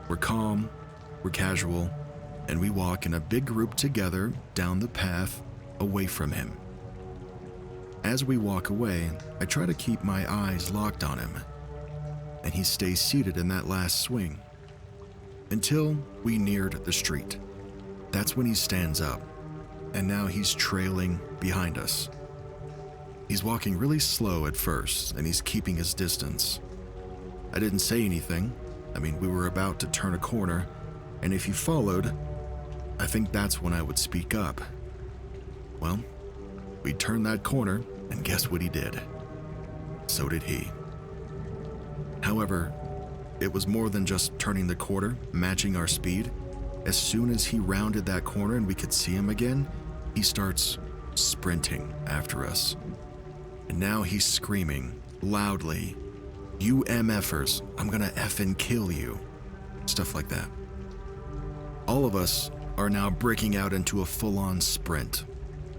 We're calm, we're casual, and we walk in a big group together down the path away from him. As we walk away, I try to keep my eyes locked on him, and he stays seated in that last swing until we neared the street. That's when he stands up, and now he's trailing behind us. He's walking really slow at first, and he's keeping his distance. I didn't say anything. We were about to turn a corner, and if he followed, I think that's when I would speak up. Well, we turned that corner, and guess what he did? So did he. However, it was more than just turning the corner, matching our speed. As soon as he rounded that corner and we could see him again, he starts sprinting after us. And now he's screaming loudly, "You MFers, I'm gonna effing kill you." Stuff like that. All of us are now breaking out into a full-on sprint.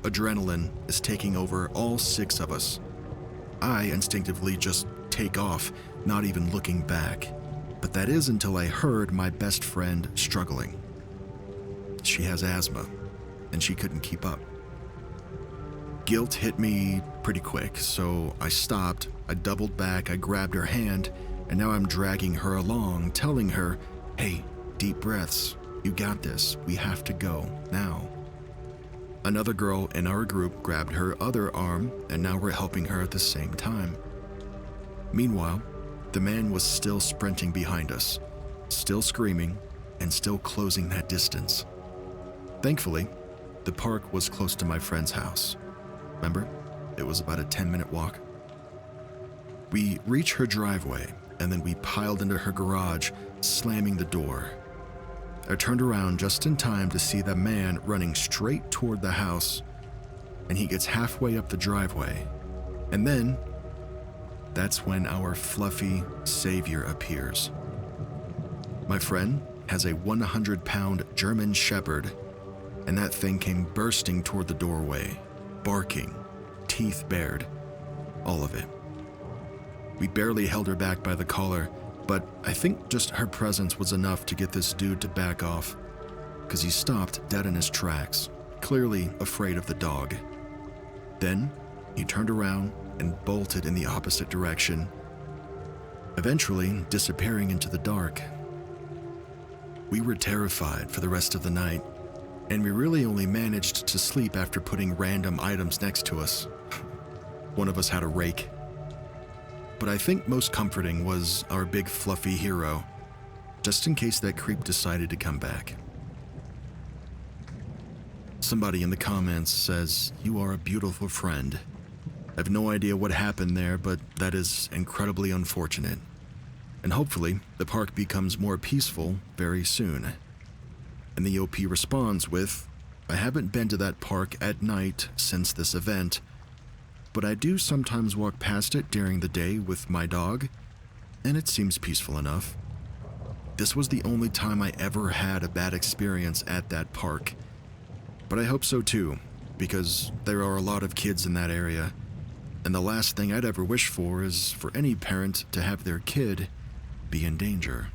Adrenaline is taking over all 6 of us. I instinctively just take off, not even looking back. But that is until I heard my best friend struggling. She has asthma, and she couldn't keep up. Guilt hit me pretty quick, so I stopped, I doubled back, I grabbed her hand, and now I'm dragging her along, telling her, "Hey, deep breaths, you got this, we have to go, now." Another girl in our group grabbed her other arm, and now we're helping her at the same time. Meanwhile, the man was still sprinting behind us, still screaming, and still closing that distance. Thankfully, the park was close to my friend's house. Remember? It was about a 10-minute walk. We reached her driveway, and then we piled into her garage, slamming the door. I turned around just in time to see the man running straight toward the house, and he gets halfway up the driveway. And then, that's when our fluffy savior appears. My friend has a 100-pound German Shepherd, and that thing came bursting toward the doorway, barking, teeth bared, all of it. We barely held her back by the collar, but I think just her presence was enough to get this dude to back off, because he stopped dead in his tracks, clearly afraid of the dog. Then he turned around and bolted in the opposite direction, eventually disappearing into the dark. We were terrified for the rest of the night, and we really only managed to sleep after putting random items next to us. One of us had a rake. But I think most comforting was our big fluffy hero, just in case that creep decided to come back. Somebody in the comments says, "You are a beautiful friend. I have no idea what happened there, but that is incredibly unfortunate. and hopefully the park becomes more peaceful very soon. And the OP responds with, I haven't been to that park at night since this event, but I do sometimes walk past it during the day with my dog, and it seems peaceful enough. This was the only time I ever had a bad experience at that park, but I hope so too, because there are a lot of kids in that area, and the last thing I'd ever wish for is for any parent to have their kid be in danger.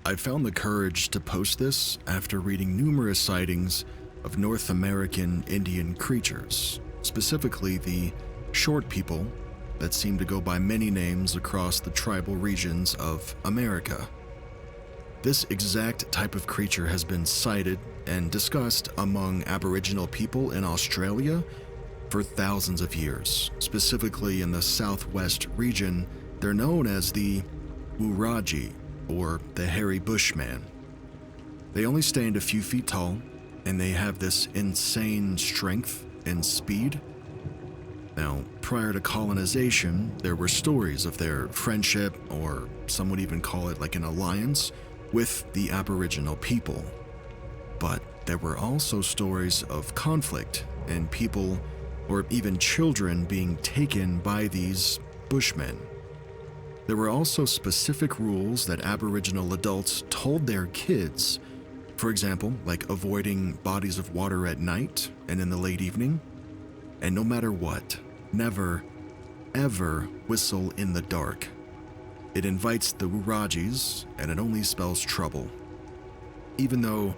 I found the courage to post this after reading numerous sightings of North American Indian creatures, specifically the short people that seem to go by many names across the tribal regions of America. This exact type of creature has been sighted and discussed among Aboriginal people in Australia for thousands of years. Specifically in the southwest region, they're known as the Wurundjeri, or the hairy bushman. They only stand a few feet tall, and they have this insane strength and speed. Now, prior to colonization, there were stories of their friendship, or some would even call it like an alliance, with the Aboriginal people. But there were also stories of conflict and people, or even children, being taken by these bushmen. There were also specific rules that Aboriginal adults told their kids, for example, like avoiding bodies of water at night and in the late evening, and no matter what, never, ever whistle in the dark. It invites the Wurundjeris, and it only spells trouble. Even though,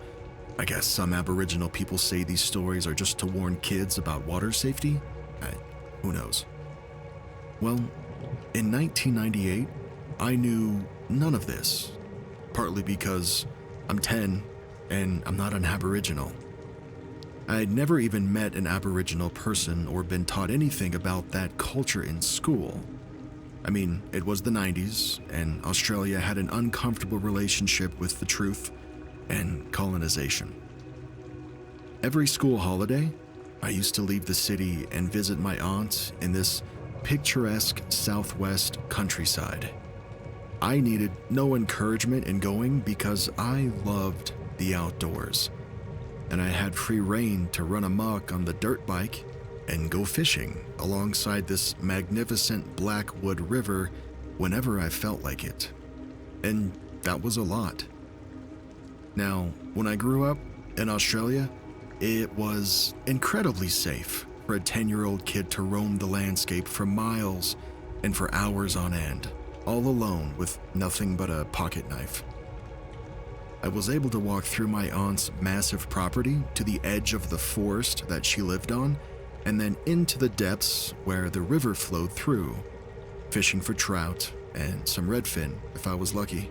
I guess some Aboriginal people say these stories are just to warn kids about water safety, who knows? Well, in 1998, I knew none of this, partly because I'm 10 and I'm not an Aboriginal. I had never even met an Aboriginal person or been taught anything about that culture in school. I mean, it was the 90s, and Australia had an uncomfortable relationship with the truth and colonization. Every school holiday, I used to leave the city and visit my aunt in this picturesque southwest countryside. I needed no encouragement in going because I loved the outdoors, and I had free rein to run amok on the dirt bike and go fishing alongside this magnificent Blackwood River whenever I felt like it. And that was a lot. Now, when I grew up in Australia, it was incredibly safe for a 10-year-old kid to roam the landscape for miles and for hours on end, all alone with nothing but a pocket knife. I was able to walk through my aunt's massive property to the edge of the forest that she lived on, and then into the depths where the river flowed through, fishing for trout and some redfin if I was lucky.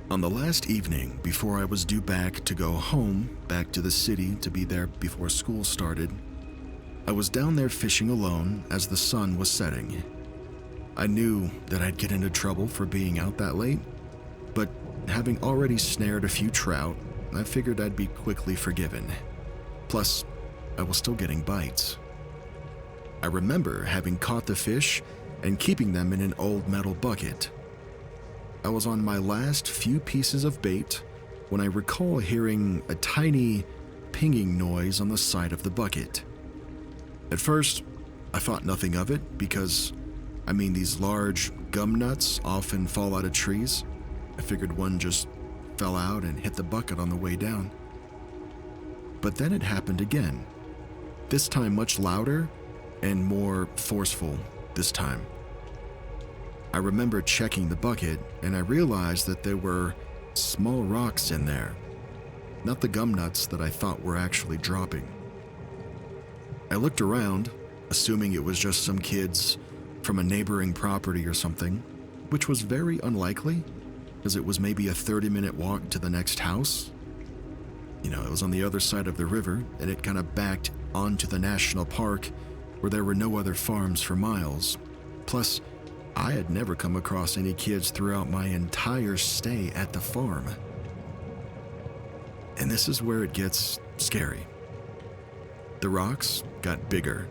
On the last evening before I was due back to go home, back to the city to be there before school started, I was down there fishing alone as the sun was setting. I knew that I'd get into trouble for being out that late, but having already snared a few trout, I figured I'd be quickly forgiven. Plus, I was still getting bites. I remember having caught the fish and keeping them in an old metal bucket. I was on my last few pieces of bait when I recall hearing a tiny pinging noise on the side of the bucket. At first, I thought nothing of it because, these large gum nuts often fall out of trees. I figured one just fell out and hit the bucket on the way down. But then it happened again, this time much louder and more forceful this time. I remember checking the bucket, and I realized that there were small rocks in there, not the gum nuts that I thought were actually dropping. I looked around, assuming it was just some kids from a neighboring property or something, which was very unlikely, because it was maybe a 30-minute walk to the next house. It was on the other side of the river, and it kind of backed onto the national park where there were no other farms for miles. Plus, I had never come across any kids throughout my entire stay at the farm. And this is where it gets scary. The rocks got bigger,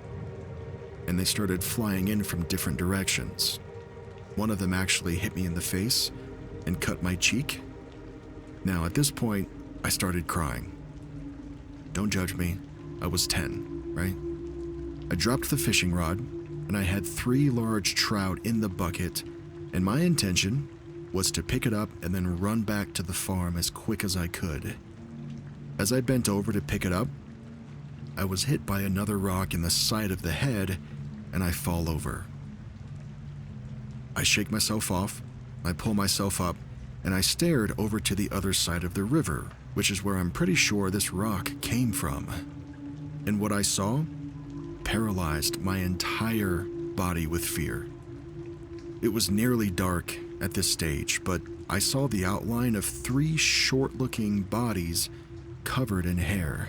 and they started flying in from different directions. One of them actually hit me in the face and cut my cheek. Now, at this point, I started crying. Don't judge me, I was 10, right? I dropped the fishing rod, and I had 3 large trout in the bucket, and my intention was to pick it up and then run back to the farm as quick as I could. As I bent over to pick it up, I was hit by another rock in the side of the head, and I fall over. I shake myself off, I pull myself up, and I stared over to the other side of the river, which is where I'm pretty sure this rock came from. And what I saw paralyzed my entire body with fear. It was nearly dark at this stage, but I saw the outline of 3 short-looking bodies covered in hair.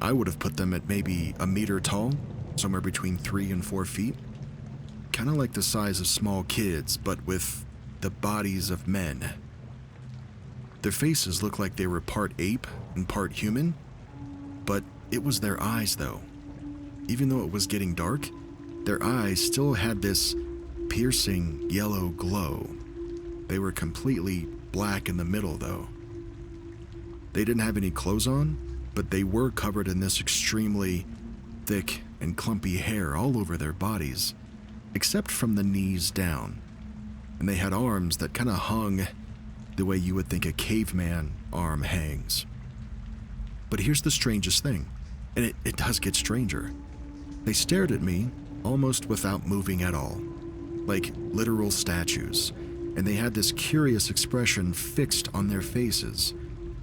I would have put them at maybe a meter tall, somewhere between 3 and 4 feet. Kind of like the size of small kids, but with the bodies of men. Their faces looked like they were part ape and part human, but it was their eyes though. Even though it was getting dark, their eyes still had this piercing yellow glow. They were completely black in the middle though. They didn't have any clothes on, but they were covered in this extremely thick and clumpy hair all over their bodies, except from the knees down. And they had arms that kind of hung the way you would think a caveman arm hangs. But here's the strangest thing, and it does get stranger. They stared at me almost without moving at all, like literal statues, and they had this curious expression fixed on their faces,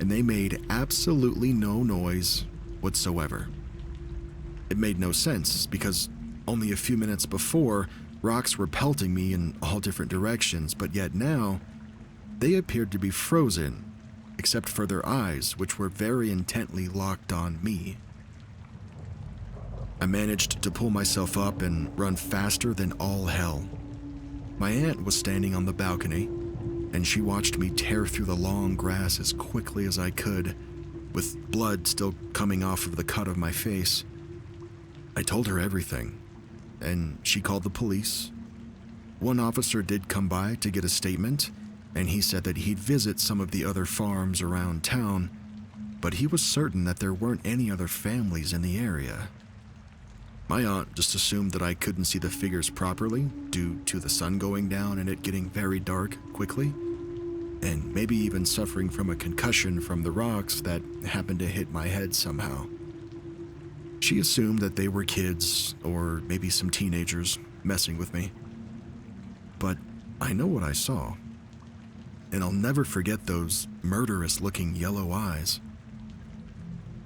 and they made absolutely no noise whatsoever. It made no sense because only a few minutes before, rocks were pelting me in all different directions, but yet now, they appeared to be frozen, except for their eyes, which were very intently locked on me. I managed to pull myself up and run faster than all hell. My aunt was standing on the balcony, and she watched me tear through the long grass as quickly as I could, with blood still coming off of the cut of my face. I told her everything, and she called the police. One officer did come by to get a statement, and he said that he'd visit some of the other farms around town, but he was certain that there weren't any other families in the area. My aunt just assumed that I couldn't see the figures properly due to the sun going down and it getting very dark quickly, and maybe even suffering from a concussion from the rocks that happened to hit my head somehow. She assumed that they were kids or maybe some teenagers messing with me. But I know what I saw, and I'll never forget those murderous-looking yellow eyes.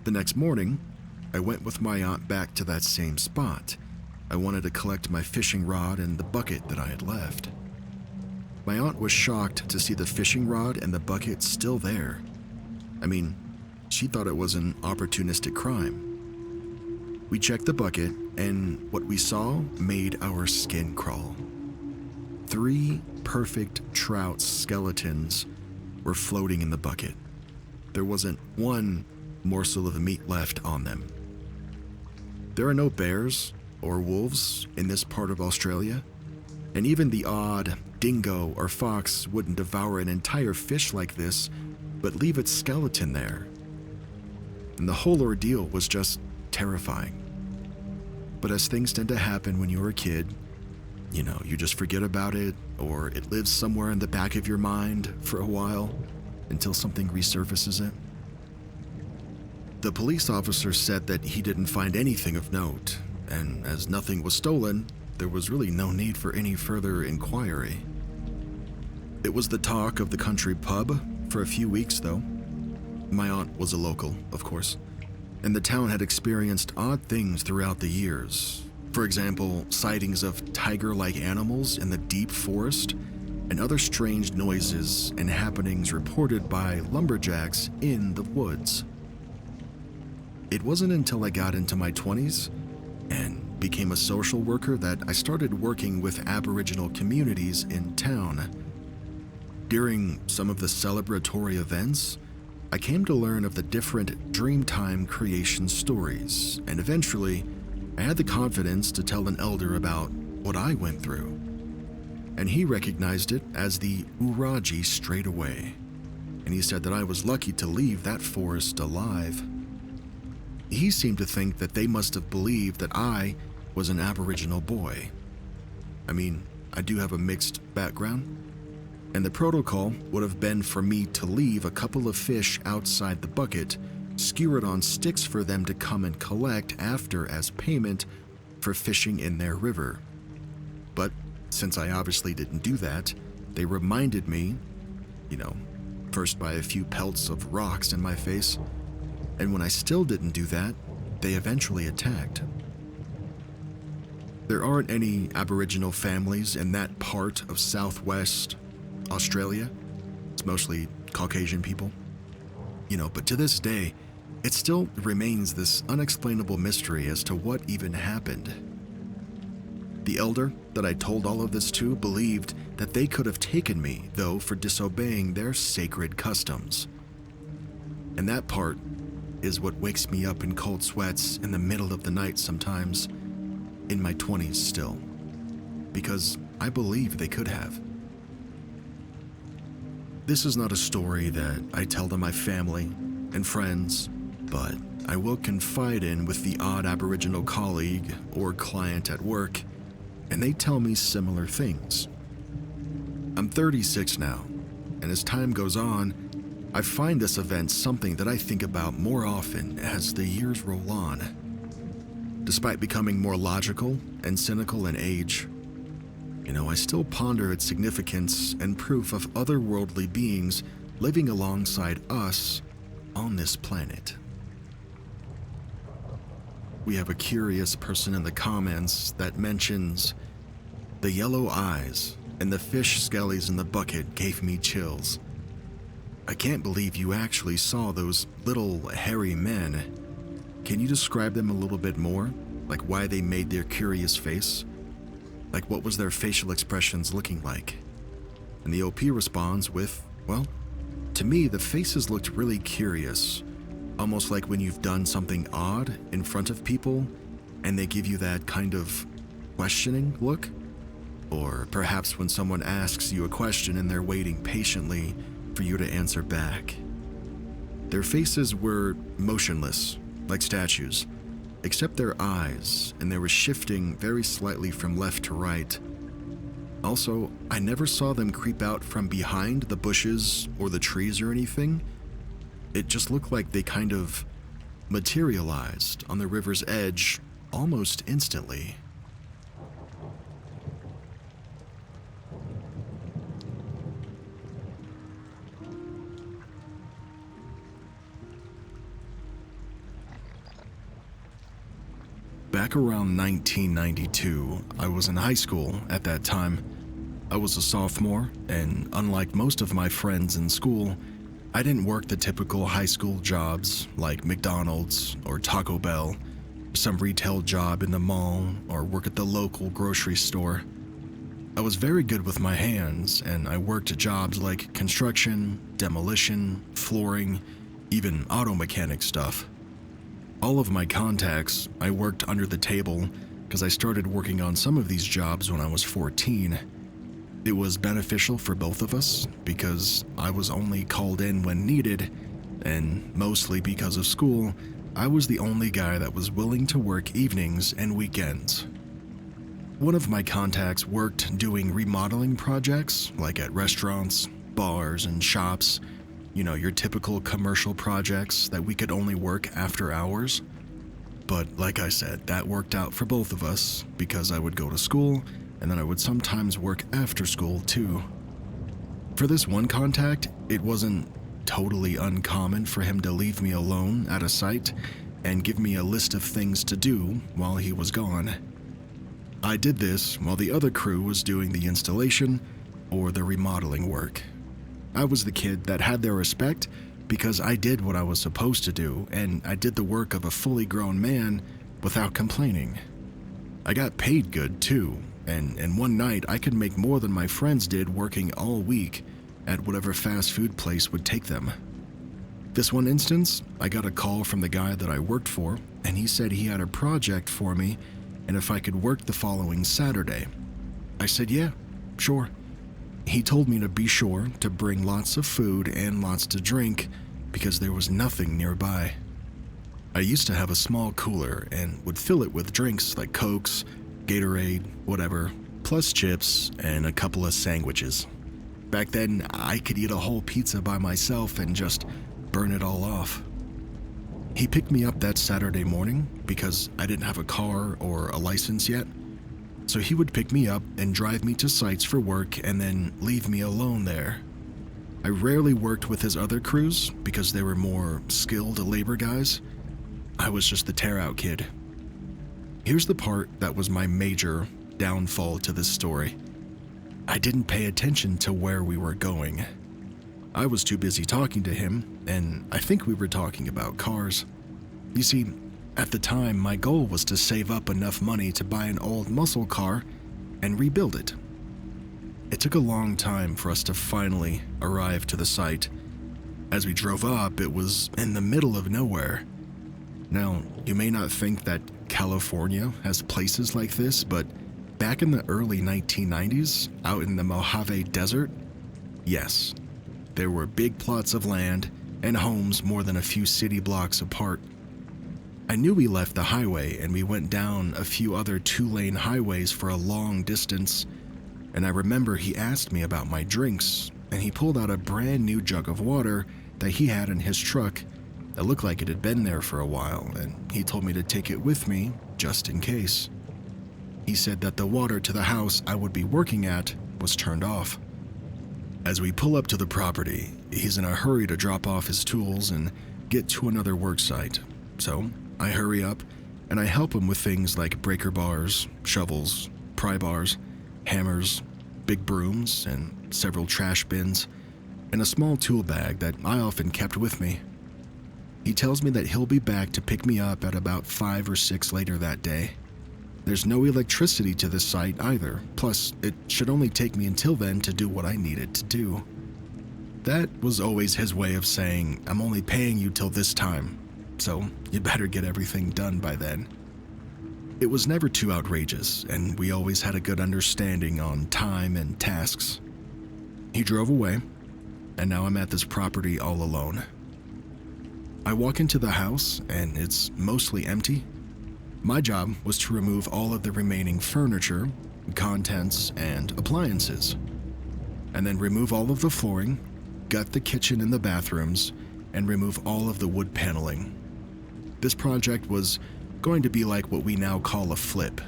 The next morning, I went with my aunt back to that same spot. I wanted to collect my fishing rod and the bucket that I had left. My aunt was shocked to see the fishing rod and the bucket still there. I mean, she thought it was an opportunistic crime. We checked the bucket, and what we saw made our skin crawl. 3 perfect trout skeletons were floating in the bucket. There wasn't one morsel of meat left on them. There are no bears or wolves in this part of Australia, and even the odd dingo or fox wouldn't devour an entire fish like this, but leave its skeleton there. And the whole ordeal was just terrifying. But as things tend to happen when you're a kid, you just forget about it, or it lives somewhere in the back of your mind for a while until something resurfaces it. The police officer said that he didn't find anything of note, and as nothing was stolen, there was really no need for any further inquiry. It was the talk of the country pub for a few weeks, though. My aunt was a local, of course, and the town had experienced odd things throughout the years. For example, sightings of tiger-like animals in the deep forest, and other strange noises and happenings reported by lumberjacks in the woods. It wasn't until I got into my 20s and became a social worker that I started working with Aboriginal communities in town. During some of the celebratory events, I came to learn of the different Dreamtime creation stories, and eventually, I had the confidence to tell an elder about what I went through. And he recognized it as the Uraji straight away, and he said that I was lucky to leave that forest alive. He seemed to think that they must have believed that I was an Aboriginal boy. I mean, I do have a mixed background, and the protocol would have been for me to leave a couple of fish outside the bucket, skewered on sticks for them to come and collect after as payment for fishing in their river. But since I obviously didn't do that, they reminded me, first by a few pelts of rocks in my face, and when I still didn't do that, they eventually attacked. There aren't any Aboriginal families in that part of Southwest Australia. It's mostly Caucasian people. But to this day, it still remains this unexplainable mystery as to what even happened. The elder that I told all of this to believed that they could have taken me, though, for disobeying their sacred customs. And that part is what wakes me up in cold sweats in the middle of the night sometimes, in my 20s still, because I believe they could have. This is not a story that I tell to my family and friends, but I will confide in with the odd Aboriginal colleague or client at work, and they tell me similar things. I'm 36 now, and as time goes on, I find this event something that I think about more often as the years roll on. Despite becoming more logical and cynical in age, I still ponder its significance and proof of otherworldly beings living alongside us on this planet. We have a curious person in the comments that mentions, "The yellow eyes and the fish skellies in the bucket gave me chills. I can't believe you actually saw those little hairy men. Can you describe them a little bit more? Like why they made their curious face? Like what was their facial expressions looking like?" And the OP responds with, "Well, to me the faces looked really curious, almost like when you've done something odd in front of people and they give you that kind of questioning look. Or perhaps when someone asks you a question and they're waiting patiently for you to answer back. Their faces were motionless, like statues, except their eyes, and they were shifting very slightly from left to right. Also, I never saw them creep out from behind the bushes or the trees or anything. It just looked like they kind of materialized on the river's edge almost instantly." Back around 1992, I was in high school at that time. I was a sophomore, and unlike most of my friends in school, I didn't work the typical high school jobs like McDonald's or Taco Bell, some retail job in the mall, or work at the local grocery store. I was very good with my hands, and I worked jobs like construction, demolition, flooring, even auto mechanic stuff. All of my contacts, I worked under the table because I started working on some of these jobs when I was 14. It was beneficial for both of us because I was only called in when needed, and mostly because of school, I was the only guy that was willing to work evenings and weekends. One of my contacts worked doing remodeling projects, like at restaurants, bars, and shops. Your typical commercial projects that we could only work after hours. But like I said, that worked out for both of us because I would go to school and then I would sometimes work after school too. For this one contact, it wasn't totally uncommon for him to leave me alone at a site and give me a list of things to do while he was gone. I did this while the other crew was doing the installation or the remodeling work. I was the kid that had their respect because I did what I was supposed to do, and I did the work of a fully grown man without complaining. I got paid good too, and one night I could make more than my friends did working all week at whatever fast food place would take them. This one instance, I got a call from the guy that I worked for, and he said he had a project for me and if I could work the following Saturday. I said, yeah, sure. He told me to be sure to bring lots of food and lots to drink because there was nothing nearby. I used to have a small cooler and would fill it with drinks like Cokes, Gatorade, whatever, plus chips and a couple of sandwiches. Back then, I could eat a whole pizza by myself and just burn it all off. He picked me up that Saturday morning because I didn't have a car or a license yet. So he would pick me up and drive me to sites for work and then leave me alone there. I rarely worked with his other crews because they were more skilled labor guys. I was just the tear-out kid. Here's the part that was my major downfall to this story. I didn't pay attention to where we were going. I was too busy talking to him, and I think we were talking about cars. You see, at the time, my goal was to save up enough money to buy an old muscle car and rebuild it. It took a long time for us to finally arrive to the site. As we drove up, it was in the middle of nowhere. Now, you may not think that California has places like this, but back in the early 1990s, out in the Mojave Desert, yes, there were big plots of land and homes more than a few city blocks apart. I knew we left the highway and we went down a few other two-lane highways for a long distance, and I remember he asked me about my drinks, and he pulled out a brand new jug of water that he had in his truck that looked like it had been there for a while, and he told me to take it with me just in case. He said that the water to the house I would be working at was turned off. As we pull up to the property, he's in a hurry to drop off his tools and get to another work site, so I hurry up and I help him with things like breaker bars, shovels, pry bars, hammers, big brooms, and several trash bins, and a small tool bag that I often kept with me. He tells me that he'll be back to pick me up at about 5 or 6 later that day. There's no electricity to this site either, plus it should only take me until then to do what I needed to do. That was always his way of saying, I'm only paying you till this time, so you better get everything done by then. It was never too outrageous, and we always had a good understanding on time and tasks. He drove away, and now I'm at this property all alone. I walk into the house, and it's mostly empty. My job was to remove all of the remaining furniture, contents, and appliances, and then remove all of the flooring, gut the kitchen and the bathrooms, and remove all of the wood paneling. This project was going to be like what we now call a flip.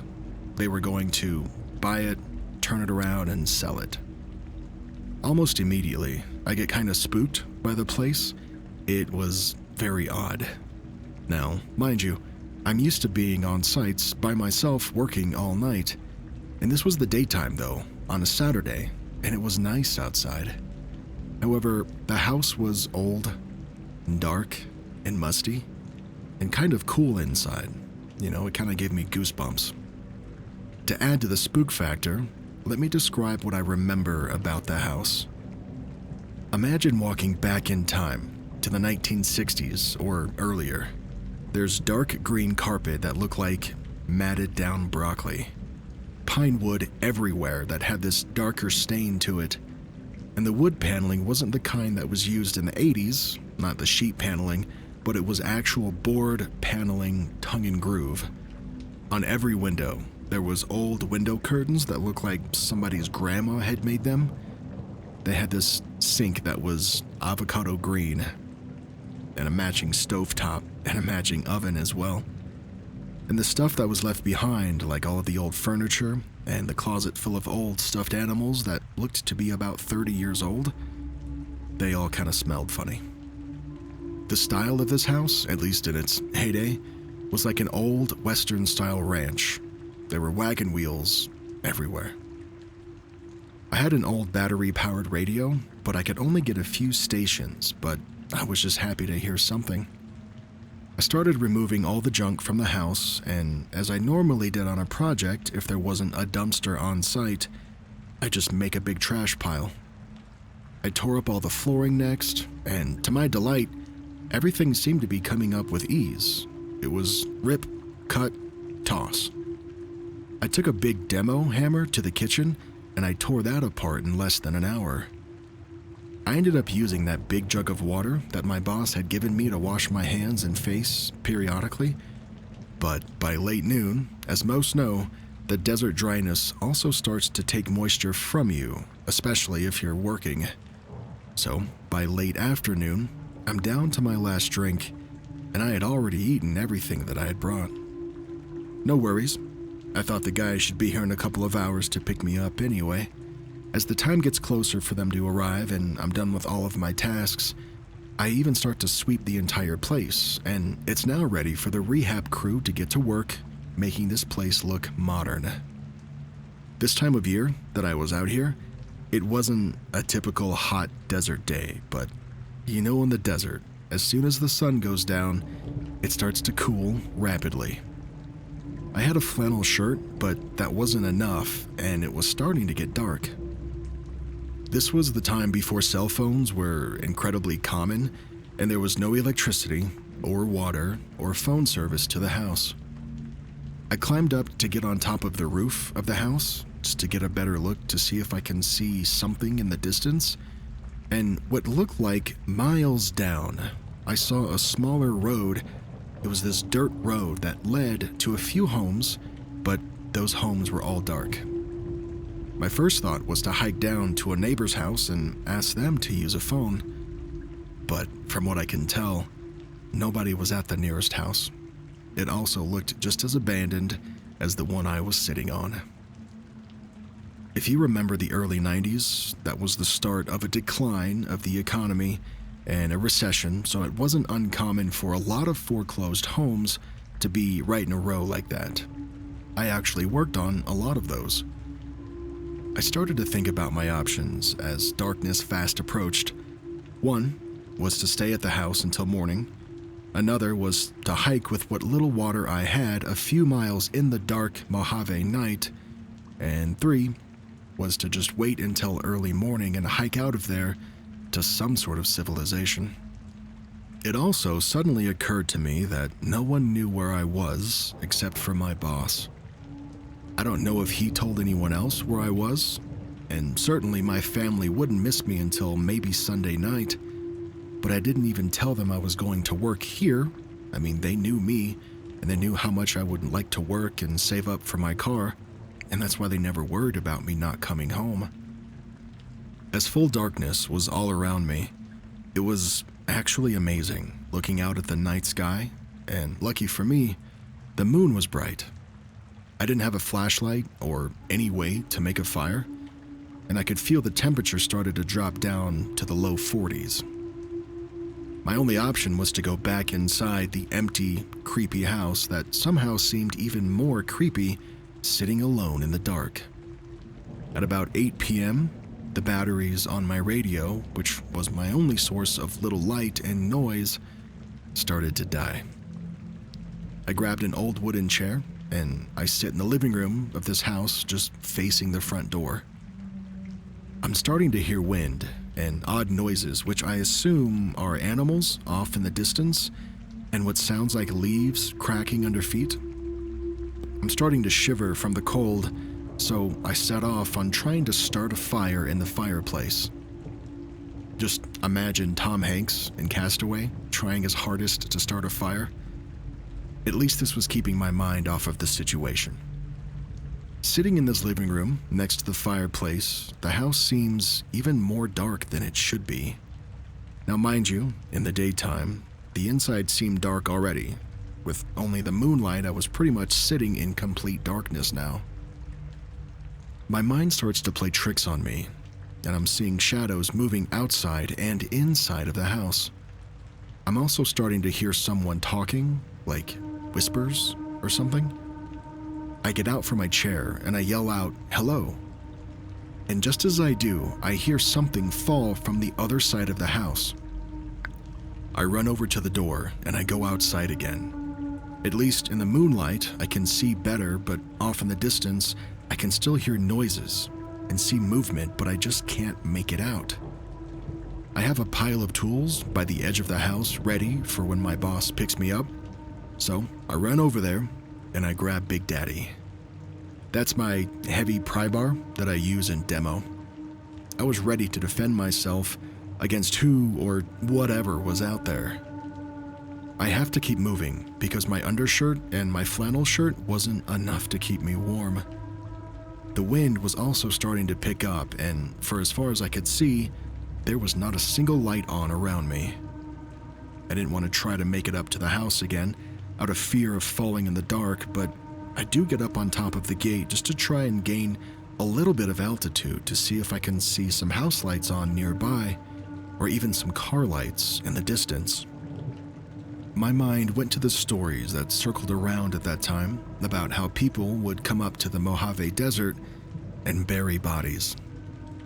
They were going to buy it, turn it around, and sell it. Almost immediately, I get kind of spooked by the place. It was very odd. Now, mind you, I'm used to being on sites by myself working all night, and this was the daytime though, on a Saturday, and it was nice outside. However, the house was old, and dark, and musty, and kind of cool inside. You know, it kind of gave me goosebumps. To add to the spook factor, let me describe what I remember about the house. Imagine walking back in time to the 1960s or earlier. There's dark green carpet that looked like matted down broccoli, pine wood everywhere that had this darker stain to it, and the wood paneling wasn't the kind that was used in the 80s, not the sheet paneling, but it was actual board paneling tongue and groove. On every window, there was old window curtains that looked like somebody's grandma had made them. They had this sink that was avocado green, and a matching stovetop, and a matching oven as well. And the stuff that was left behind, like all of the old furniture, and the closet full of old stuffed animals that looked to be about 30 years old, they all kind of smelled funny. The style of this house, at least in its heyday, was like an old Western-style ranch. There were wagon wheels everywhere. I had an old battery-powered radio, but I could only get a few stations, but I was just happy to hear something. I started removing all the junk from the house, and as I normally did on a project if there wasn't a dumpster on site, I just make a big trash pile. I tore up all the flooring next, and to my delight, everything seemed to be coming up with ease. It was rip, cut, toss. I took a big demo hammer to the kitchen and I tore that apart in less than an hour. I ended up using that big jug of water that my boss had given me to wash my hands and face periodically, but by late noon, as most know, the desert dryness also starts to take moisture from you, especially if you're working. So, by late afternoon, I'm down to my last drink, and I had already eaten everything that I had brought. No worries. I thought the guys should be here in a couple of hours to pick me up anyway. As the time gets closer for them to arrive and I'm done with all of my tasks, I even start to sweep the entire place, and it's now ready for the rehab crew to get to work, making this place look modern. This time of year that I was out here, it wasn't a typical hot desert day, but you know, in the desert, as soon as the sun goes down, it starts to cool rapidly. I had a flannel shirt, but that wasn't enough, and it was starting to get dark. This was the time before cell phones were incredibly common, and there was no electricity, or water, or phone service to the house. I climbed up to get on top of the roof of the house, just to get a better look to see if I can see something in the distance, and what looked like miles down, I saw a smaller road. It was this dirt road that led to a few homes, but those homes were all dark. My first thought was to hike down to a neighbor's house and ask them to use a phone. But from what I can tell, nobody was at the nearest house. It also looked just as abandoned as the one I was sitting on. If you remember the early 90s, that was the start of a decline of the economy and a recession, so it wasn't uncommon for a lot of foreclosed homes to be right in a row like that. I actually worked on a lot of those. I started to think about my options as darkness fast approached. One was to stay at the house until morning. Another was to hike with what little water I had a few miles in the dark Mojave night. And 3 was to just wait until early morning and hike out of there to some sort of civilization. It also suddenly occurred to me that no one knew where I was except for my boss. I don't know if he told anyone else where I was, and certainly my family wouldn't miss me until maybe Sunday night, but I didn't even tell them I was going to work here. I mean, they knew me, and they knew how much I would like to work and save up for my car, and that's why they never worried about me not coming home. As full darkness was all around me, it was actually amazing looking out at the night sky, and lucky for me, the moon was bright. I didn't have a flashlight or any way to make a fire, and I could feel the temperature started to drop down to the low 40s. My only option was to go back inside the empty, creepy house that somehow seemed even more creepy, sitting alone in the dark. At about 8 p.m., the batteries on my radio, which was my only source of little light and noise, started to die. I grabbed an old wooden chair, and I sit in the living room of this house just facing the front door. I'm starting to hear wind and odd noises, which I assume are animals off in the distance, and what sounds like leaves cracking under feet. I'm starting to shiver from the cold, so I set off on trying to start a fire in the fireplace. Just imagine Tom Hanks in Castaway trying his hardest to start a fire. At least this was keeping my mind off of the situation. Sitting in this living room next to the fireplace, the house seems even more dark than it should be. Now mind you, in the daytime, the inside seemed dark already. With only the moonlight, I was pretty much sitting in complete darkness now. My mind starts to play tricks on me, and I'm seeing shadows moving outside and inside of the house. I'm also starting to hear someone talking, like whispers or something. I get out from my chair and I yell out, "Hello." And just as I do, I hear something fall from the other side of the house. I run over to the door and I go outside again. At least in the moonlight, I can see better, but off in the distance, I can still hear noises and see movement, but I just can't make it out. I have a pile of tools by the edge of the house ready for when my boss picks me up. So I run over there and I grab Big Daddy. That's my heavy pry bar that I use in demo. I was ready to defend myself against who or whatever was out there. I have to keep moving because my undershirt and my flannel shirt wasn't enough to keep me warm. The wind was also starting to pick up, and for as far as I could see, there was not a single light on around me. I didn't want to try to make it up to the house again out of fear of falling in the dark, but I do get up on top of the gate just to try and gain a little bit of altitude to see if I can see some house lights on nearby, or even some car lights in the distance. My mind went to the stories that circled around at that time about how people would come up to the Mojave Desert and bury bodies,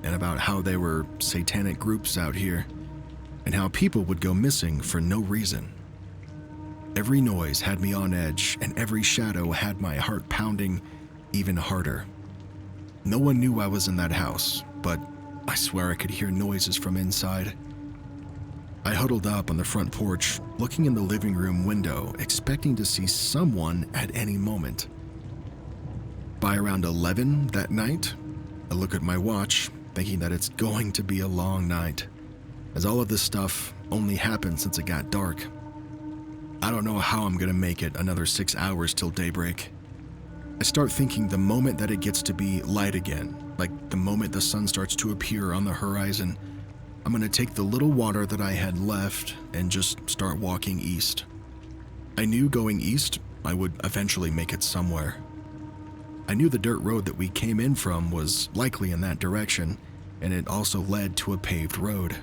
and about how there were satanic groups out here, and how people would go missing for no reason. Every noise had me on edge, and every shadow had my heart pounding even harder. No one knew I was in that house, but I swear I could hear noises from inside. I huddled up on the front porch, looking in the living room window, expecting to see someone at any moment. By around 11 that night, I look at my watch, thinking that it's going to be a long night, as all of this stuff only happened since it got dark. I don't know how I'm gonna make it another 6 hours till daybreak. I start thinking the moment that it gets to be light again, like the moment the sun starts to appear on the horizon, I'm gonna take the little water that I had left and just start walking east. I knew going east, I would eventually make it somewhere. I knew the dirt road that we came in from was likely in that direction, and it also led to a paved road.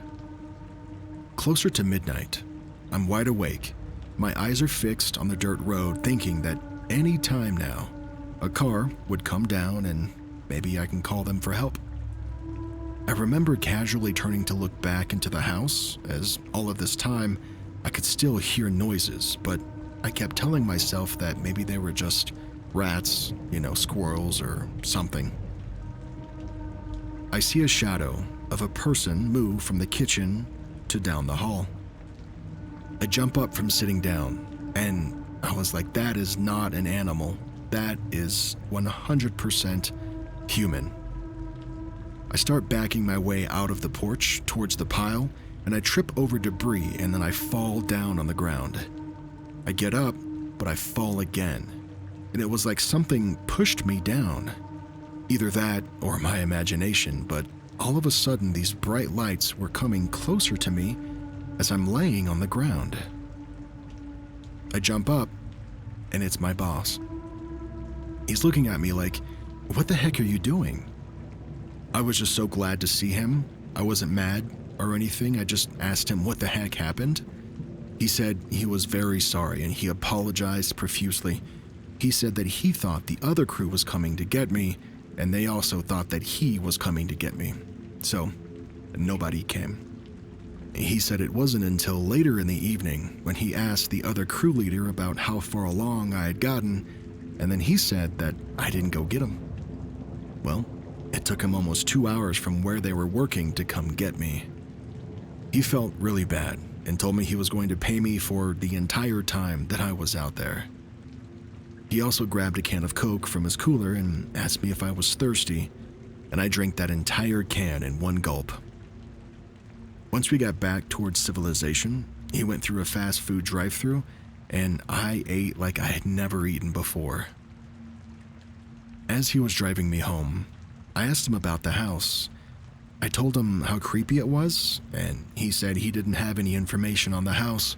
Closer to midnight, I'm wide awake. My eyes are fixed on the dirt road, thinking that any time now, a car would come down and maybe I can call them for help. I remember casually turning to look back into the house, as all of this time I could still hear noises, but I kept telling myself that maybe they were just rats, squirrels or something. I see a shadow of a person move from the kitchen to down the hall. I jump up from sitting down, and I was like, that is not an animal. That is 100% human. I start backing my way out of the porch towards the pile, and I trip over debris, and then I fall down on the ground. I get up, but I fall again, and it was like something pushed me down. Either that or my imagination, but all of a sudden these bright lights were coming closer to me as I'm laying on the ground. I jump up, and it's my boss. He's looking at me like, "What the heck are you doing?" I was just so glad to see him. I wasn't mad or anything. I just asked him what the heck happened. He said he was very sorry and he apologized profusely. He said that he thought the other crew was coming to get me, and they also thought that he was coming to get me. So, nobody came. He said it wasn't until later in the evening when he asked the other crew leader about how far along I had gotten, and then he said that I didn't go get him. Well, it took him almost 2 hours from where they were working to come get me. He felt really bad and told me he was going to pay me for the entire time that I was out there. He also grabbed a can of Coke from his cooler and asked me if I was thirsty, and I drank that entire can in one gulp. Once we got back towards civilization, he went through a fast food drive-thru, and I ate like I had never eaten before. As he was driving me home, I asked him about the house. I told him how creepy it was, and he said he didn't have any information on the house,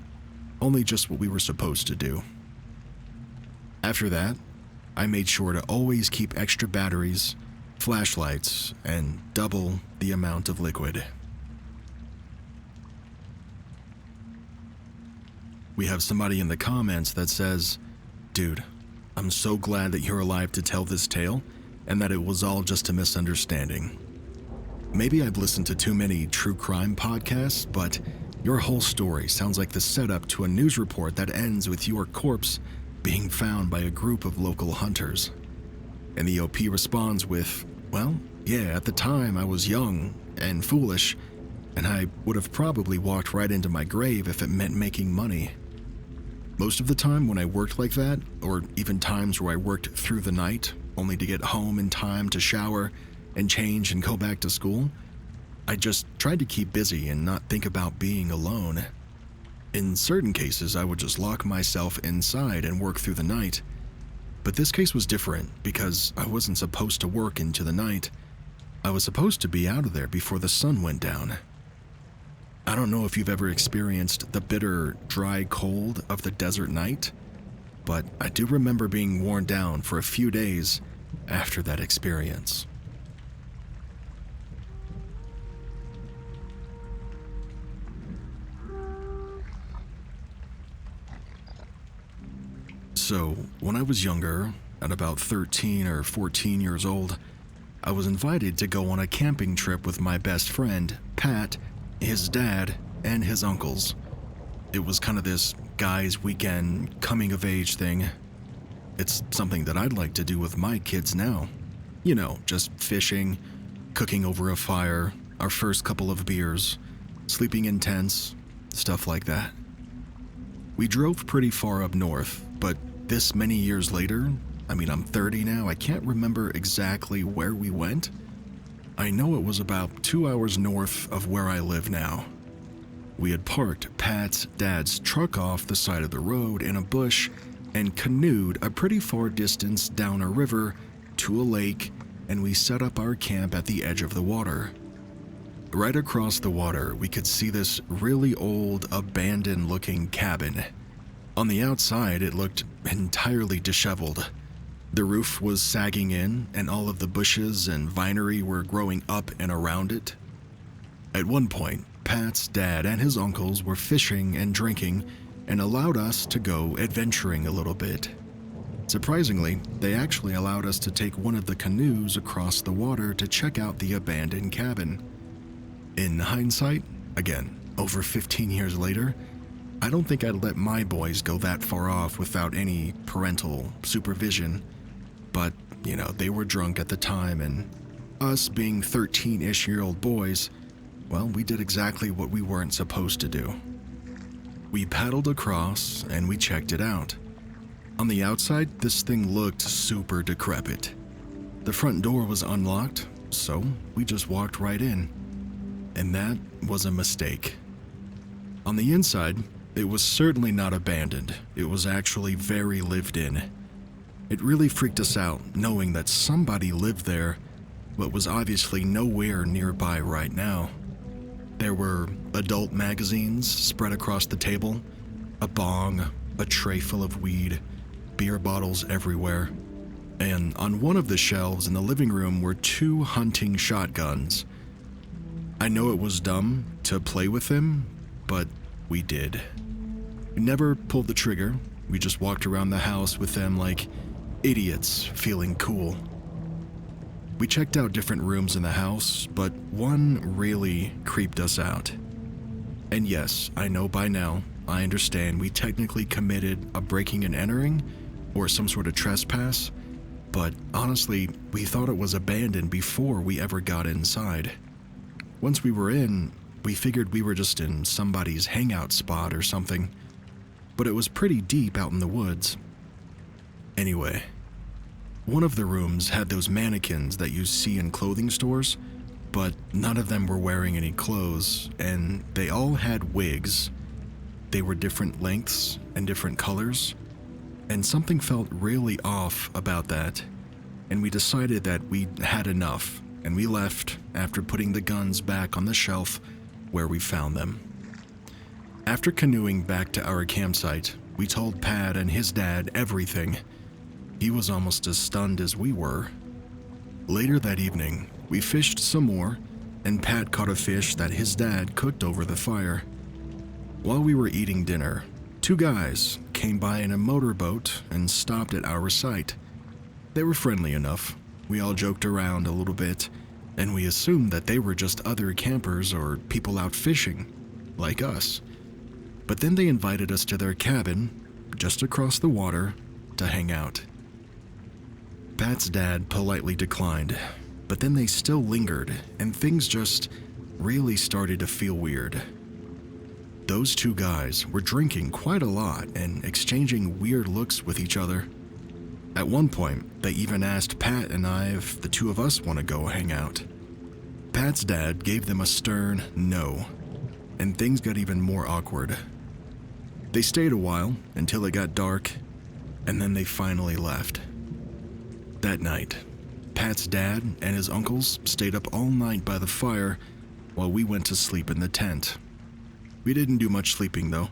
only just what we were supposed to do. After that, I made sure to always keep extra batteries, flashlights, and double the amount of liquid. We have somebody in the comments that says, "Dude, I'm so glad that you're alive to tell this tale and that it was all just a misunderstanding. Maybe I've listened to too many true crime podcasts, but your whole story sounds like the setup to a news report that ends with your corpse being found by a group of local hunters." And the OP responds with, "Well, yeah, at the time I was young and foolish, and I would have probably walked right into my grave if it meant making money. Most of the time when I worked like that, or even times where I worked through the night, only to get home in time to shower and change and go back to school, I just tried to keep busy and not think about being alone. In certain cases, I would just lock myself inside and work through the night. But this case was different because I wasn't supposed to work into the night. I was supposed to be out of there before the sun went down. I don't know if you've ever experienced the bitter, dry cold of the desert night, but I do remember being worn down for a few days after that experience. So, when I was younger, at about 13 or 14 years old, I was invited to go on a camping trip with my best friend, Pat, his dad, and his uncles. It was kind of this guy's weekend coming-of-age thing. It's something that I'd like to do with my kids now. You know, just fishing, cooking over a fire, our first couple of beers, sleeping in tents, stuff like that. We drove pretty far up north, but this many years later, I'm 30 now, I can't remember exactly where we went. I know it was about 2 hours north of where I live now. We had parked Pat's dad's truck off the side of the road in a bush and canoed a pretty far distance down a river to a lake, and we set up our camp at the edge of the water. Right across the water, we could see this really old, abandoned-looking cabin. On the outside, it looked entirely disheveled. The roof was sagging in, and all of the bushes and vinery were growing up and around it. At one point, Pat's dad and his uncles were fishing and drinking and allowed us to go adventuring a little bit. Surprisingly, they actually allowed us to take one of the canoes across the water to check out the abandoned cabin. In hindsight, again, over 15 years later, I don't think I'd let my boys go that far off without any parental supervision. But, they were drunk at the time, and us being 13-ish-year-old boys, well, we did exactly what we weren't supposed to do. We paddled across, and we checked it out. On the outside, this thing looked super decrepit. The front door was unlocked, so we just walked right in. And that was a mistake. On the inside, it was certainly not abandoned. It was actually very lived in. It really freaked us out knowing that somebody lived there, but was obviously nowhere nearby right now. There were adult magazines spread across the table, a bong, a tray full of weed, beer bottles everywhere, and on one of the shelves in the living room were 2 hunting shotguns. I know it was dumb to play with them, but we did. We never pulled the trigger. We just walked around the house with them like idiots, feeling cool. We checked out different rooms in the house, but one really creeped us out. And yes, I know by now, I understand we technically committed a breaking and entering, or some sort of trespass, but honestly, we thought it was abandoned before we ever got inside. Once we were in, we figured we were just in somebody's hangout spot or something, but it was pretty deep out in the woods. Anyway, one of the rooms had those mannequins that you see in clothing stores, but none of them were wearing any clothes, and they all had wigs. They were different lengths and different colors, and something felt really off about that, and we decided that we had enough, and we left after putting the guns back on the shelf where we found them. After canoeing back to our campsite, we told Pat and his dad everything. He was almost as stunned as we were. Later that evening, we fished some more, and Pat caught a fish that his dad cooked over the fire. While we were eating dinner, 2 guys came by in a motorboat and stopped at our site. They were friendly enough. We all joked around a little bit, and we assumed that they were just other campers or people out fishing, like us. But then they invited us to their cabin, just across the water, to hang out. Pat's dad politely declined, but then they still lingered, and things just really started to feel weird. Those two guys were drinking quite a lot and exchanging weird looks with each other. At one point, they even asked Pat and I if the two of us want to go hang out. Pat's dad gave them a stern no, and things got even more awkward. They stayed a while until it got dark, and then they finally left. That night, Pat's dad and his uncles stayed up all night by the fire while we went to sleep in the tent. We didn't do much sleeping though.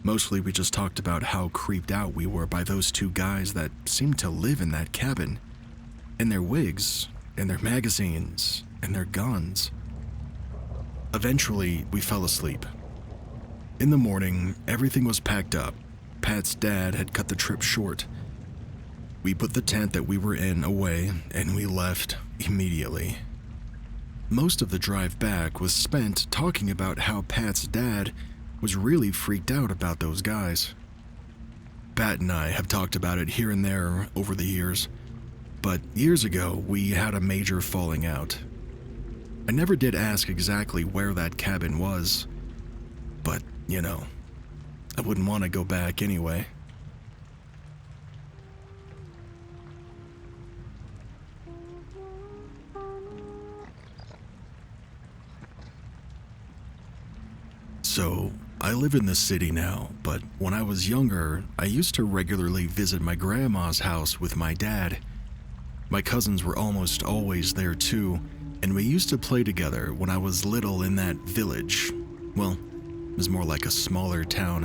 Mostly we just talked about how creeped out we were by those two guys that seemed to live in that cabin. And their wigs, and their magazines, and their guns. Eventually, we fell asleep. In the morning, everything was packed up. Pat's dad had cut the trip short. We put the tent that we were in away, and we left immediately. Most of the drive back was spent talking about how Pat's dad was really freaked out about those guys. Pat and I have talked about it here and there over the years, but years ago we had a major falling out. I never did ask exactly where that cabin was, but, I wouldn't want to go back anyway. So, I live in the city now, but when I was younger, I used to regularly visit my grandma's house with my dad. My cousins were almost always there too, and we used to play together when I was little in that village. Well, it was more like a smaller town.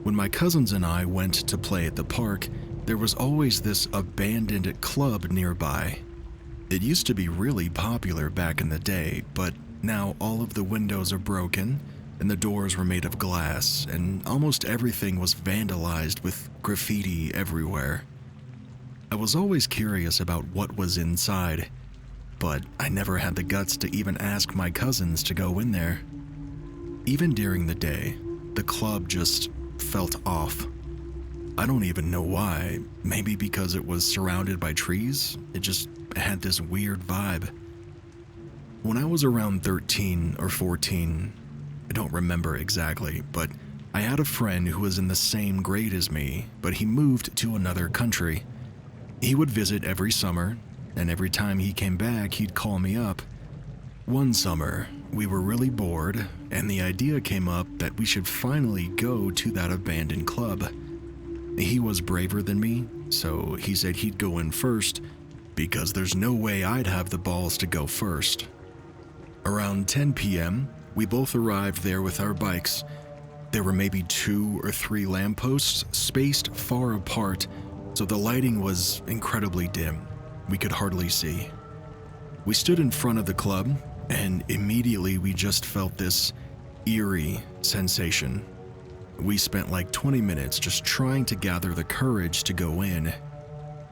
When my cousins and I went to play at the park, there was always this abandoned club nearby. It used to be really popular back in the day, but now all of the windows are broken, and the doors were made of glass, and almost everything was vandalized with graffiti everywhere. I was always curious about what was inside, but I never had the guts to even ask my cousins to go in there. Even during the day, the club just felt off. I don't even know why. Maybe because it was surrounded by trees? It just had this weird vibe. When I was around 13 or 14, I don't remember exactly, but I had a friend who was in the same grade as me, but he moved to another country. He would visit every summer, and every time he came back, he'd call me up. One summer, we were really bored, and the idea came up that we should finally go to that abandoned club. He was braver than me, so he said he'd go in first, because there's no way I'd have the balls to go first. Around 10 p.m., we both arrived there with our bikes. There were maybe 2 or 3 lampposts spaced far apart, so the lighting was incredibly dim. We could hardly see. We stood in front of the club, and immediately we just felt this eerie sensation. We spent like 20 minutes just trying to gather the courage to go in.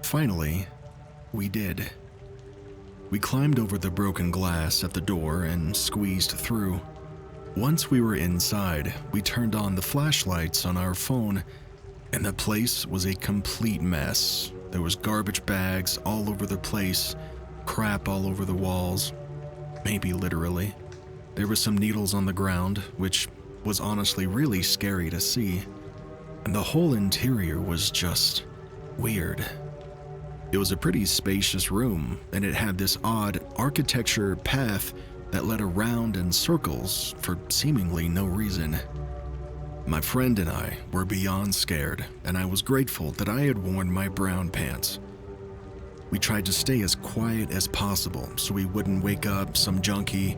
Finally, we did. We climbed over the broken glass at the door and squeezed through. Once we were inside, we turned on the flashlights on our phone, and the place was a complete mess. There was garbage bags all over the place, crap all over the walls, maybe literally. There were some needles on the ground, which was honestly really scary to see, and the whole interior was just weird. It was a pretty spacious room, and it had this odd architecture path that led around in circles for seemingly no reason. My friend and I were beyond scared, and I was grateful that I had worn my brown pants. We tried to stay as quiet as possible so we wouldn't wake up some junkie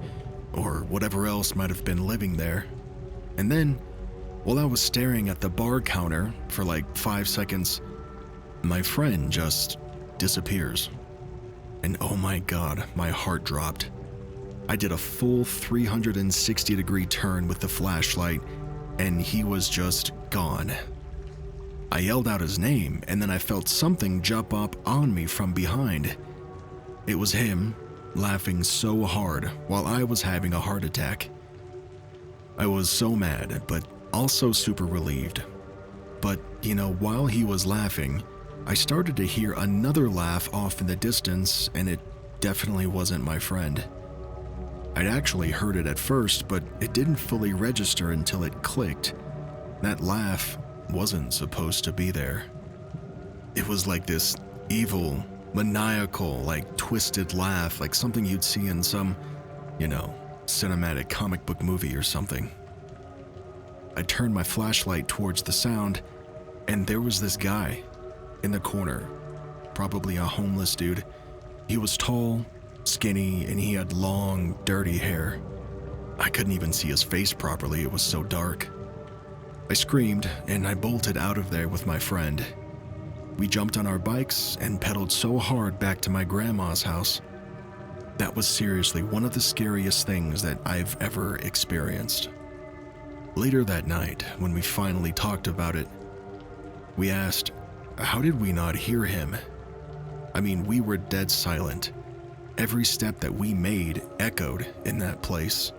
or whatever else might have been living there. And then, while I was staring at the bar counter for like 5 seconds, my friend just disappears. And oh my god, my heart dropped. I did a full 360-degree turn with the flashlight, and he was just gone. I yelled out his name, and then I felt something jump up on me from behind. It was him, laughing so hard while I was having a heart attack. I was so mad, but also super relieved. But, while he was laughing, I started to hear another laugh off in the distance, and it definitely wasn't my friend. I'd actually heard it at first, but it didn't fully register until it clicked. That laugh wasn't supposed to be there. It was like this evil, maniacal, like twisted laugh, like something you'd see in some, cinematic comic book movie or something. I turned my flashlight towards the sound, and there was this guy in the corner, probably a homeless dude. He was tall, skinny, and he had long, dirty hair. I couldn't even see his face properly, it was so dark. I screamed, and I bolted out of there with my friend. We jumped on our bikes and pedaled so hard back to my grandma's house. That was seriously one of the scariest things that I've ever experienced. Later that night, when we finally talked about it, we asked, how did we not hear him? I mean, we were dead silent. Every step that we made echoed in that place.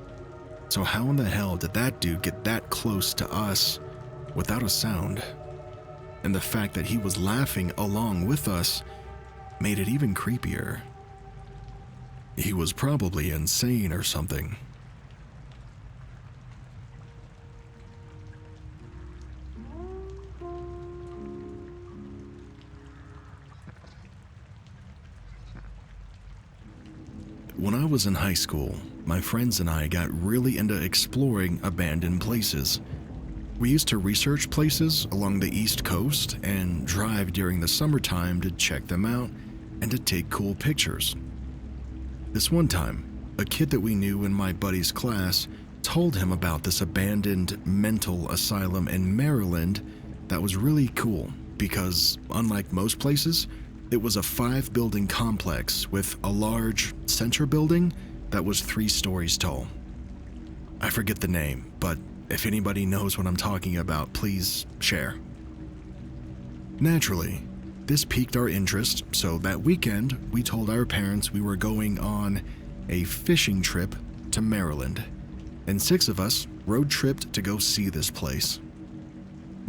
So how in the hell did that dude get that close to us without a sound? And the fact that he was laughing along with us made it even creepier. He was probably insane or something. When I was in high school, my friends and I got really into exploring abandoned places. We used to research places along the East Coast and drive during the summertime to check them out and to take cool pictures. This one time, a kid that we knew in my buddy's class told him about this abandoned mental asylum in Maryland that was really cool because, unlike most places, it was a 5-building complex with a large center building that was 3 stories tall. I forget the name, but if anybody knows what I'm talking about, please share. Naturally, this piqued our interest, so that weekend we told our parents we were going on a fishing trip to Maryland, and 6 of us road tripped to go see this place.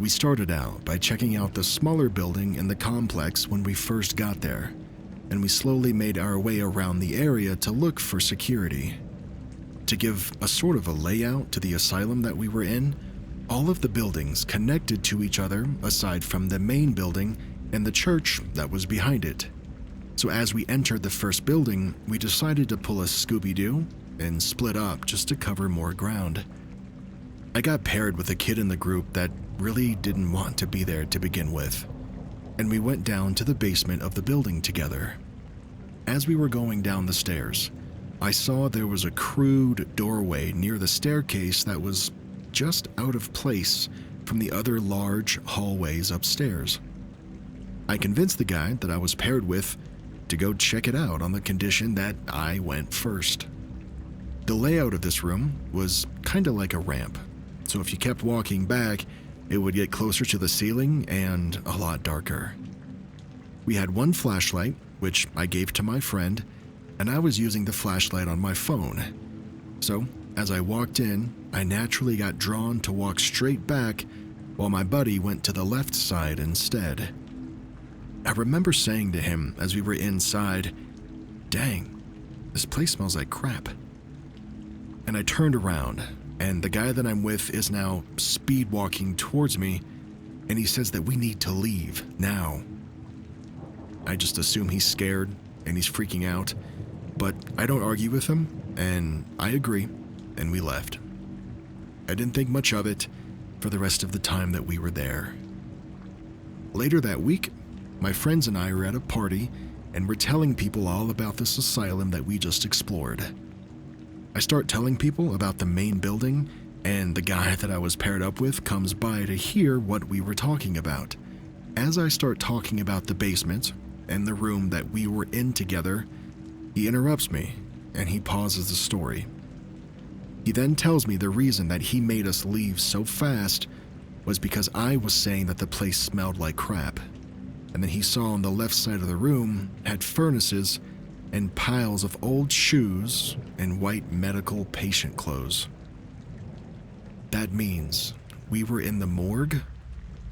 We started out by checking out the smaller building in the complex when we first got there, and we slowly made our way around the area to look for security. To give a sort of a layout to the asylum that we were in, all of the buildings connected to each other aside from the main building and the church that was behind it. So as we entered the first building, we decided to pull a Scooby-Doo and split up just to cover more ground. I got paired with a kid in the group that really didn't want to be there to begin with, and we went down to the basement of the building together. As we were going down the stairs, I saw there was a crude doorway near the staircase that was just out of place from the other large hallways upstairs. I convinced the guy that I was paired with to go check it out on the condition that I went first. The layout of this room was kind of like a ramp, so if you kept walking back, it would get closer to the ceiling and a lot darker. We had one flashlight, which I gave to my friend, and I was using the flashlight on my phone. So, as I walked in, I naturally got drawn to walk straight back while my buddy went to the left side instead. I remember saying to him as we were inside, "Dang, this place smells like crap." And I turned around, and the guy that I'm with is now speed walking towards me, and he says that we need to leave now. I just assume he's scared and he's freaking out, but I don't argue with him, and I agree, and we left. I didn't think much of it for the rest of the time that we were there. Later that week, my friends and I were at a party and we're telling people all about this asylum that we just explored. I start telling people about the main building, and the guy that I was paired up with comes by to hear what we were talking about. As I start talking about the basement and the room that we were in together, he interrupts me and he pauses the story. He then tells me the reason that he made us leave so fast was because I was saying that the place smelled like crap, and that he saw on the left side of the room had furnaces and piles of old shoes and white medical patient clothes. That means we were in the morgue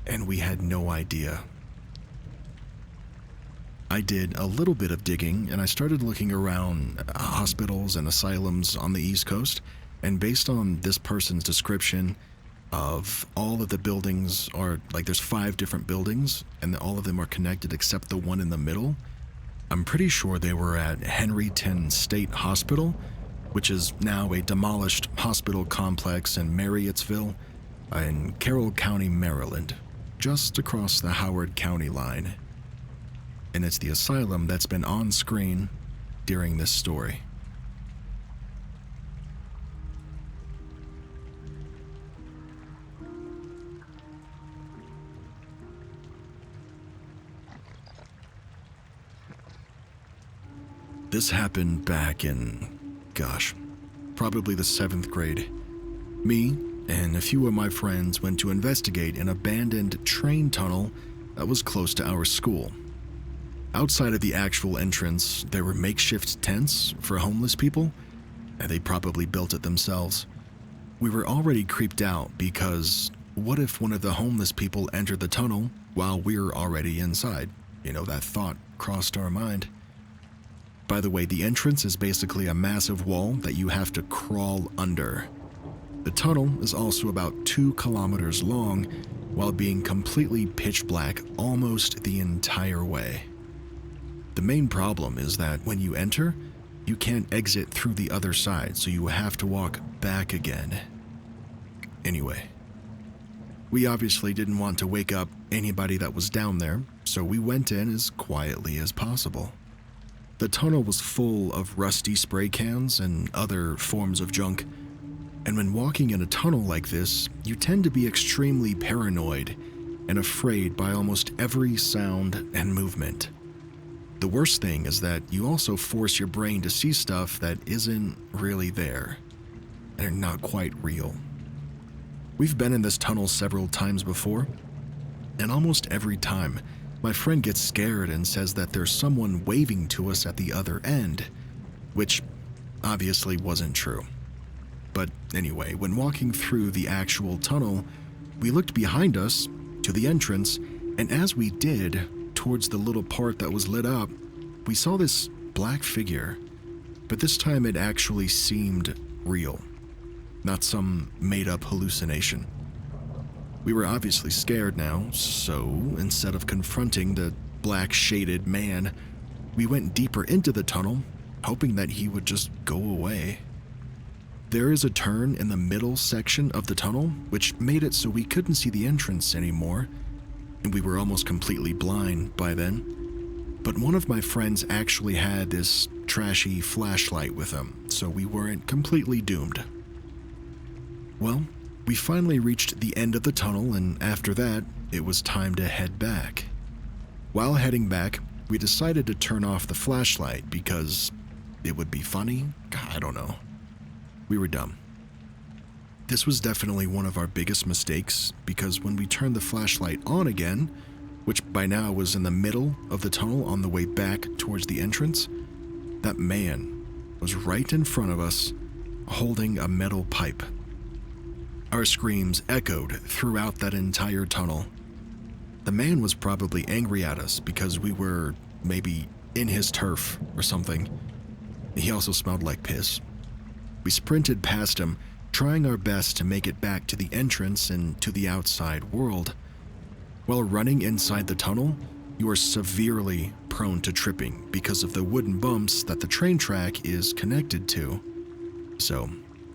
and we had no idea. I did a little bit of digging and I started looking around hospitals and asylums on the East Coast, and based on this person's description of all of the buildings are like there's 5 different buildings and all of them are connected except the one in the middle. I'm pretty sure they were at Henryton State Hospital, which is now a demolished hospital complex in Marriottsville in Carroll County, Maryland, just across the Howard County line. And it's the asylum that's been on screen during this story. This happened back in, probably the 7th grade. Me and a few of my friends went to investigate an abandoned train tunnel that was close to our school. Outside of the actual entrance, there were makeshift tents for homeless people, and they probably built it themselves. We were already creeped out because what if one of the homeless people entered the tunnel while we were already inside? That thought crossed our mind. By the way, the entrance is basically a massive wall that you have to crawl under. The tunnel is also about 2 kilometers long, while being completely pitch black almost the entire way. The main problem is that when you enter, you can't exit through the other side, so you have to walk back again. Anyway, we obviously didn't want to wake up anybody that was down there, so we went in as quietly as possible. The tunnel was full of rusty spray cans and other forms of junk, and when walking in a tunnel like this, you tend to be extremely paranoid and afraid by almost every sound and movement. The worst thing is that you also force your brain to see stuff that isn't really there, and are not quite real. We've been in this tunnel several times before, and almost every time, my friend gets scared and says that there's someone waving to us at the other end, which obviously wasn't true. But anyway, when walking through the actual tunnel, we looked behind us to the entrance, and as we did, towards the little part that was lit up, we saw this black figure, but this time it actually seemed real, not some made-up hallucination. We were obviously scared now, so instead of confronting the black-shaded man, we went deeper into the tunnel, hoping that he would just go away. There is a turn in the middle section of the tunnel, which made it so we couldn't see the entrance anymore, and we were almost completely blind by then. But one of my friends actually had this trashy flashlight with him, so we weren't completely doomed. Well, we finally reached the end of the tunnel, and after that, it was time to head back. While heading back, we decided to turn off the flashlight because it would be funny. I don't know. We were dumb. This was definitely one of our biggest mistakes because when we turned the flashlight on again, which by now was in the middle of the tunnel on the way back towards the entrance, that man was right in front of us holding a metal pipe. Our screams echoed throughout that entire tunnel. The man was probably angry at us because we were maybe in his turf or something. He also smelled like piss. We sprinted past him, trying our best to make it back to the entrance and to the outside world. While running inside the tunnel, you are severely prone to tripping because of the wooden bumps that the train track is connected to. So,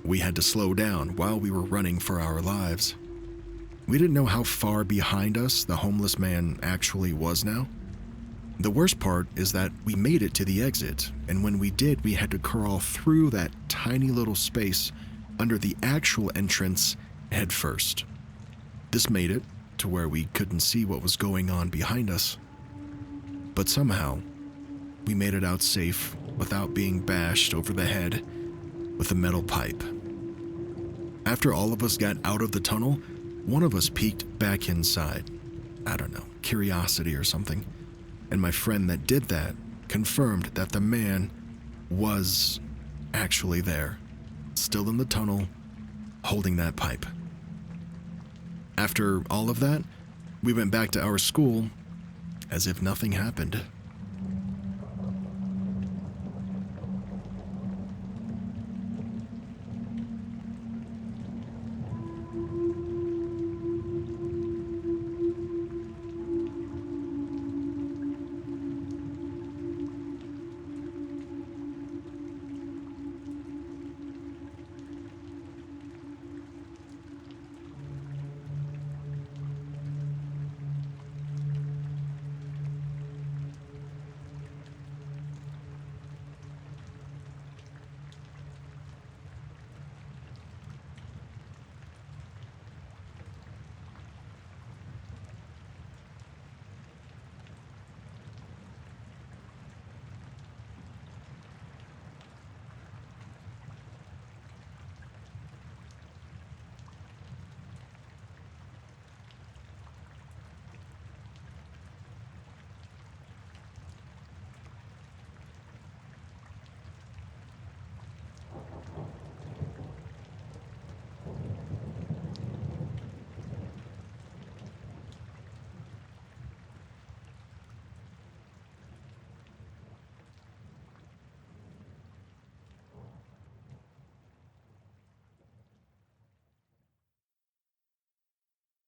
we had to slow down while we were running for our lives. We didn't know how far behind us the homeless man actually was now. The worst part is that we made it to the exit, and when we did, we had to crawl through that tiny little space under the actual entrance head first. This made it to where we couldn't see what was going on behind us. But somehow, we made it out safe without being bashed over the head with a metal pipe. After all of us got out of the tunnel, one of us peeked back inside. I don't know, curiosity or something. And my friend that did that confirmed that the man was actually there, still in the tunnel, holding that pipe. After all of that, we went back to our school as if nothing happened.